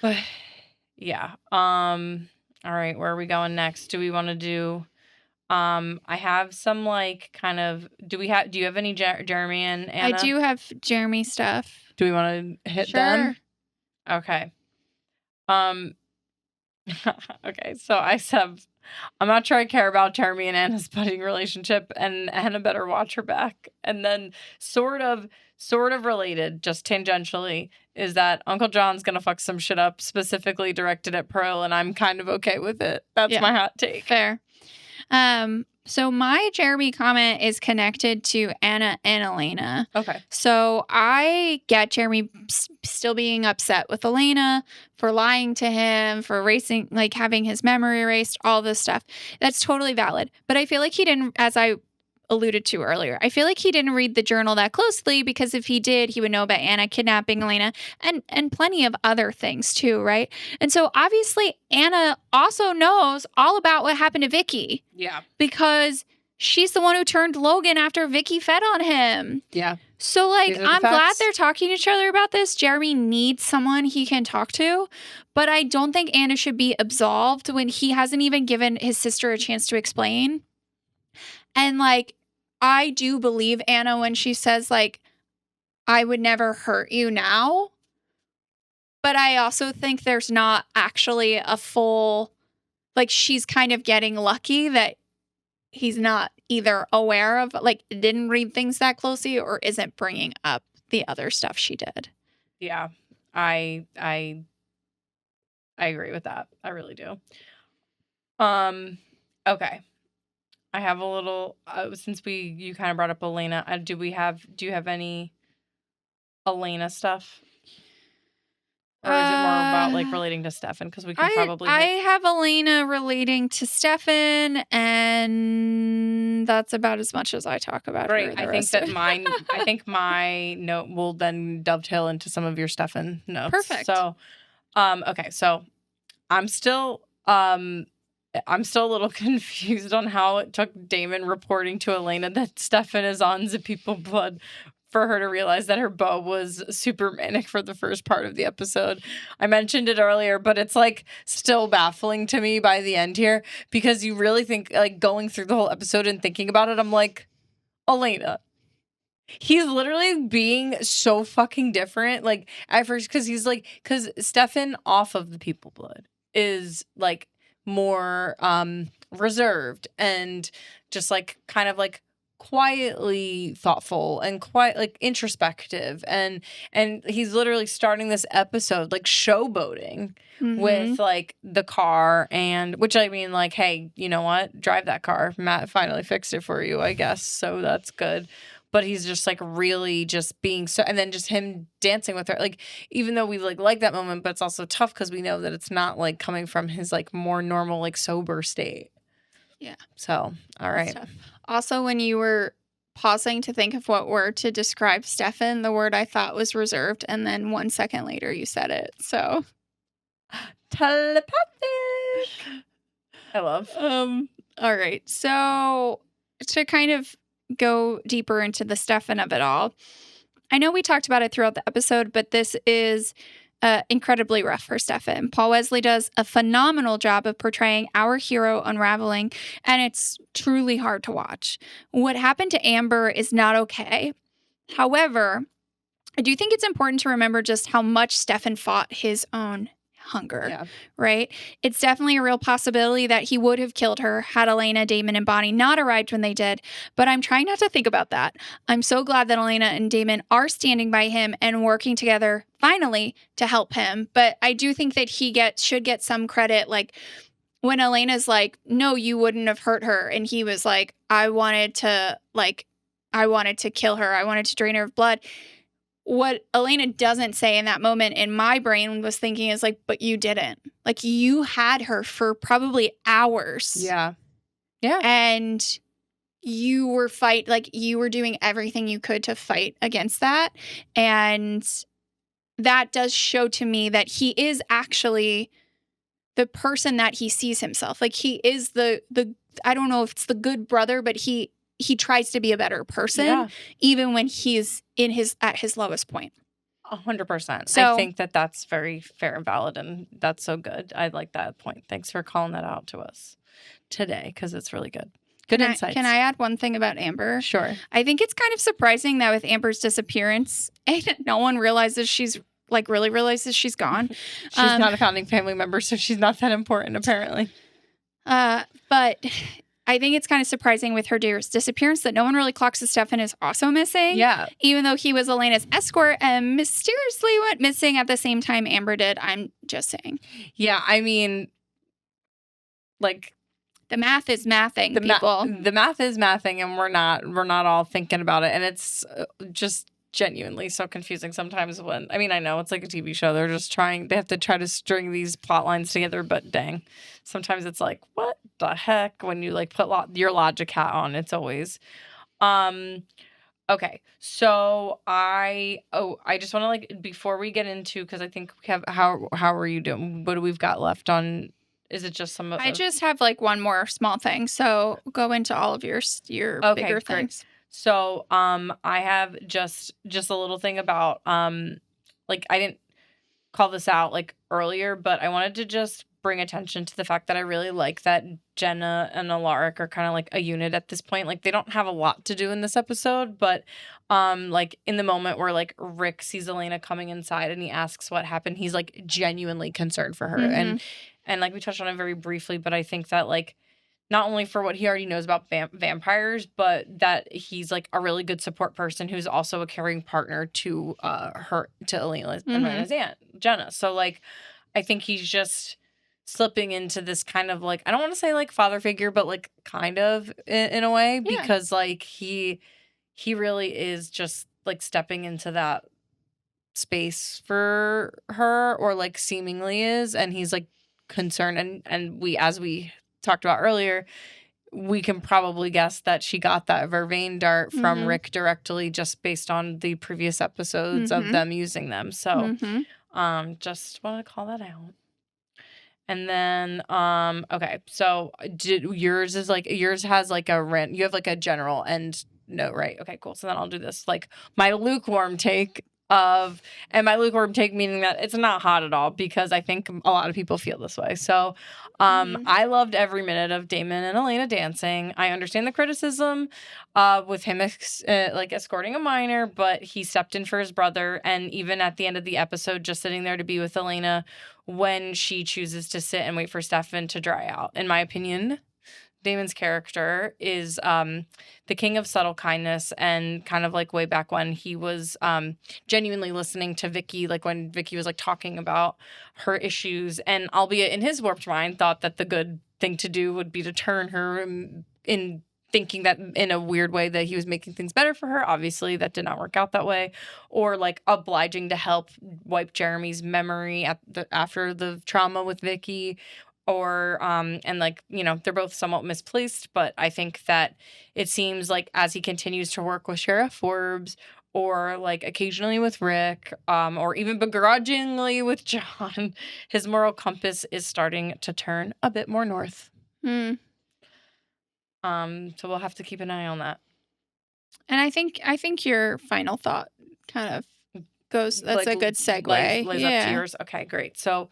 But yeah. All right, where are we going next? Do we want to do I have some like kind of do you have any Jeremy and Anna? I do have Jeremy stuff. Do we want to hit them? Okay. Okay, so I'm not sure I care about Jeremy and Anna's budding relationship, and Anna better watch her back. And then sort of related, just tangentially, is that Uncle John's gonna fuck some shit up, specifically directed at Pearl, and I'm kind of okay with it. That's my hot take. Fair. So my Jeremy comment is connected to Anna and Elena. Okay. So I get Jeremy still being upset with Elena for lying to him, for having his memory erased, all this stuff. That's totally valid. But I feel like he didn't, as I alluded to earlier, I feel like he didn't read the journal that closely, because if he did, he would know about Anna kidnapping Elena and plenty of other things too, right? And so obviously Anna also knows all about what happened to Vicky. Yeah. Because she's the one who turned Logan after Vicky fed on him. Yeah. So like I'm glad they're talking to each other about this. Jeremy needs someone he can talk to, but I don't think Anna should be absolved when he hasn't even given his sister a chance to explain. And like I do believe Anna when she says, like, I would never hurt you now. But I also think there's not actually a full, like, she's kind of getting lucky that he's not either aware of, like, didn't read things that closely or isn't bringing up the other stuff she did. Yeah, I agree with that. I really do. Okay. I have a little, since you kind of brought up Elena, do you have any Elena stuff? Or is it more about like relating to Stefan? Because we can I have Elena relating to Stefan, and that's about as much as I talk about her. Great. I think my note will then dovetail into some of your Stefan notes. Perfect. So, okay. So I'm still a little confused on how it took Damon reporting to Elena that Stefan is on the People Blood for her to realize that her beau was super manic for the first part of the episode. I mentioned it earlier, but it's like still baffling to me by the end here, because you really think, like, going through the whole episode and thinking about it, I'm like, Elena, he's literally being so fucking different. Like at first, because Stefan off of the People Blood is like more reserved and just like kind of like quietly thoughtful and quite like introspective, and he's literally starting this episode like showboating with like the car, and which I mean, like, hey, you know what, drive that car, Matt finally fixed it for you, I guess, so that's good. but he's just like really just being so, and then just him dancing with her, like even though we like that moment, but it's also tough because we know that it's not like coming from his like more normal like sober state. Yeah. So all right. Also, when you were pausing to think of what word to describe Stefan, the word I thought was reserved, and then 1 second later you said it. So telepathic. I love. All right. So to kind of go deeper into the Stefan of it all, I know we talked about it throughout the episode, but this is incredibly rough for Stefan. Paul Wesley does a phenomenal job of portraying our hero unraveling, and it's truly hard to watch. What happened to Amber is not okay. However, I do think it's important to remember just how much Stefan fought his own hunger, right? It's definitely a real possibility that he would have killed her had Elena, Damon, and Bonnie not arrived when they did, but I'm trying not to think about that. I'm so glad that Elena and Damon are standing by him and working together, finally, to help him, but I do think that he should get some credit, like, when Elena's like, no, you wouldn't have hurt her, and he was like, I wanted to kill her, I wanted to drain her of blood. What Elena doesn't say in that moment, in my brain was thinking is like, but you didn't. Like, you had her for probably hours. Yeah. And you were you were doing everything you could to fight against that. And that does show to me that he is actually the person that he sees himself. Like, he is the I don't know if it's the good brother, but he tries to be a better person, even when he's at his lowest point. 100%. So, I think that that's very fair and valid, and that's so good. I like that point. Thanks for calling that out to us today, because it's really good. Good insights. Can I add one thing about Amber? Sure. I think it's kind of surprising that with Amber's disappearance, no one realizes really realizes she's gone. She's not a founding family member, so she's not that important, apparently. But I think it's kind of surprising with her disappearance that no one really clocks that Stefan is also missing. Yeah. Even though he was Elena's escort and mysteriously went missing at the same time Amber did. I'm just saying. Yeah, I mean, like, the math is mathing, people. The math is mathing, and we're not all thinking about it. And it's just genuinely so confusing sometimes when, I mean, I know it's like a TV show. They have to try to string these plot lines together, but dang, sometimes it's like, what the heck? When you like put your logic hat on, it's always, okay. So I just want to, like, before we get into, cause I think we have, how are you doing? What do we've got left on? Is it just some of I just have like one more small thing. So go into all of your bigger things. So, I have just a little thing about, like, I didn't call this out like earlier, but I wanted to just bring attention to the fact that I really like that Jenna and Alaric are kind of like a unit at this point. Like, they don't have a lot to do in this episode, but, like, in the moment where like Rick sees Elena coming inside and he asks what happened, he's like genuinely concerned for her. Mm-hmm. And like we touched on it very briefly, but I think that, like, not only for what he already knows about vampires, but that he's like a really good support person who's also a caring partner to Elena and Brenna's aunt, Jenna. So, like, I think he's just slipping into this kind of, like, I don't want to say like father figure, but like kind of in a way, because like he really is just like stepping into that space for her, or like seemingly is, and he's like concerned, and we, as we talked about earlier, we can probably guess that she got that vervain dart from Rick directly, just based on the previous episodes of them using them. So just want to call that out. And then okay, so yours has like a rant, you have like a general end note, right? Okay, cool. So then I'll do this, like, my lukewarm take meaning that it's not hot at all, because I think a lot of people feel this way. So I loved every minute of Damon and Elena dancing. I understand the criticism with him like escorting a minor, but he stepped in for his brother. And even at the end of the episode, just sitting there to be with Elena when she chooses to sit and wait for Stefan to dry out. In my opinion, Damon's character is the king of subtle kindness, and kind of like way back when he was genuinely listening to Vicky, like when Vicky was like talking about her issues, and albeit in his warped mind thought that the good thing to do would be to turn her in thinking that in a weird way that he was making things better for her. Obviously, that did not work out that way. Or like obliging to help wipe Jeremy's memory after the trauma with Vicky. Or and like, you know, they're both somewhat misplaced, but I think that it seems like as he continues to work with Sheriff Forbes, or like occasionally with Rick, or even begrudgingly with John, his moral compass is starting to turn a bit more north. So we'll have to keep an eye on that. And I think your final thought kind of goes. That's Like, a good segue. Lays up to yours. Okay, great. So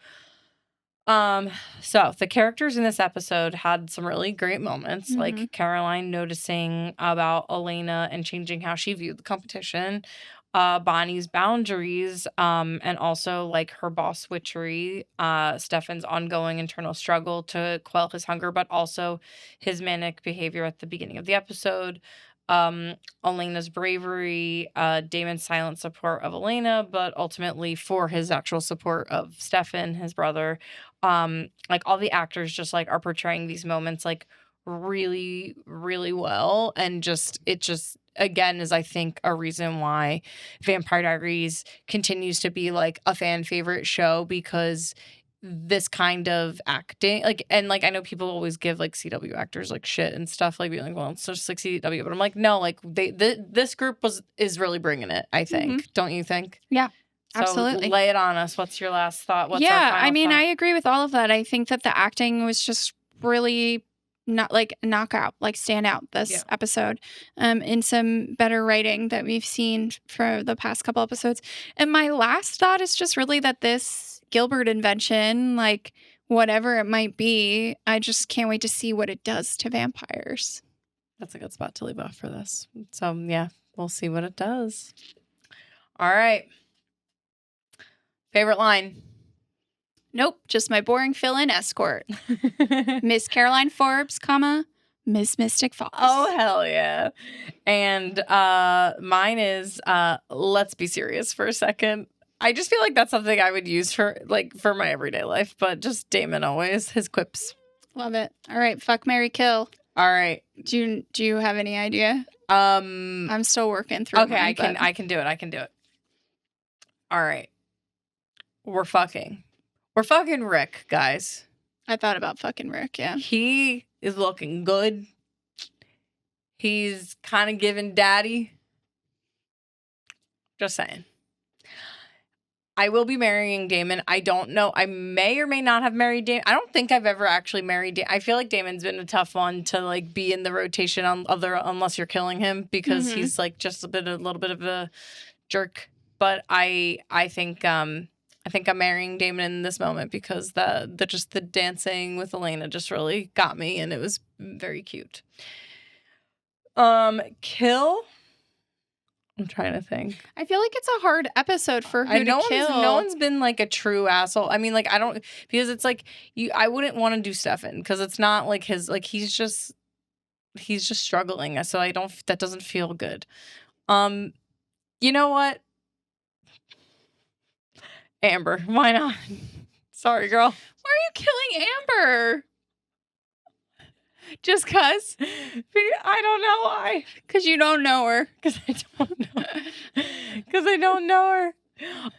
the characters in this episode had some really great moments, like Caroline noticing about Elena and changing how she viewed the competition, Bonnie's boundaries, and also like her boss witchery, Stefan's ongoing internal struggle to quell his hunger, but also his manic behavior at the beginning of the episode. Elena's bravery, Damon's silent support of Elena, but ultimately for his actual support of Stefan, his brother. Like all the actors just like are portraying these moments like really, really well. And it just again is I think a reason why Vampire Diaries continues to be like a fan favorite show, because this kind of acting, like, and like I know people always give like CW actors like shit and stuff, like being like, well, it's just like CW, but I'm like, no, like this group is really bringing it, I think. Don't you think? Yeah. So absolutely. Lay it on us. What's your last thought? What's our yeah, final I mean, thought? I agree with all of that. I think that the acting was just really not like knockout, like stand out this episode, in some better writing that we've seen for the past couple episodes. And my last thought is just really that this Gilbert invention, like whatever it might be, I just can't wait to see what it does to vampires. That's a good spot to leave off for this. So yeah, we'll see what it does. All right. Favorite line? Nope, just my boring fill-in escort. Miss Caroline Forbes, Miss Mystic Falls. Oh, hell yeah. And mine is let's be serious for a second. I just feel like that's something I would use for my everyday life, but just Damon always, his quips. Love it. All right, fuck, marry, kill. All right. Do you have any idea? I'm still working through. Okay, I can do it. All right. We're fucking Rick, guys. I thought about fucking Rick, yeah. He is looking good. He's kind of giving daddy. Just saying. I will be marrying Damon. I don't know. I may or may not have married Damon. I don't think I've ever actually married Damon. I feel like Damon's been a tough one to like be in the rotation on unless you're killing him, because he's like just a little bit of a jerk. But I think I'm marrying Damon in this moment because the dancing with Elena just really got me, and it was very cute. Kill. I'm trying to think. I feel like it's a hard episode for who to kill. No one's been like a true asshole. I mean, like because it's like I wouldn't want to do Stefan because it's not like his, like he's just struggling. So that doesn't feel good. You know what? Amber, why not? Sorry, girl. Why are you killing Amber? Just cuz? I don't know why. Because you don't know her. Because I don't know. Because I don't know her.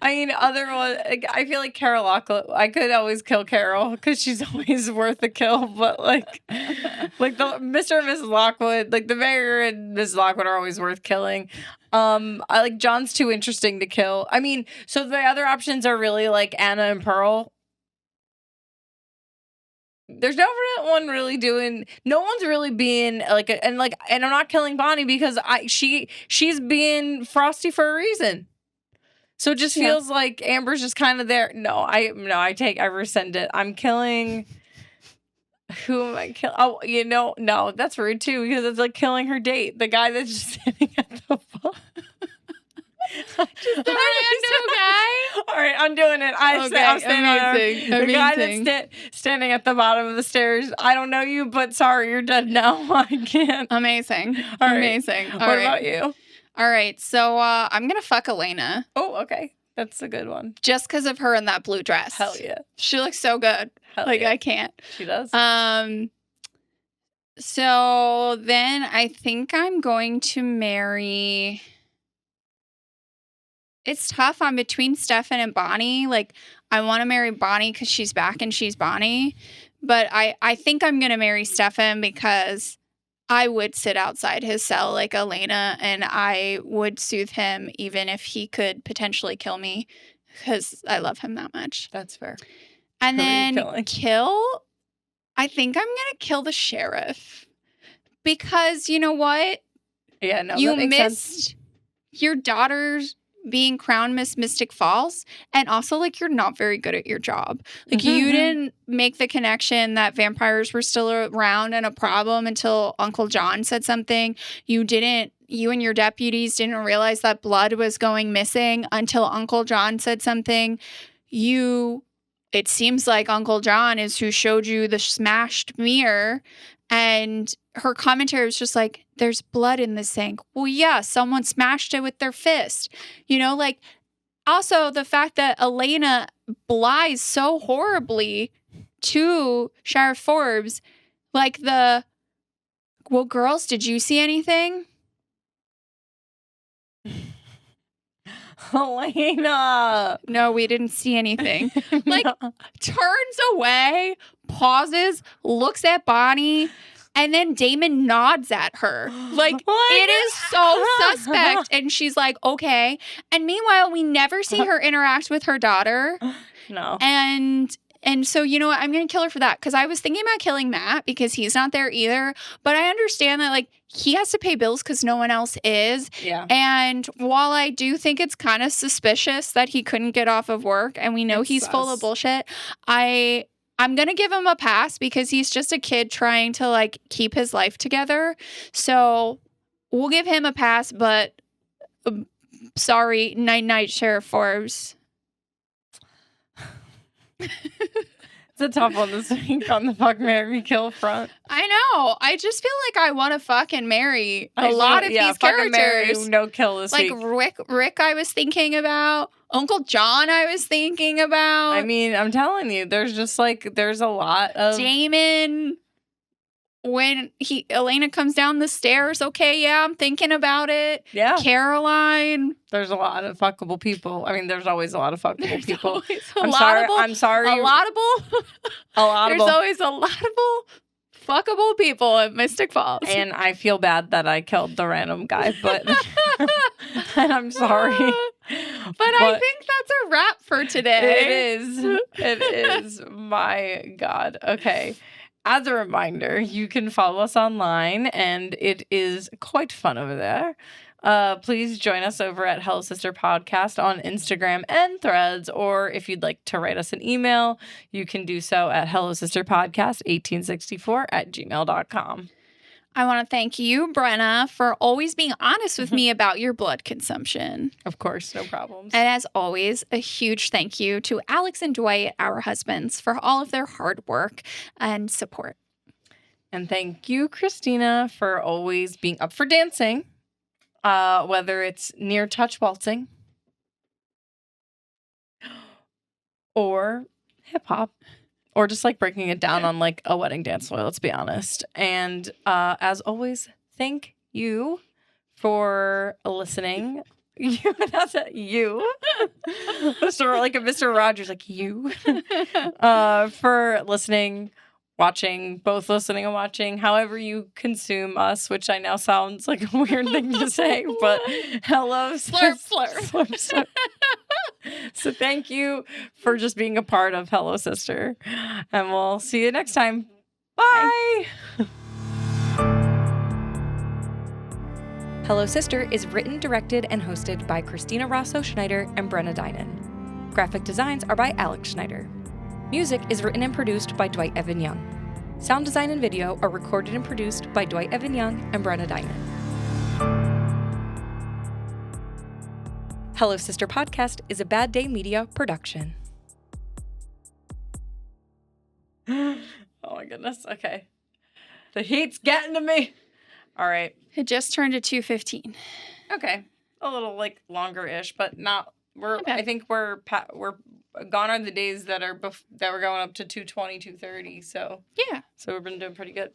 I mean, I feel like Carol Lockwood. I could always kill Carol because she's always worth a kill. But like the Mr. and Mrs. Lockwood, like the mayor and Mrs. Lockwood are always worth killing. I like John's too interesting to kill. I mean, so the other options are really like Anna and Pearl. There's no one really doing. No one's really being like, and I'm not killing Bonnie because she's being frosty for a reason. So it just feels like Amber's just kind of there. I rescind it. I'm killing. Who am I killing? Oh, no, that's rude too because it's like killing her date, the guy that's just sitting at the bar. The random guy. All right, I'm doing it. I'm amazing. The guy that's standing at the bottom of the stairs. I don't know you, but sorry, you're dead now. I can't. Amazing. All right. Amazing. What about you? All right, so I'm gonna fuck Elena. Oh, okay. That's a good one. Just because of her in that blue dress. Hell yeah. She looks so good. Hell yeah. I can't. She does. So then I think I'm going to marry. It's tough. I'm between Stefan and Bonnie. Like, I want to marry Bonnie because she's back and she's Bonnie. But I think I'm going to marry Stefan because I would sit outside his cell like Elena and I would soothe him even if he could potentially kill me because I love him that much. That's fair. And Who are you then killing? kill, I think I'm going to kill the sheriff because you know what? Yeah, no, You that makes sense. missed your daughter's being crowned Miss Mystic Falls, and also like you're not very good at your job. Like you didn't make the connection that vampires were still around and a problem until Uncle John said something. You and your deputies didn't realize that blood was going missing until Uncle John said something. It seems like Uncle John is who showed you the smashed mirror, and her commentary was just like, there's blood in the sink. Well, yeah, someone smashed it with their fist. You know, like, also the fact that Elena lies so horribly to Sheriff Forbes, like well, girls, did you see anything? Elena. No, we didn't see anything. Like, turns away, pauses, looks at Bonnie, and then Damon nods at her. Like, it is so suspect. And she's like, okay. And meanwhile, we never see her interact with her daughter. No. And so, you know what? I'm going to kill her for that. Because I was thinking about killing Matt because he's not there either. But I understand that, like, he has to pay bills because no one else is. Yeah. And while I do think it's kind of suspicious that he couldn't get off of work and we know he's full of bullshit, I'm going to give him a pass because he's just a kid trying to, like, keep his life together. So we'll give him a pass, but sorry, night-night, Sheriff Forbes. It's a tough one this week on the fuck, marry, kill front. I know. I just feel like I want to fucking marry a lot of these characters. Marry, no kill this like week. Rick I was thinking about. Uncle John I was thinking about. I mean, I'm telling you, there's just like, there's a lot of... Damon. When Elena comes down the stairs, okay, yeah, I'm thinking about it. Yeah. Caroline. There's a lot of fuckable people. I mean, there's always a lot of fuckable people. I'm sorry. A lottable. A lottable. There's always a lottable fuckable people at Mystic Falls. And I feel bad that I killed the random guy, but and I'm sorry. But I think that's a wrap for today. It is. It is. My God. Okay. As a reminder, you can follow us online, and it is quite fun over there. Please join us over at Hello Sister Podcast on Instagram and Threads, or if you'd like to write us an email, you can do so at hellosisterpodcast1864@gmail.com. I want to thank you, Brenna, for always being honest with me about your blood consumption. Of course, no problems. And as always, a huge thank you to Alex and Dwight, our husbands, for all of their hard work and support. And thank you, Christina, for always being up for dancing, whether it's near touch waltzing or hip hop. Or just like breaking it down on like a wedding dance floor, let's be honest. And as always, thank you for listening. That's it, you. Mr. Rogers, like you. For listening, watching, both listening and watching, however you consume us, which I know sounds like a weird thing to say, but hello. Slurp. Slurp. So thank you for just being a part of Hello Sister. And we'll see you next time. Bye. Hello Sister is written, directed, and hosted by Christina Rosso-Schneider and Brenna Dinon. Graphic designs are by Alex Schneider. Music is written and produced by Dwight Evan Young. Sound design and video are recorded and produced by Dwight Evan Young and Brenna Dinon. Hello Sister Podcast is a Bad Day Media production. Oh my goodness. Okay. The heat's getting to me. All right. It just turned to 2:15. Okay. A little like longer-ish, but not. I think we're gone are the days that are that we're going up to 2:20, 2:30. So yeah. So we've been doing pretty good.